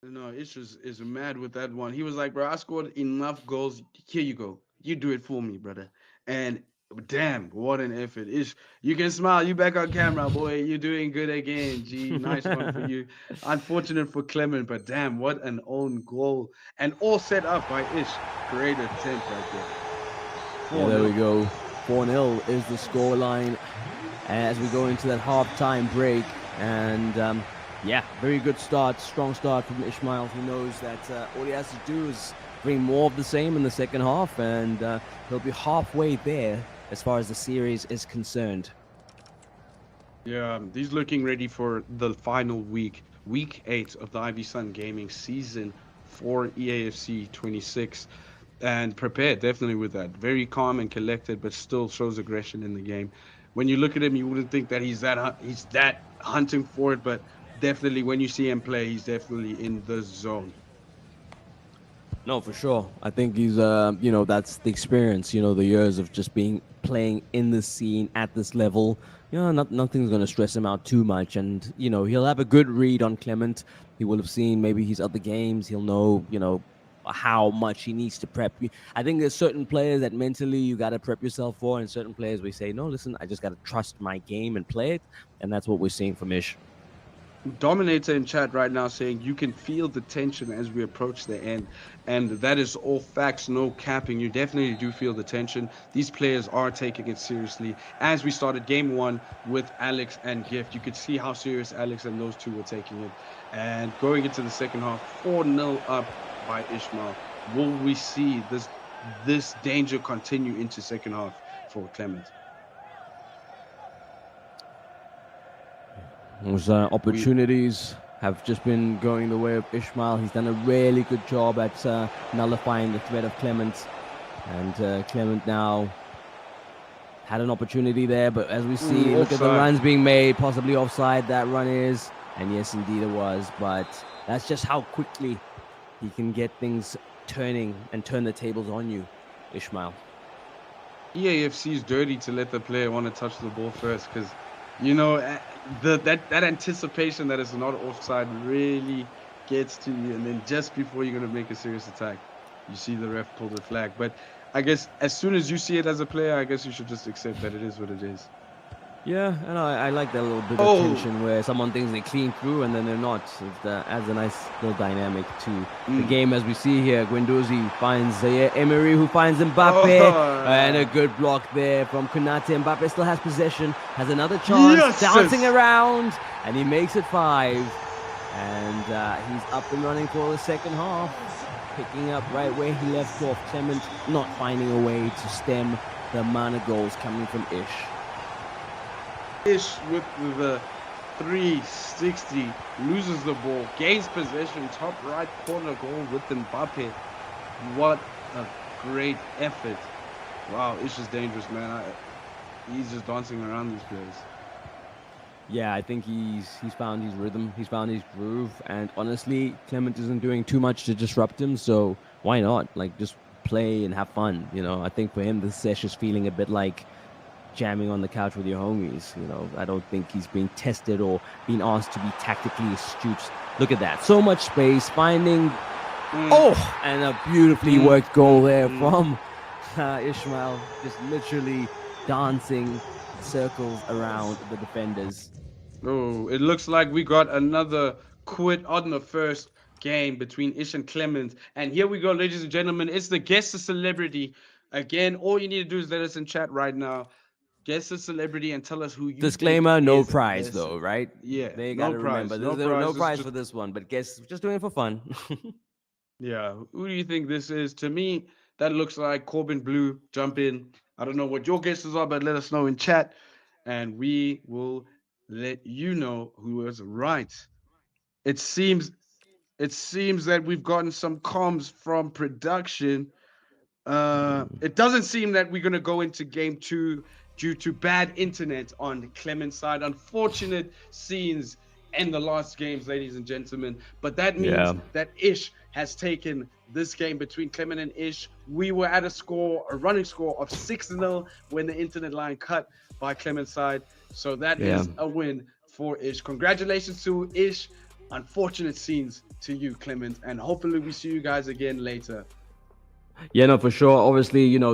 No, Ish is mad with that one. He was like, bro, I scored enough goals. Here you go. You do it for me, brother. And damn, what an effort. Ish, you can smile. You back on camera, boy. You're doing good again. Gee, nice one for you. Unfortunate for Clement, but damn, what an own goal. And all set up by Ish. Great attempt right there. Yeah, there we go. 4-0 is the scoreline as we go into that half-time break. And very good start. Strong start from Ismail. He knows that all he has to do is bring more of the same in the second half, and he'll be halfway there as far as the series is concerned. Yeah, he's looking ready for the final week 8 of the IVYSON gaming season for EAFC 26, and prepared definitely with that. Very calm and collected, but still shows aggression in the game. When you look at him, you wouldn't think that he's that hunting for it, but definitely when you see him play, he's definitely in the zone. No, for sure. I think he's, that's the experience, the years of just playing in the scene at this level. Nothing's going to stress him out too much. And, he'll have a good read on Clement. He will have seen maybe his other games. He'll know, how much he needs to prep. I think there's certain players that mentally you got to prep yourself for, and certain players we say, no, listen, I just got to trust my game and play it. And that's what we're seeing from Ish. Dominator in chat right now saying you can feel the tension as we approach the end, and that is all facts, no capping. You definitely do feel the tension. These players are taking it seriously. As we started game 1 with Alex and Gift, you could see how serious Alex and those two were taking it. And going into the second half, 4-0 up by Ishmael. Will we see this danger continue into second half for Clement? Those opportunities have just been going the way of Ishmael. He's done a really good job at nullifying the threat of Clement. And Clement now had an opportunity there, but as we see, look at the runs being made, possibly offside that run is. And yes, indeed it was. But that's just how quickly he can get things turning and turn the tables on you, Ishmael. EAFC is dirty to let the player want to touch the ball first, because that anticipation that it's not offside really gets to you, and then just before you're going to make a serious attack, you see the ref pull the flag. But I guess as soon as you see it as a player, I guess you should just accept that it is what it is. Yeah, and I like that little bit of tension where someone thinks they clean through and then they're not. It adds a nice little dynamic to the game, as we see here. Guendouzi finds Emery, who finds Mbappe, and a good block there from Konate. Mbappe still has possession, has another chance, dancing around, and he makes it 5. And he's up and running for the second half, picking up right where he left off. Clement not finding a way to stem the amount of goals coming from Ish. Ish with the 360, loses the ball, gains possession, top right corner goal with Mbappe. What a great effort. Wow, Ish is dangerous, man. He's just dancing around these players. Yeah, I think he's found his rhythm, he's found his groove, and honestly, Clement isn't doing too much to disrupt him, so why not? Like, just play and have fun, you know? I think for him, this session's feeling a bit like jamming on the couch with your homies, you know? I don't think he's being tested or being asked to be tactically astute. Look at that, so much space, finding, and a beautifully worked goal there from Ishmael, just literally dancing circles around the defenders. Oh, it looks like we got another quit on the first game between Ish and Clement. And here we go, ladies and gentlemen. It's the Guess the Celebrity. Again, all you need to do is let us in chat right now. Guess the celebrity and tell us who you Disclaimer, think no is prize this. Yeah, right? Yeah, They no gotta prize, remember. no There's no prize, prize just- for this one, but guess just doing it for fun. Yeah, who do you think this is? To me, that looks like Corbin Blue. Jump in. I don't know what your guesses are, but let us know in chat, and we will let you know who is right. It seems that we've gotten some comms from production. It doesn't seem that we're gonna go into game 2 due to bad internet on Clement's side. Unfortunate scenes in the last games, ladies and gentlemen. But that means that Ish has taken this game between Clement and Ish. We were at a running score of 6-0 when the internet line cut by Clement's side. So that is a win for Ish. Congratulations to Ish. Unfortunate scenes to you, Clement, and hopefully we see you guys again later. Yeah, no, for sure. Obviously, you know,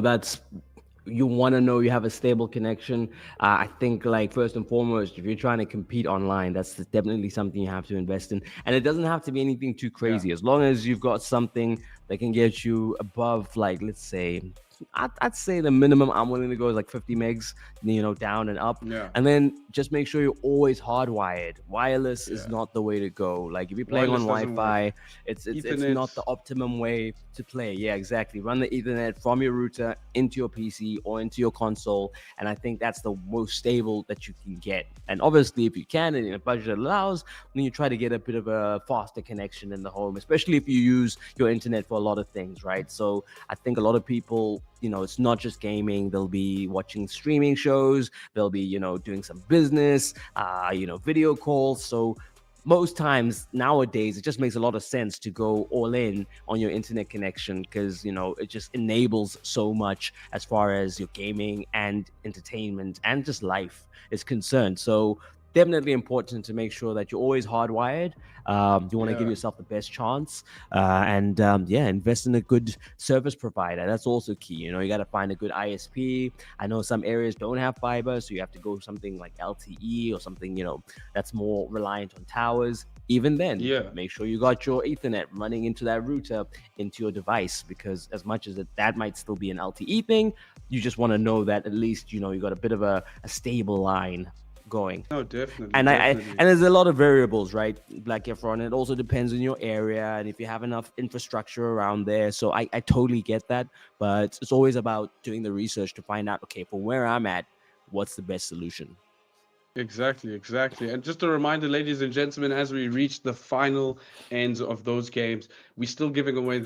you want to know you have a stable connection. I think, like, first and foremost, if you're trying to compete online, that's definitely something you have to invest in. And it doesn't have to be anything too crazy. As long as you've got something that can get you above, like, let's say, I'd say the minimum I'm willing to go is like 50 megs, you know, down and up. And then just make sure you're always hardwired. Wireless is not the way to go. Like, if you're playing on Wi-Fi, it's not the optimum way to play. Yeah, exactly. Run the Ethernet from your router into your PC or into your console, and I think that's the most stable that you can get. And obviously, if you can and your budget allows, then you try to get a bit of a faster connection in the home, especially if you use your internet for a lot of things, right? So I think a lot of people, you know, it's not just gaming. They'll be watching streaming shows. They'll be, you know, doing some business, you know, video calls. So most times nowadays, it just makes a lot of sense to go all in on your internet connection because, you know, it just enables so much as far as your gaming and entertainment and just life is concerned. So definitely important to make sure that you're always hardwired. You want to give yourself the best chance and invest in a good service provider. That's also key. You know, you got to find a good ISP. I know some areas don't have fiber, so you have to go something like LTE or something, you know, that's more reliant on towers. Even then, make sure you got your Ethernet running into that router into your device, because as much as that might still be an LTE thing, you just want to know that at least, you know, you got a bit of a stable line going. No, definitely. And and there's a lot of variables, right, Black Efron? It also depends on your area and if you have enough infrastructure around there. So I totally get that, but it's always about doing the research to find out, okay, for where I'm at, what's the best solution? Exactly. And just a reminder, ladies and gentlemen, as we reach the final ends of those games, we're still giving away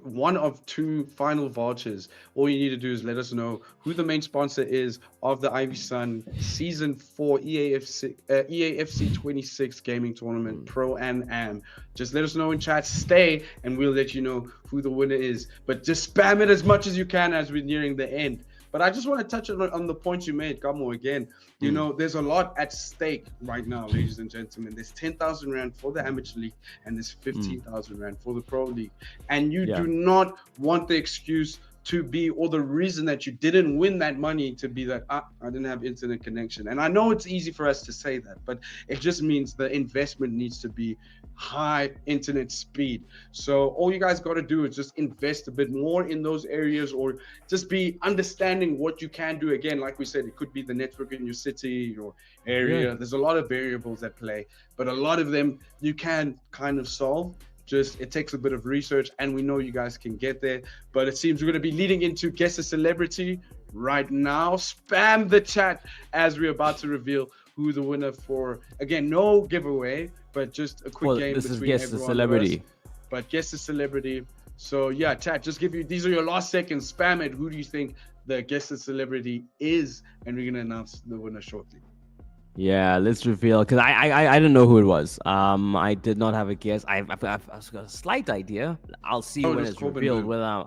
one of two final vouchers. All you need to do is let us know who the main sponsor is of the IVYSON Season 4 EAFC 26 gaming tournament, Pro and Am. Just let us know in chat, stay, and we'll let you know who the winner is. But just spam it as much as you can as we're nearing the end. But I just want to touch on the point you made, Gamo, again. You know, there's a lot at stake right now, ladies and gentlemen. There's 10,000 Rand for the Amateur League, and there's 15,000 Rand for the Pro League. And you do not want the excuse to be, or the reason that you didn't win that money to be that, I didn't have internet connection. And I know it's easy for us to say that, but it just means the investment needs to be high internet speed. So all you guys got to do is just invest a bit more in those areas, or just be understanding what you can do. Again, like we said, it could be the network in your city, your area. There's a lot of variables at play, but a lot of them you can kind of solve. Just it takes a bit of research, and we know you guys can get there. But it seems we're going to be leading into Guess a Celebrity right now. Spam the chat as we're about to reveal who the winner for. Again, no giveaway, but just a quick game this between is Guess the Celebrity. But Guess the Celebrity. So yeah, chat, just these are your last seconds. Spam it. Who do you think the guested celebrity is, and we're gonna announce the winner shortly. Yeah, let's reveal because I didn't know who it was. I did not have a guess. I've got a slight idea. I'll see Oh, when it's it's Corbin revealed Blue. whether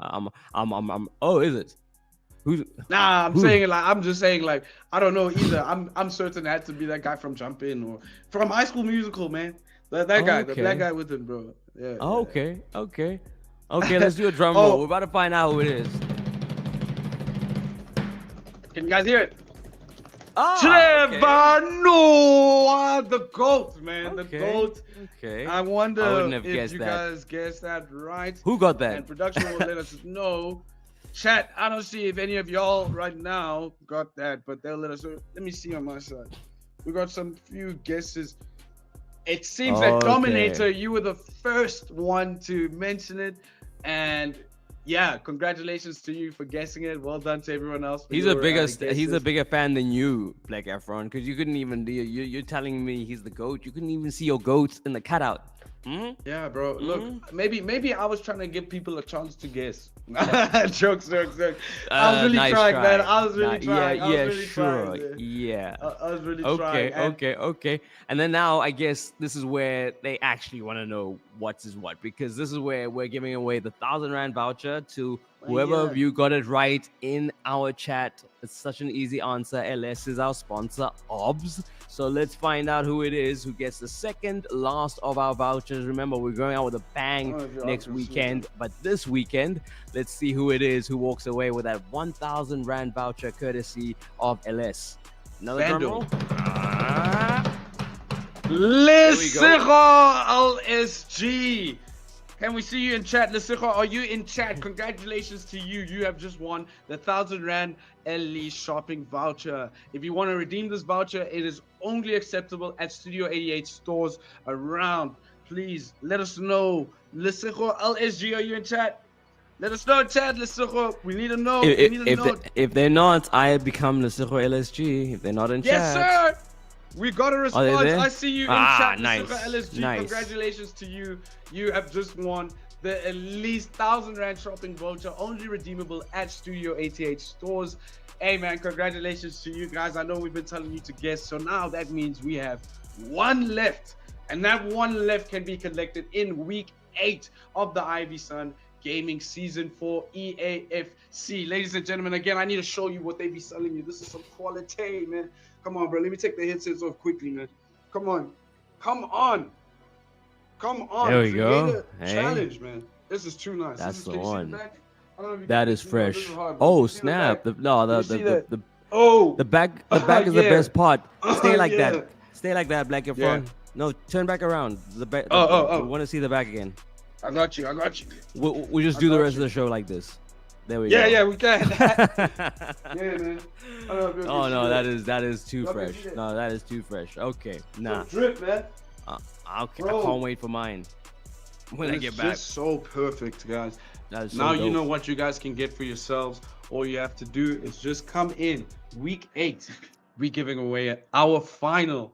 I'm. Oh, is it? Who's? Nah, I'm Who? saying like I'm just saying like I don't know either. I'm certain it had to be that guy from Jump In or from High School Musical, man. That guy, the black Okay. guy with him, bro. Yeah. Oh, okay. Okay. Let's do a drum Oh. roll. We're about to find out who it is. Can you guys hear it? Ah, Trevor Noah, the GOAT, man. The Okay. GOAT. Okay. I wonder I wouldn't have if guessed you that. guys guessed that right. Who got that? And production will let us know. Chat, I don't see if any of y'all right now got that, but they'll let us know. Let me see on my side. We got some few guesses. It seems that Okay. Dominator, you were the first one to mention it. And yeah, congratulations to you for guessing it. Well done to everyone else. For He's your, a bigger guesses. he's a bigger fan than you, Black Efron, because you couldn't even you're telling me he's the GOAT. You couldn't even see your goats in the cutout. Hmm? Yeah, bro. Look, maybe I was trying to give people a chance to guess. Jokes. I was really Nice trying, try. man. I was really trying. Yeah, I was yeah, really sure. trying, man. Yeah. I was really Okay, trying. okay. And then now I guess this is where they actually want to know what is what, because this is where we're giving away the 1,000 Rand voucher to whoever of you got it right in our chat. It's such an easy answer. LS is our sponsor, OBS. So let's find out who it is who gets the second last of our vouchers. Remember, we're going out with a bang next weekend, but this weekend, let's see who it is who walks away with that 1,000 Rand voucher courtesy of LS. Another drum roll. Lisicho LSG. Can we see you in chat? Lisicho, are you in chat? Congratulations to you. You have just won the 1,000 Rand LE shopping voucher. If you want to redeem this voucher, it is only acceptable at Studio 88 stores around. Please let us know. Lisicho LSG, are you in chat? Let us know in chat, Lisicho. We need to know. If they're not, I become Lisicho LSG. If they're not in Yes, chat. sir. We got a Are response. they there? I see you in Ah, chat, nice. Mr. LSG. Nice. Congratulations to you. You have just won the at least 1,000 Rand shopping voucher, only redeemable at Studio 88 stores. Hey, man, congratulations to you guys. I know we've been telling you to guess, so now that means we have one left, and that one left can be collected in week 8 of the IVYSON Gaming Season 4 EAFC. Ladies and gentlemen, again, I need to show you what they be selling you. This is some quality, man. Come on, bro. Let me take the headsets off quickly, man. Come on. There we go. Create a Hey. challenge, man. This is too nice. That's the can you see one. back? I don't know if you That can is see it. fresh. This is hard, man. Oh You see the snap! back? The, no, Can you see that? the back is the yeah. best part. Stay like Yeah. that. Stay like that, Black Efron. Yeah. No, turn back around. The back. Oh. We want to see the back again. I got you. We'll just do the rest of the show like this. There we go. Yeah, we can. Yeah, man. I don't know if you Oh can no, see that is too Y'all can fresh. see that? No, that is too fresh. Okay, nah. Some drip, man. I Bro. can't wait for mine when I It's get back. just so perfect, guys. That is so Now you dope. know what you guys can get for yourselves. All you have to do is just come in week 8. We're giving away our final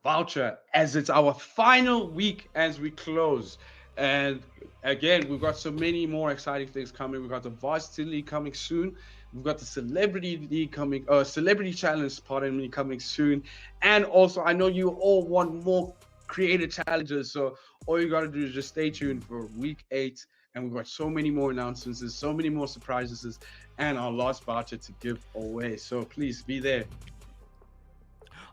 voucher as it's our final week as we close. And again, we've got so many more exciting things coming. We've got the Varsity League coming soon. We've got the Celebrity League coming, Celebrity Challenge, pardon me, coming soon. And also, I know you all want more creative challenges. So all you got to do is just stay tuned for week 8. And we've got so many more announcements, so many more surprises, and our last voucher to give away. So please be there.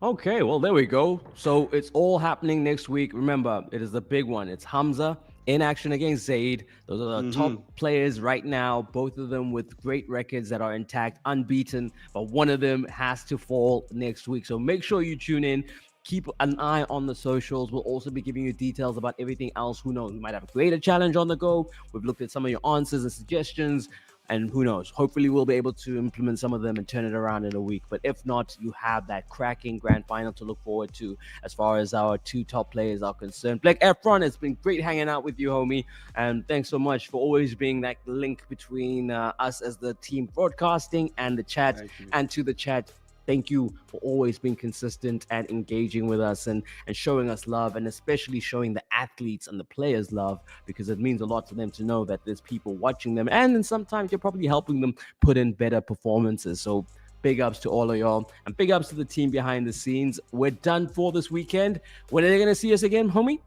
Okay, well, there we go. So it's all happening next week. Remember, it is the big one. It's Hamza in action against Zaid. Those are the top players right now, both of them with great records that are intact, unbeaten, but one of them has to fall next week. So make sure you tune in. Keep an eye on the socials. We'll also be giving you details about everything else. Who knows? We might have a creator challenge on the go. We've looked at some of your answers and suggestions. And who knows? Hopefully, we'll be able to implement some of them and turn it around in a week. But if not, you have that cracking grand final to look forward to as far as our 2 top players are concerned. Black Efron, it's been great hanging out with you, homie. And thanks so much for always being that link between us as the team broadcasting and the chat, and to the chat thank you for always being consistent and engaging with us and showing us love, and especially showing the athletes and the players love, because it means a lot to them to know that there's people watching them, and then sometimes you're probably helping them put in better performances. So big ups to all of y'all, and big ups to the team behind the scenes. We're done for this weekend. When are they going to see us again, homie?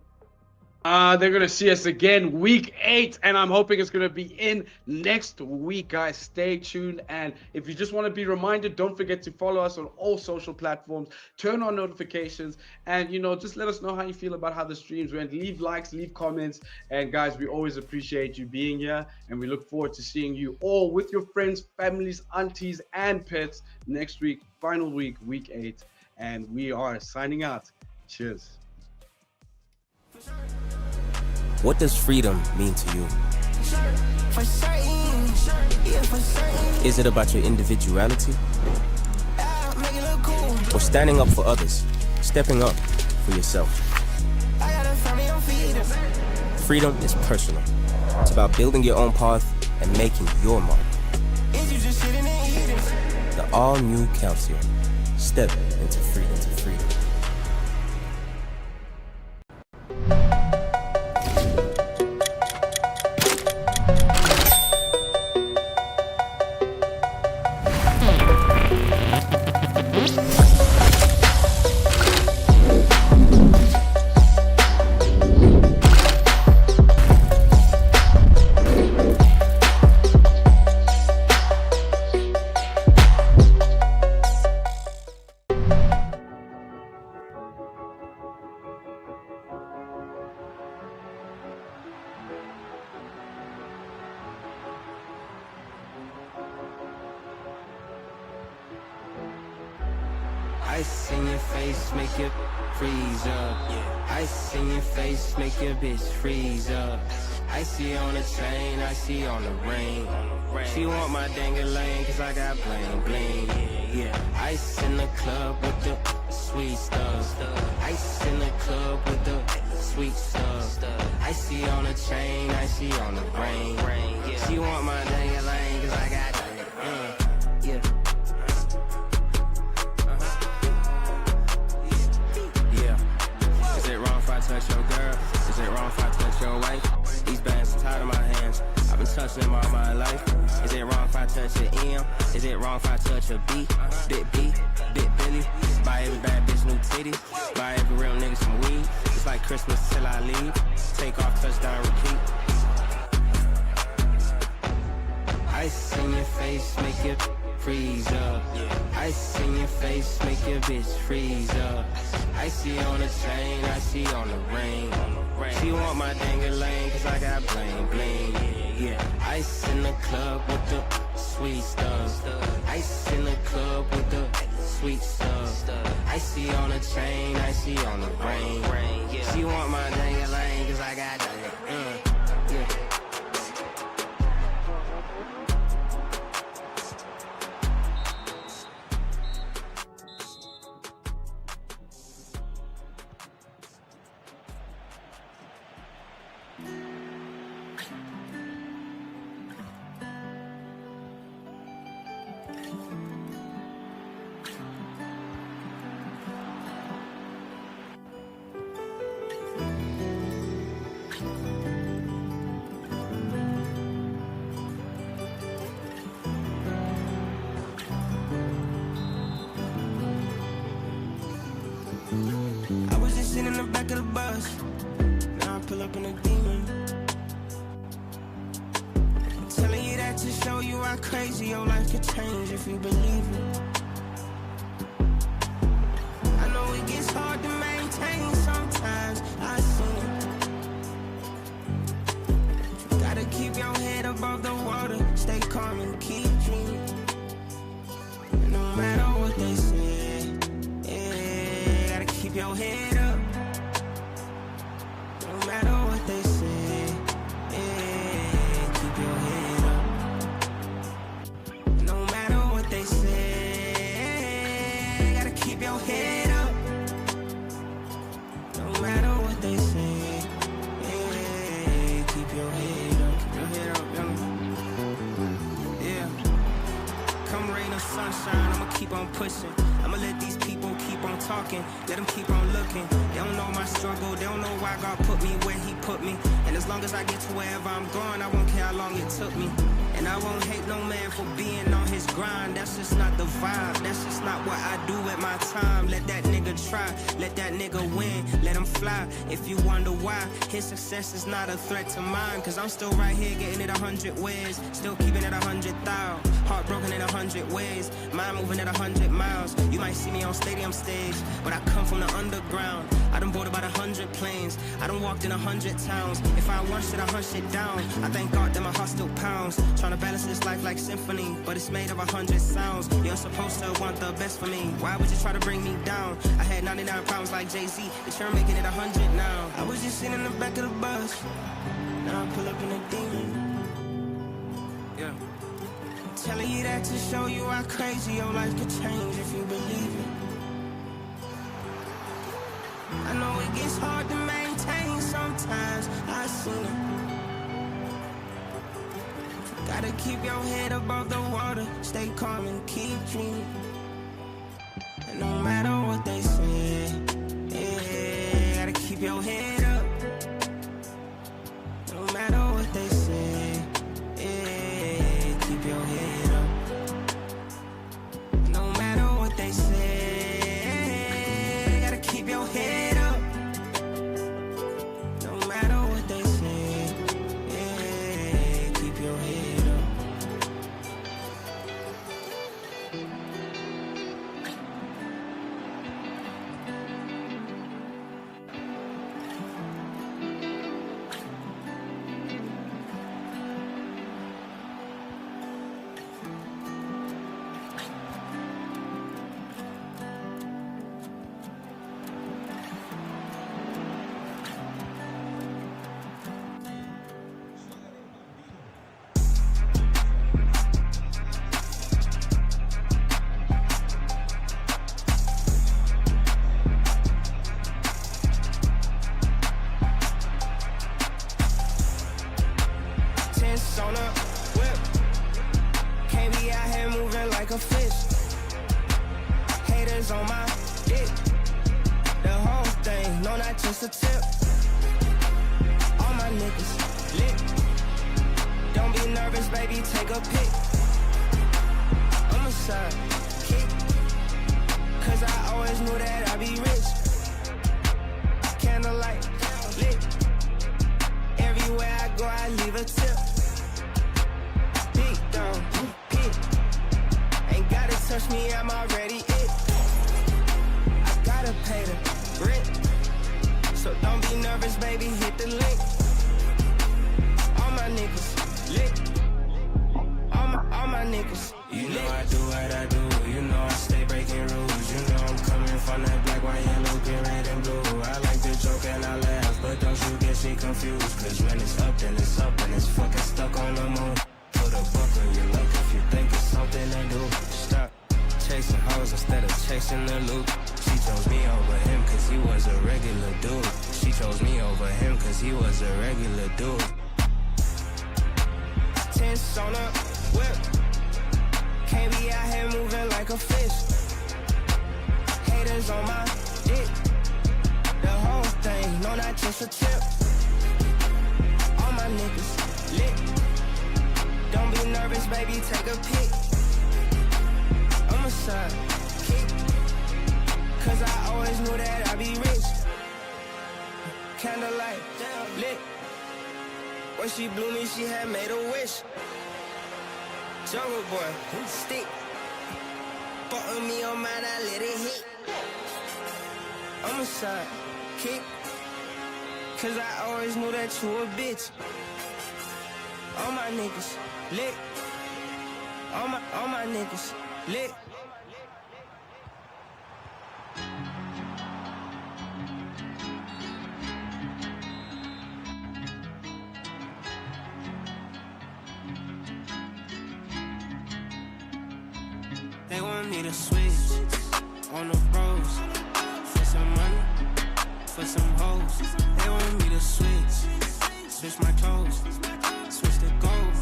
They're going to see us again week 8, and I'm hoping it's going to be in next week, guys. Stay tuned, and if you just want to be reminded, don't forget to follow us on all social platforms, turn on notifications, and, just let us know how you feel about how the streams went. Leave likes, leave comments, and guys, we always appreciate you being here, and we look forward to seeing you all with your friends, families, aunties, and pets next week, final week, week 8, and we are signing out. Cheers. What does freedom mean to you? Is it about your individuality? Or standing up for others, stepping up for yourself? Freedom is personal. It's about building your own path and making your mark. The all-new Calcium. Step into freedom. Ice in your face, make you freeze up. Ice in your face, make your bitch freeze up. I see on the chain, I see on the ring. She want my dang-a-lang, cause I got bling bling. Yeah, ice in the club with the sweet stuff. Ice in the club with the sweet stuff. I see on the chain, I see on the ring. She want my dang-a-lang, cause I got yeah. Is it wrong if I touch your girl? Is it wrong if I touch your wife? These bands are tired of my hands. I've been touching them all my life. Is it wrong if I touch an M? Is it wrong if I touch a B? Big B, Big Billy. Buy every bad bitch new titties. Buy every real nigga some weed. It's like Christmas till I leave. Take off, touchdown, repeat. Ice in your face, make you freeze up. Ice in your face, make your bitch freeze up. I see on the chain, I see on the ring. She want my dang-a-lang, cause I got bling bling. Yeah, ice in the club with the sweet stuff. Ice in the club with the sweet stuff. I see on the chain, I see on the ring. She want my dang-a-lang, cause I got yeah. I was just sitting in the back of the bus. Now I pull up in a demon. I'm telling you that to show you how crazy your life could change if you believe it. I know it gets hard to maintain sometimes. I see it. You gotta keep your head above the water. Stay calm and keep dreaming. And no matter what they say, keep your head up. No matter what they say, keep your head up. No matter what they say, gotta keep your head up. No matter what they say, keep your head up. Keep your head up, young. Yeah. Come rain or sunshine. sunshine, I'ma keep on pushing. I'ma let these people keep on talking, let them keep on looking. They don't know my struggle, they don't know why God put me where he put me. And as long as I get to wherever I'm going, I won't care how long it took me. And I won't hate no man for being on his grind. That's just not the vibe, that's just not what I do at my time. Let that nigga try, let that nigga win, let him fly. If you wonder why, his success is not a threat to mine. Cause I'm still right here getting it 100 ways, still keeping it 100,000. Heartbroken in 100 ways, mind moving at 100 miles. You might see me on stadium stage, but I come from the underground. I done bought about 100 planes, I done walked in 100 towns. If I want shit, I hunt shit down. I thank God that my heart still pounds. Trying to balance this life like symphony, but it's made of 100 sounds. You're supposed to want the best for me, why would you try to bring me down? I had 99 problems like Jay-Z, but you're making it 100 now. I was just sitting in the back of the bus, now I pull up in a demon. Yeah. Telling you that to show you how crazy your life could change if you believe it. I know it gets hard to maintain sometimes, I've seen it. Gotta keep your head above the water, stay calm and keep dreaming. And no matter what they say, yeah, gotta keep your head up. No matter what they say, yeah, keep your head up. No matter what they say, gotta keep your head up. No matter what they say, yeah, keep your head up. On a whip, can't be out here moving like a fish. Haters on my dick, the whole thing, no, not just a tip. All my niggas lit, don't be nervous, baby, take a pic. I'm a side kick, cause I always knew that I'd be rich. Candlelight lit, everywhere I go I leave a tip. Ain't gotta touch me, I'm already it. I gotta pay the rent, so don't be nervous, baby, hit the link. All my niggas lit, all my niggas. You know I do what I do, you know I stay breaking rules. You know I'm coming from that black, white, yellow, green, red, and blue. I like to joke and I laugh, but don't you get shit confused. Cause when it's up, then it's up, and it's fucking stuck on the moon. Put a buck on your luck if you think it's something to do. Stop chasing hoes instead of chasing the loot. She chose me over him cause he was a regular dude. She chose me over him cause he was a regular dude. Tense on a whip, can't be out here moving like a fish. Haters on my dick, the whole thing, no, not just a tip. All my niggas lit, don't be nervous, baby, take a pic. I'm a side kick, cause I always knew that I'd be rich. Candlelight lit, when she blew me, she had made a wish. Jungle boy, stick, button me on mine, I let it hit. I'm a side kick, cause I always knew that you a bitch. All my niggas lit, all my niggas lit. They want me to switch on the bros for some money, for some hoes. They want me to switch my clothes, switch the gold,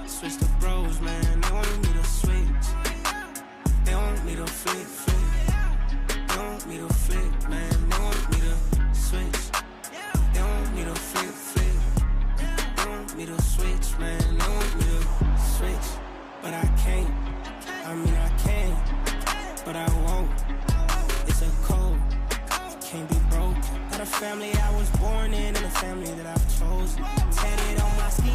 switch the bros, man. They want me to switch man. They want me to switch, but I can't. I mean, I can, but I won't. It's a code, it can't be broke. Got a family I was born in and a family that I've chosen. Tatted on my skin.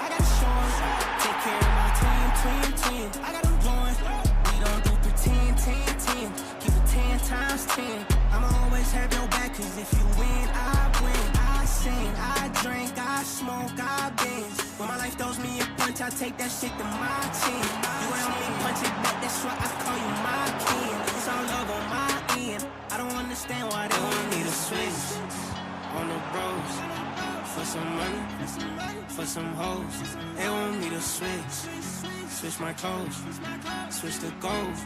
I got shorts. Take care of my team. I got them joints. We don't do pretend, 10. Keep it 10 times 10. I'ma always have your back, cause if you win, I win. I sing, I drink, I smoke, I binge. When my life throws me a punch, I take that shit to my chin. You help me punch it back, that's why I call you my king. It's all love on my end. I don't understand why they want me to switch on the bros. For some money, for some hoes. They want me to switch my clothes, switch the goals,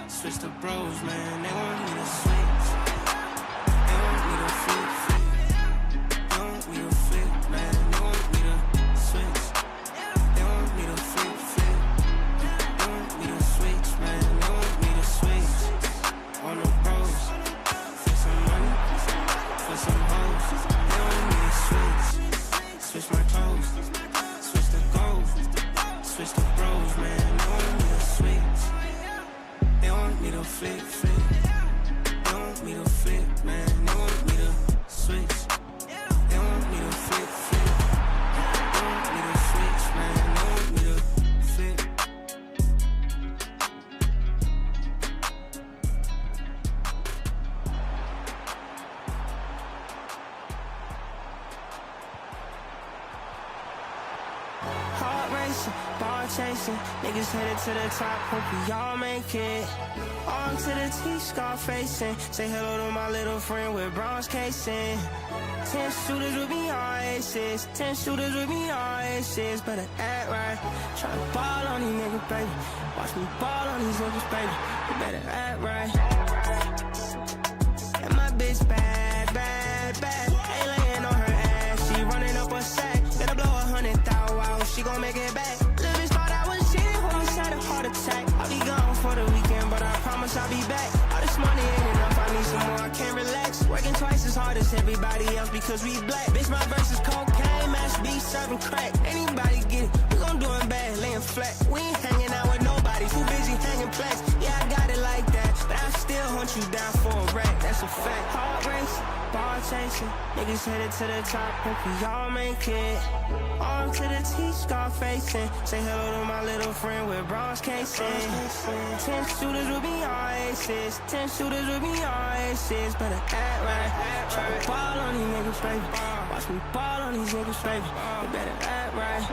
switch the bros, man. They want me to switch. They want me to flip. They want me to flip, man. They want me to switch. They want me to flip. They want me to switch, man. They want me to switch on the bros. For some money, for some hoes. They want me to switch my clothes, switch the goals, switch the bros, man. They want me to switch. They want me to flip. They want me to flip, man. They want me to switch. They want me to flip. They want me to switch, man. They want me to flip. Heart racing, ball chasing, niggas headed to the top, hope we all make it. On to the T-scar facing, say hello to my little friend with bronze casing. 10 shooters with me all aces, 10 shooters with me all aces. Better act right, tryna ball on these niggas, baby. Watch me ball on these niggas, baby. You better act right. And my bitch bad. Ain't laying on her ass, she running up a sack. Better blow 100,000 out, she gon' make it back. Little bitch thought I was cheating, almost had a heart attack. I'll be gone for the weekend, but I promise I'll be back. All this money ain't enough, I need some more, I can't relax. Working twice as hard as everybody else because we black. Bitch, my verse is cocaine, mash B, serving crack. Anybody get it, we gon' do it bad, laying flat. We ain't hanging out with nobody, too busy hanging plaques. Yeah, I got it like that, but I still hunt you down for a rack, that's a fact. Heart race, ball chasing, niggas headed to the top, hope we all make it. On to the T-scar facing, say hello to my little friend with bronze casing. 10 shooters with me all aces, 10 shooters with me all aces. Better act right, try ball on these niggas, baby. Watch me ball on these niggas, baby. You better act right.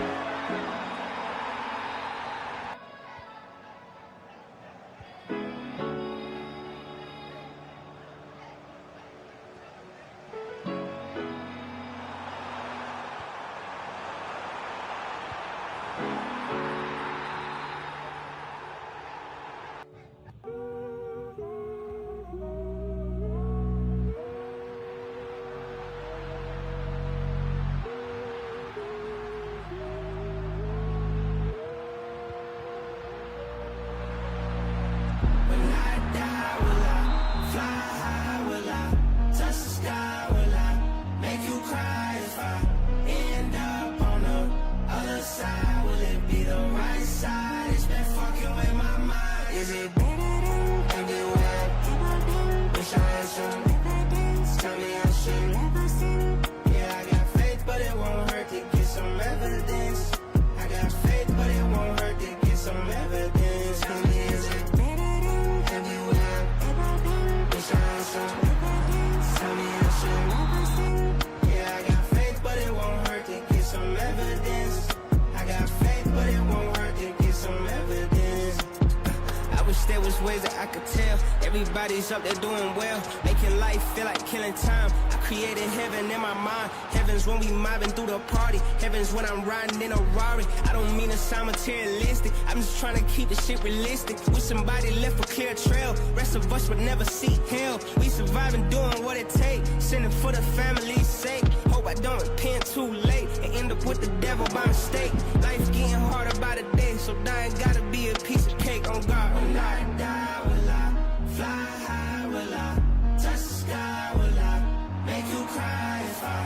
Ways that I could tell everybody's up there doing well, making life feel like killing time. I created heaven in my mind. Heaven's when we mobbing through the party. Heaven's when I'm riding in a Rari. I don't mean to sound materialistic, I'm just trying to keep the shit realistic. Wish somebody left a clear trail, rest of us would never see hell. We surviving, doing what it takes, sinning for the family's sake. Hope I don't repent too late and end up with the devil by mistake. Life's getting harder by the day, so dying gotta be a piece of cake. On God, when I die, will I fly high? Will I touch the sky? Will I make you cry if I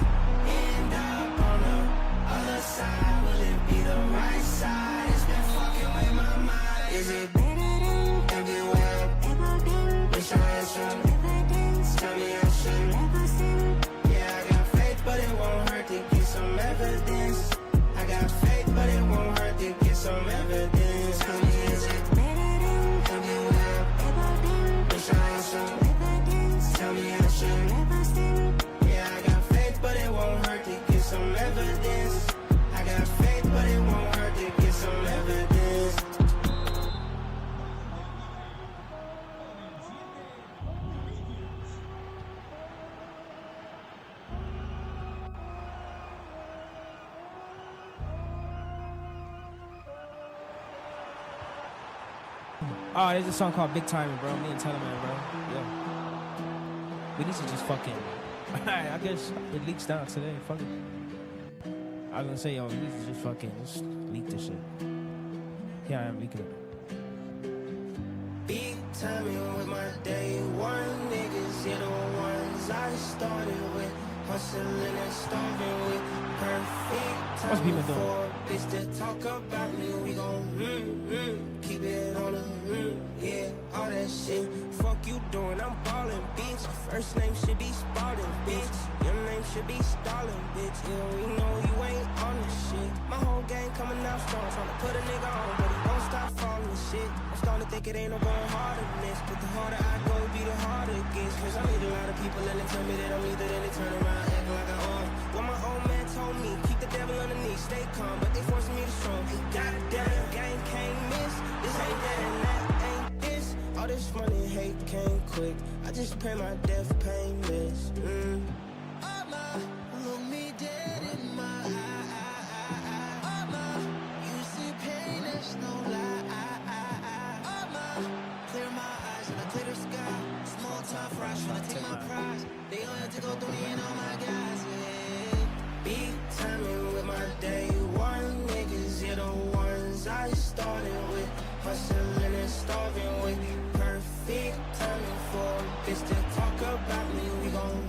end up on the other side? Will Oh, there's a song called Big Timing, bro. Me and Teleman, bro. Yo. We need to just fucking... Alright, I guess it leaks down today. Fuck it. I was gonna say, yo, we need to just fucking just leak this shit. Here I am leaking it. Big timing with my day one niggas, yeah, the ones I started with. Hustling and starving with perfect timing for a bitch to talk about me. We gon' keep it on the yeah, all that shit. Fuck you doing, I'm ballin', bitch. First name should be Spalding, bitch. Your name should be Stalin, bitch. Yeah, we know you ain't on this shit. My whole gang coming out strong, tryna put a nigga on, but he won't stop falling and shit. I'm starting to think it ain't no going harder than this, but the harder I go, be the harder it gets. Cause I meet a lot of people and they tell me that I'm either, then they turn around acting like I own. What my old man told me, keep the devil underneath, stay calm, but they forcing me to show him. Goddamn, gang can't miss. This ain't that and that ain't this. All this money hate came quick. I just pray my death painless. Look me dead in my eye. You see pain, there's no lie. Clear my eyes and I clear the sky. Small time fries, tryna take my prize. They gon' have to go through me and all my guys, yeah. Big timing with my day one niggas, yeah, the ones I started with. Hustling and starving with perfect timing for a bitch to talk about me. We gon'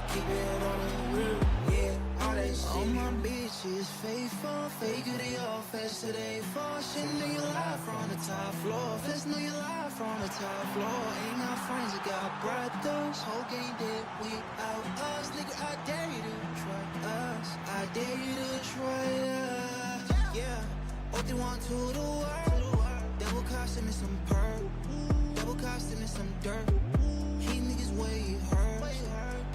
keep it on the yeah, all that shit. All my bitches faithful, fake it they all fast today. Fall shit, know you live from the top floor. Fast know you live from the top floor. Ain't got friends that got brothers. Whole game dead without us. Nigga, I dare you to try us. I dare you to try us. Yeah, what they want to the world. Double costing me some perk. Double costing me some dirt. Keep niggas where you hurt.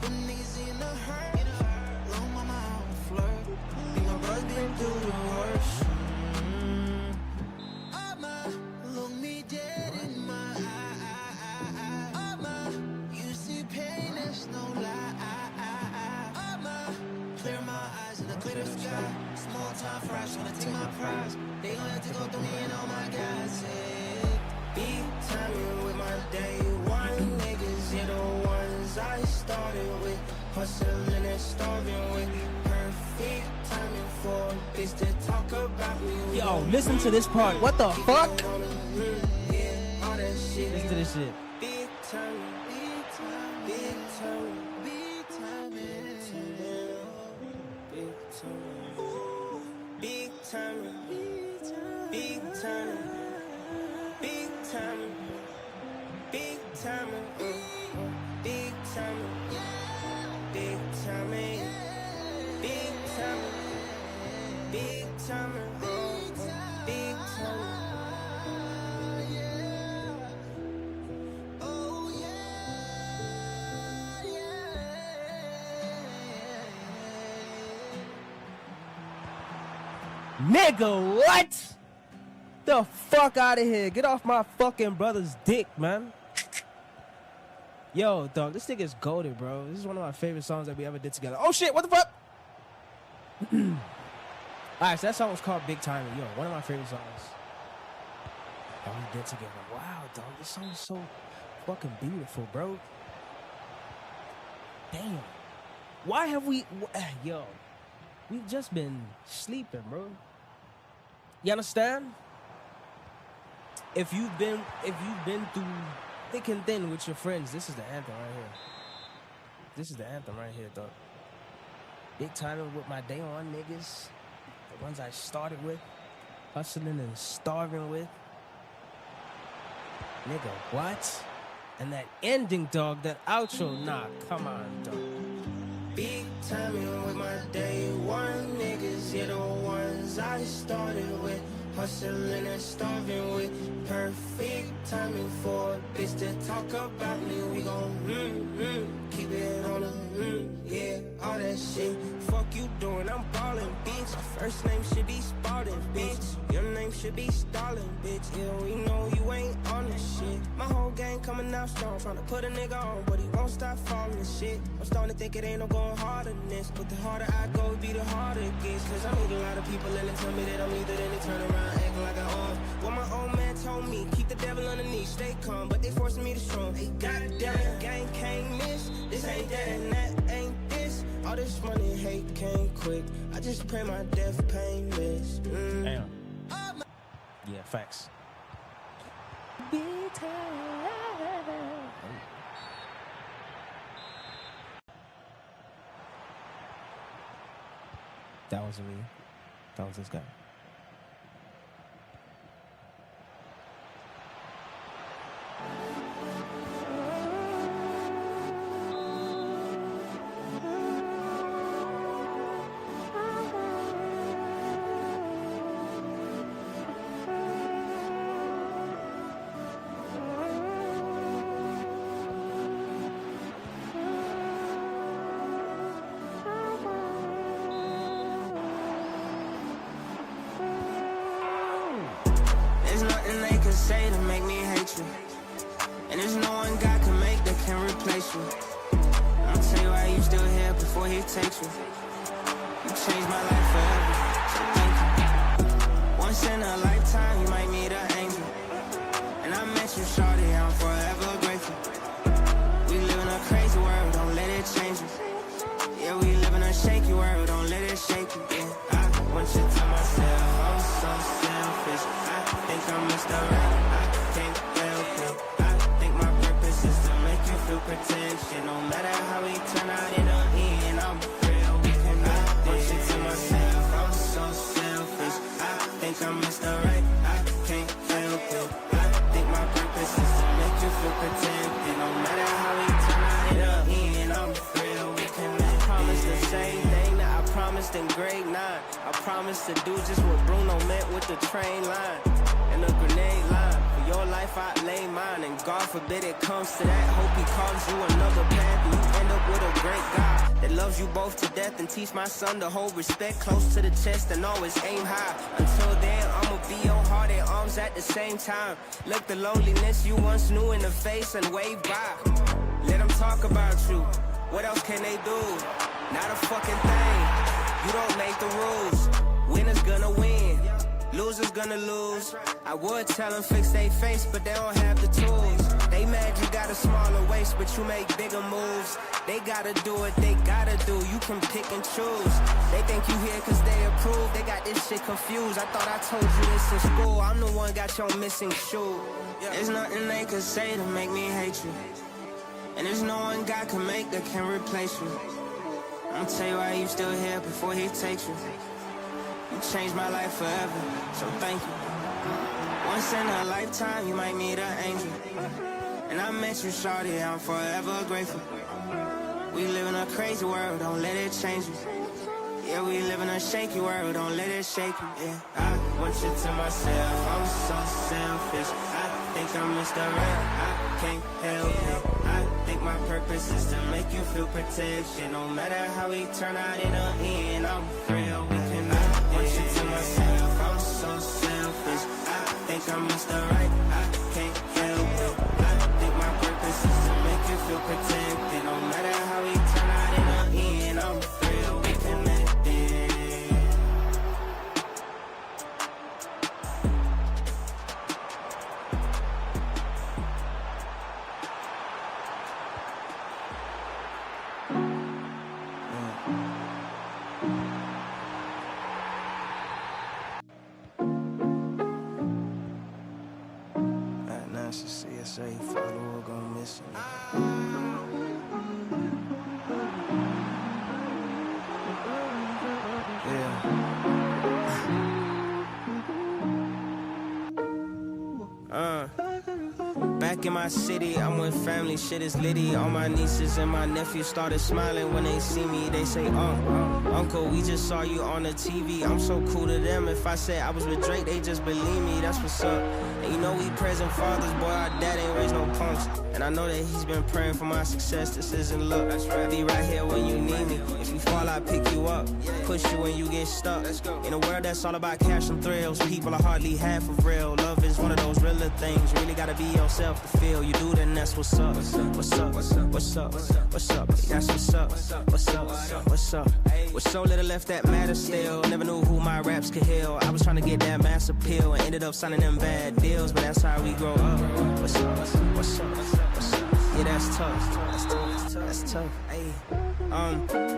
Put niggas in the hurt. Long mama on flirt. Me my brother been through the worst. Look me dead in my eye. You see pain, there's no lie. Clear my eyes and I clear the sky. Small time fries, tryna take my prize. They gon' have to go through me and all my guys, yeah. Big timing with my day one niggas, yeah, the ones I started with. Hustling and starving with perfect timing for a bitch to talk about me. Yo, listen to this part. What the fuck? Yeah, all that shit. Listen to this shit. Big timing, big timing, big timing, big timing, big timing, big timing, big timing, big timing, big timing, big timing, big timing, big timing, big timing, big timing. Nigga, what? The fuck out of here. Get off my fucking brother's dick, man. Yo, dog, this nigga's goated, bro. This is one of my favorite songs that we ever did together. Oh, shit, what the fuck? Alright, so that song was called Big Timing. Yo, one of my favorite songs that we did together. Wow, dog, this song is so fucking beautiful, bro. Damn. Why have we... Yo, we've just been sleeping, bro. You understand? If you've been through thick and thin with your friends, this is the anthem right here. This is the anthem right here, dog. Big timing with my day one niggas, the ones I started with, hustling and starving with. Nigga, what? And that ending, dog, that outro, nah, come on, dog. Big timing with my day one niggas, yeah, the ones I started with. Hustling and starving with perfect timing for a bitch to talk about me. We gon' keep it on the yeah, all that shit. Fuck you doing, I'm ballin', bitch. First name should be Spalding, bitch. Your name should be Stalin, bitch. Yeah, we know you ain't on this shit. My whole gang coming out strong, tryna put a nigga on, but he won't stop falling and shit. I'm starting to think it ain't no going harder than this, but the harder I go, be the harder it gets. Cause I meet a lot of people and they tell me that I'm either, then they turn around, act looking like I own. What my old man told me, keep the devil underneath, stay calm, but they forcing me to strong. Hey, goddamn, gang can't miss. This ain't that and that ain't this. All this money hate came quick. I just pray my death painless. Damn. Yeah, facts. That wasn't me. That was this guy. Say to make me hate you, and there's no one God can make that can replace you. I'll tell you why you still here before he takes you. You changed my life forever, so thank you. Once in a lifetime, you might meet an angel, and I met you, shorty, I'm forever grateful. We live in a crazy world, don't let it change you. Yeah, we live in a shaky world, don't let it shake you. Yeah, I want you to myself, I'm so selfish. I think I'm Mr. Right. Protection, no matter how we turn out in the end, I'm real. We cannot want shit to myself. I'm so selfish. I think I'm Mr. Right. I can't help it. I think my purpose is to make you feel protected. No matter how we turn out in the end, I'm real. We cannot promise the same thing that I promised in grade 9. I promised to do just what Bruno meant with the train line and the grenade line. Your life, I lay mine, and God forbid it comes to that. Hope he calls you another path, and you end up with a great God that loves you both to death and teach my son to hold respect close to the chest and always aim high. Until then, I'ma be your heart and arms at the same time. Look the loneliness you once knew in the face and wave by. Let them talk about you. What else can they do? Not a fucking thing. You don't make the rules. Winner's gonna win. Losers gonna lose. I would tell them fix they face, but they don't have the tools. They mad you got a smaller waist, but you make bigger moves. They gotta do what they gotta do. You can pick and choose. They think you here cause they approve. They got this shit confused. I thought I told you this in school. I'm the one got your missing shoe. There's nothing they could say to make me hate you, and there's no one God can make that can replace you. I'll tell you why you still here before he takes you. You changed my life forever, so thank you. Once in a lifetime, you might meet an angel, and I met you, shorty, I'm forever grateful. We live in a crazy world, don't let it change you. Yeah, we live in a shaky world, don't let it shake you. Yeah, I want you to myself, I'm so selfish. I think I'm Mr. Right, I can't help it. I think my purpose is to make you feel protection. No matter how we turn out in the end, I'm real. We cannot want you to myself, I'm so selfish. I think I'm Mr. Right, I can't help it. I think my purpose is to make you feel protected. No matter how we turn out in the end, I'm real. We connected. CSA, follower gon' miss it. Back in my city, I'm with family, shit is litty. All my nieces and my nephews started smiling when they see me. They say, Uncle, we just saw you on the TV. I'm so cool to them. If I said I was with Drake, they just believe me. That's what's up. And you know we present fathers, boy, our dad ain't raised no punks. And I know that he's been praying for my success. This isn't luck. That's right. Be right here when you need me. If you fall, I pick you up. Push you when you get stuck. In a world that's all about cash and thrills, people are hardly half of real. Love is one of those realer things. You really gotta be yourself. the field. You do, then that's what's up. What's up? What's up? What's up? What's up? What's up? That's what's up. What's up? What's up? What's up? With so little left that matters still. Never knew who my raps could heal. I was trying to get that mass appeal and ended up signing them bad deals, but that's how we grow up. What's up? What's up? What's up? Yeah, that's tough. That's tough. Hey.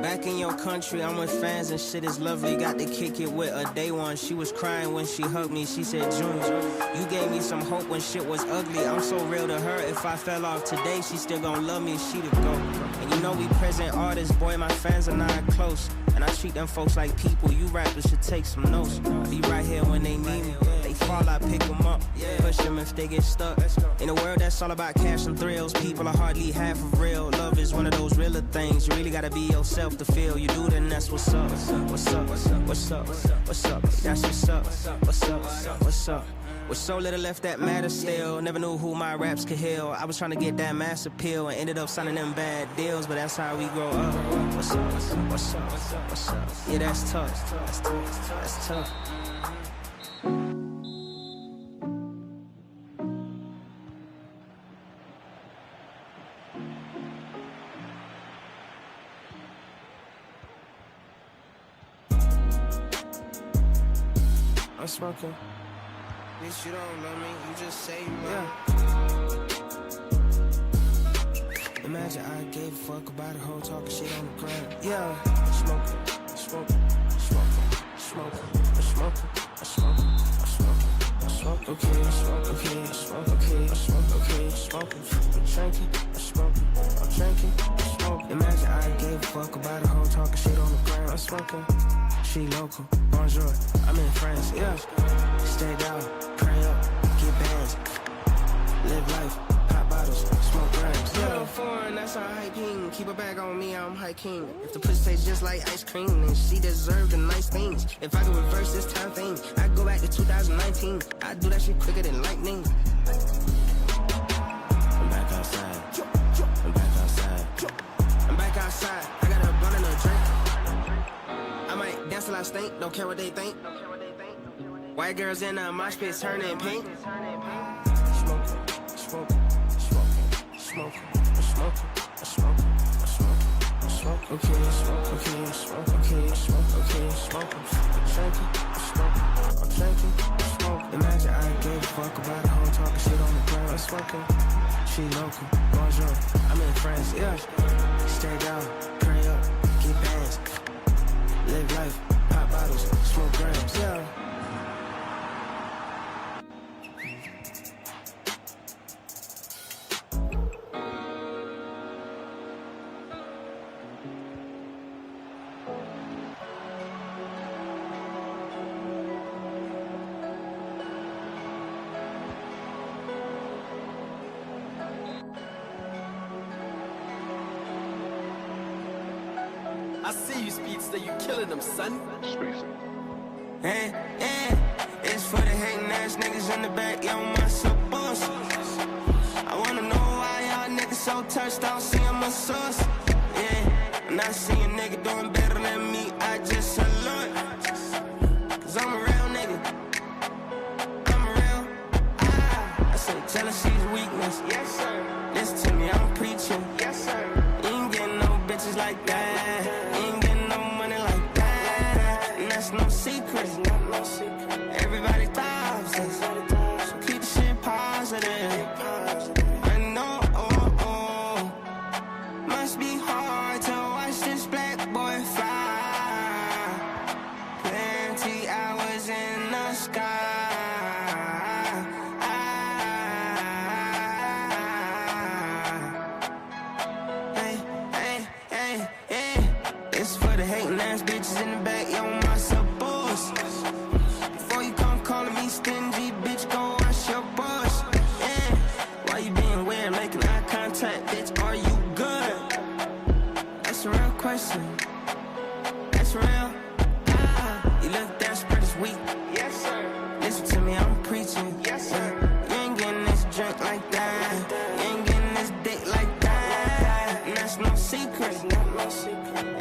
Back in your country, I'm with fans and shit is lovely. Got to kick it with a day one. She was crying when she hugged me. She said, Junior, you gave me some hope when shit was ugly. I'm so real to her. If I fell off today, she still gon' love me. She the GOAT. And you know we present artists, boy, my fans are not close. And I treat them folks like people. You rappers should take some notes. I be right here when they need me. They fall, I pick them up. Push them if they get stuck. In a world that's all about cash and thrills, people are hardly half of real. Love is one of those realer things. You really gotta be yourself to feel. You do, then that's what's up. What's up? What's up? What's up? What's up? That's what's up. What's up? What's up? With so little left that matters still. Never knew who my raps could heal. I was trying to get that mass appeal and ended up signing them bad deals, but that's how we grow up. What's up? What's up? What's up? What's up? Yeah, that's tough. That's tough. I'm smoking. Bitch, you don't love me, you just say you love me. Imagine I gave a fuck about a hoe talking shit on the ground. Yeah, smoking. Okay, I'm drinking. Imagine I gave a fuck about a hoe talking shit on the ground. I'm smoking. She local, bonjour, I'm in France, yeah. Stay down, pray up, get bands. Live life, pop bottles, smoke grams. Yeah, foreign, that's our hiking. Keep a bag on me, I'm hiking. If the pussy tastes just like ice cream, then she deserved the nice things. If I could reverse this time thing, I'd go back to 2019. I'd do that shit quicker than lightning. I'm back outside. I got a blunt and a drink. I might dance till I stink, don't care what they think. White girls in a mosh pit turning pink. Smoking. Okay, I'm drinking. Imagine I gave a fuck about a hoe talking shit on the ground. I'm smoking. She local, bonjour, I'm in France, yeah. Stay down, pray up, get bands. Live life, pop bottles, smoke grams, yeah. I see you, Speedster, you killing them, son. Hey, it's for the hating ass niggas in the back, yo, my support. I wanna know why y'all niggas so touched, I don't see I'm a source. Yeah, and I see a nigga doing better than me, I just salute. Cause I'm a real nigga. I say jealousy's weakness. Yes, sir. Listen to me, I'm preaching. Yes, sir. You ain't getting no bitches like that. No secret, everybody thousands, so keep the shit positive. I know, must be hard to watch this black boy fly. Plenty hours in the sky. Hey, it's for the hating ass bitches in the back, yo, my support. Before you come calling me stingy, bitch, go wash your bush. Yeah, why you being weird, making eye contact, bitch, are you good? That's a real question. That's real. You look desperate this week. Yes, sir. Listen to me, I'm preaching. Yes, sir. You ain't getting this drink like that. You ain't getting this dick like that. And that's no secret.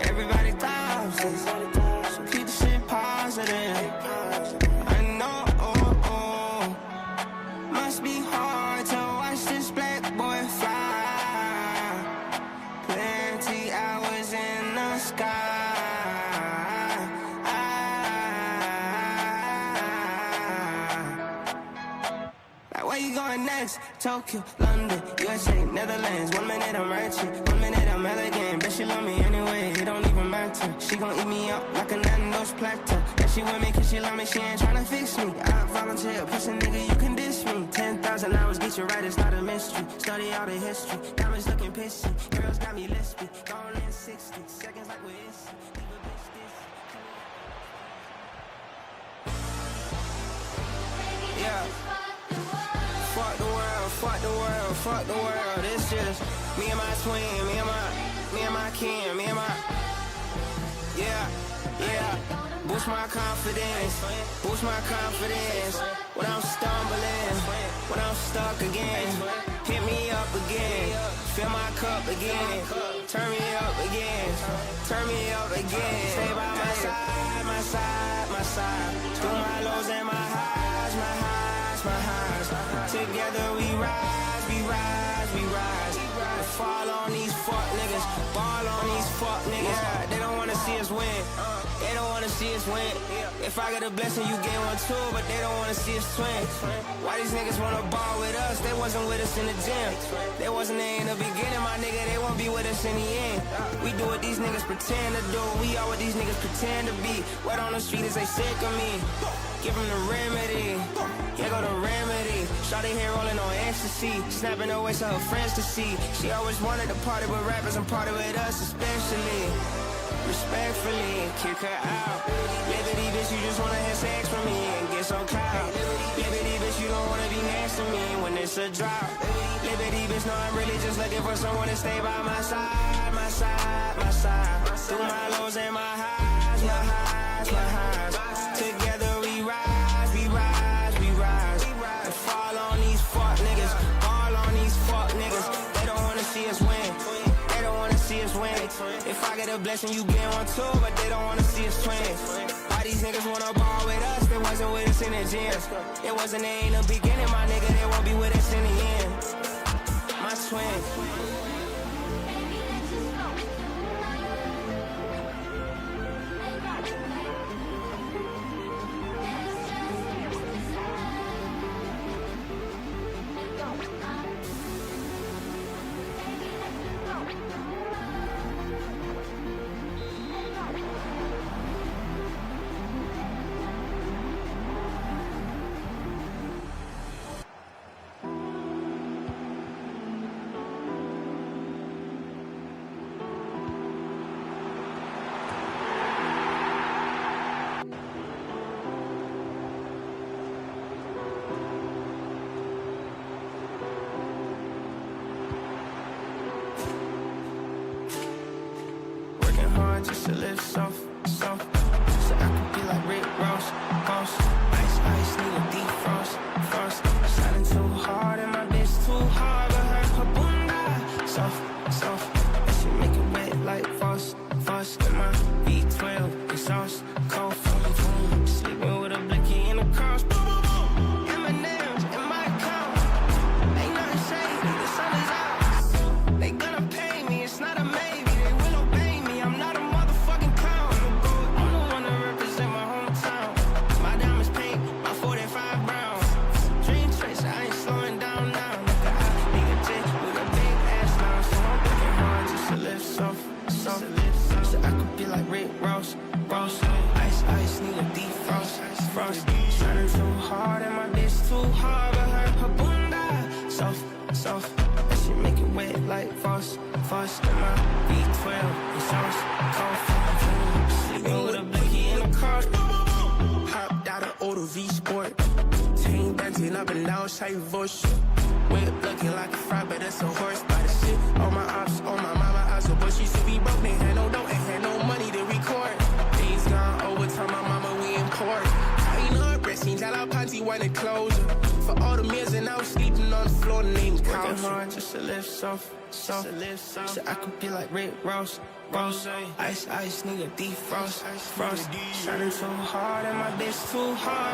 Everybody thousands, so keep the shit positive. I know, must be hard to watch this. Paris, Tokyo, London, USA, Netherlands. 1 minute I'm ratchet, 1 minute I'm elegant. Bet she love me anyway, it don't even matter. She gon' eat me up like a Nando's platter. And she with me cause she love me, she ain't tryna fix me. I volunteer, pussy nigga, you can diss me. 10,000 hours, get you right, it's not a mystery. Study all the history, diamonds looking pissy. Girls got me lispy, gone in 60 seconds like we're issy. Leave a bitch this. Yeah. Fuck the world, fuck the world, fuck the world. It's just me and my twin, me and my kin, me and my, yeah. Boost my confidence, boost my confidence. When I'm stumbling, when I'm stuck again, hit me up again, fill my cup again, turn me up again, turn me up again. Stay by my side, my side, my side. Through my lows and my highs, my highs, my highs. Together we rise, we rise, we rise. Fall on these fuck niggas, ball on these fuck niggas. They don't wanna see us win. They don't wanna see us win. If I get a blessing, you get one too, but they don't wanna see us twin. Why these niggas wanna ball with us? They wasn't with us in the gym. They wasn't there in the beginning, my nigga. They won't be with us in the end. We do what these niggas pretend to do. We are what these niggas pretend to be. Wet on the street is they sick of me. Give them the remedy. Here go the remedy. Shawty hair rolling on ecstasy. Snapping her waist so her friends to see. She always wanted to party with rappers and party with us especially. Respectfully, kick her out. Liberty bitch, you just wanna have sex with me and get some clout. Liberty bitch, you don't wanna be next to me when it's a drought. Liberty bitch, no, I'm really just looking for someone to stay by my side, my side, my side. Through my lows and my highs, my highs, my highs. Together we rise, we rise, we rise. And fall on these fuck niggas, fall on these fuck niggas. They don't wanna see us win. They don't wanna see us win. If I get a blessing, you get one too, but they don't wanna see us twins. Why these niggas wanna ball with us? They wasn't with us in the gym. It wasn't there in the beginning, my nigga. They won't be with us in the end. My twin. Just to live soft, soft. So I could be like Rick Ross, boss. Ice, ice, need a deep frost, frost. Shining too hard and my bitch too hard, but her bunda soft, soft. And she make it wet like frost, frost. And my V12 exhaust, cold from boom. Sleeping with a blicky in the cross. M&M's in my account. Ain't nothing shady, the sun is out. They gonna pay me, it's not a maybe. They will obey me, I'm not a motherfucking clown. I'm the one to represent my hometown. My diamonds pink, my 45 brown. Dream trace, I ain't slowing down now. I need a jet with a big ass now. So I'm working hard just to live soft, soft. So I could be like Rick Ross, Ross. Ice, ice, need a deep frost, frost. Shining too hard and my bitch too hard, but her bunda soft, soft. And she make it wet like frost, frost. And my V12 exhaust, cold from boom. Sleeping with a blicky in the car. Hopped out of Auto V Sport. Team dancing up and down, say voice. Whip looking like a fry, but that's a horse by the shit. All my ops, all my mama eyes, but she used to be broke. They had no dough, ain't had no money to record. Things gone over, tell my mama we in port. Tying up, breasting, tell our panty when it closed. For all the meals and I was sleeping on the floor, named couch. Working hard just to live soft, soft. So I could be like Rick Ross, Ross. Ice, ice, need a deep frost, frost. Shining too hard and my bitch too hard.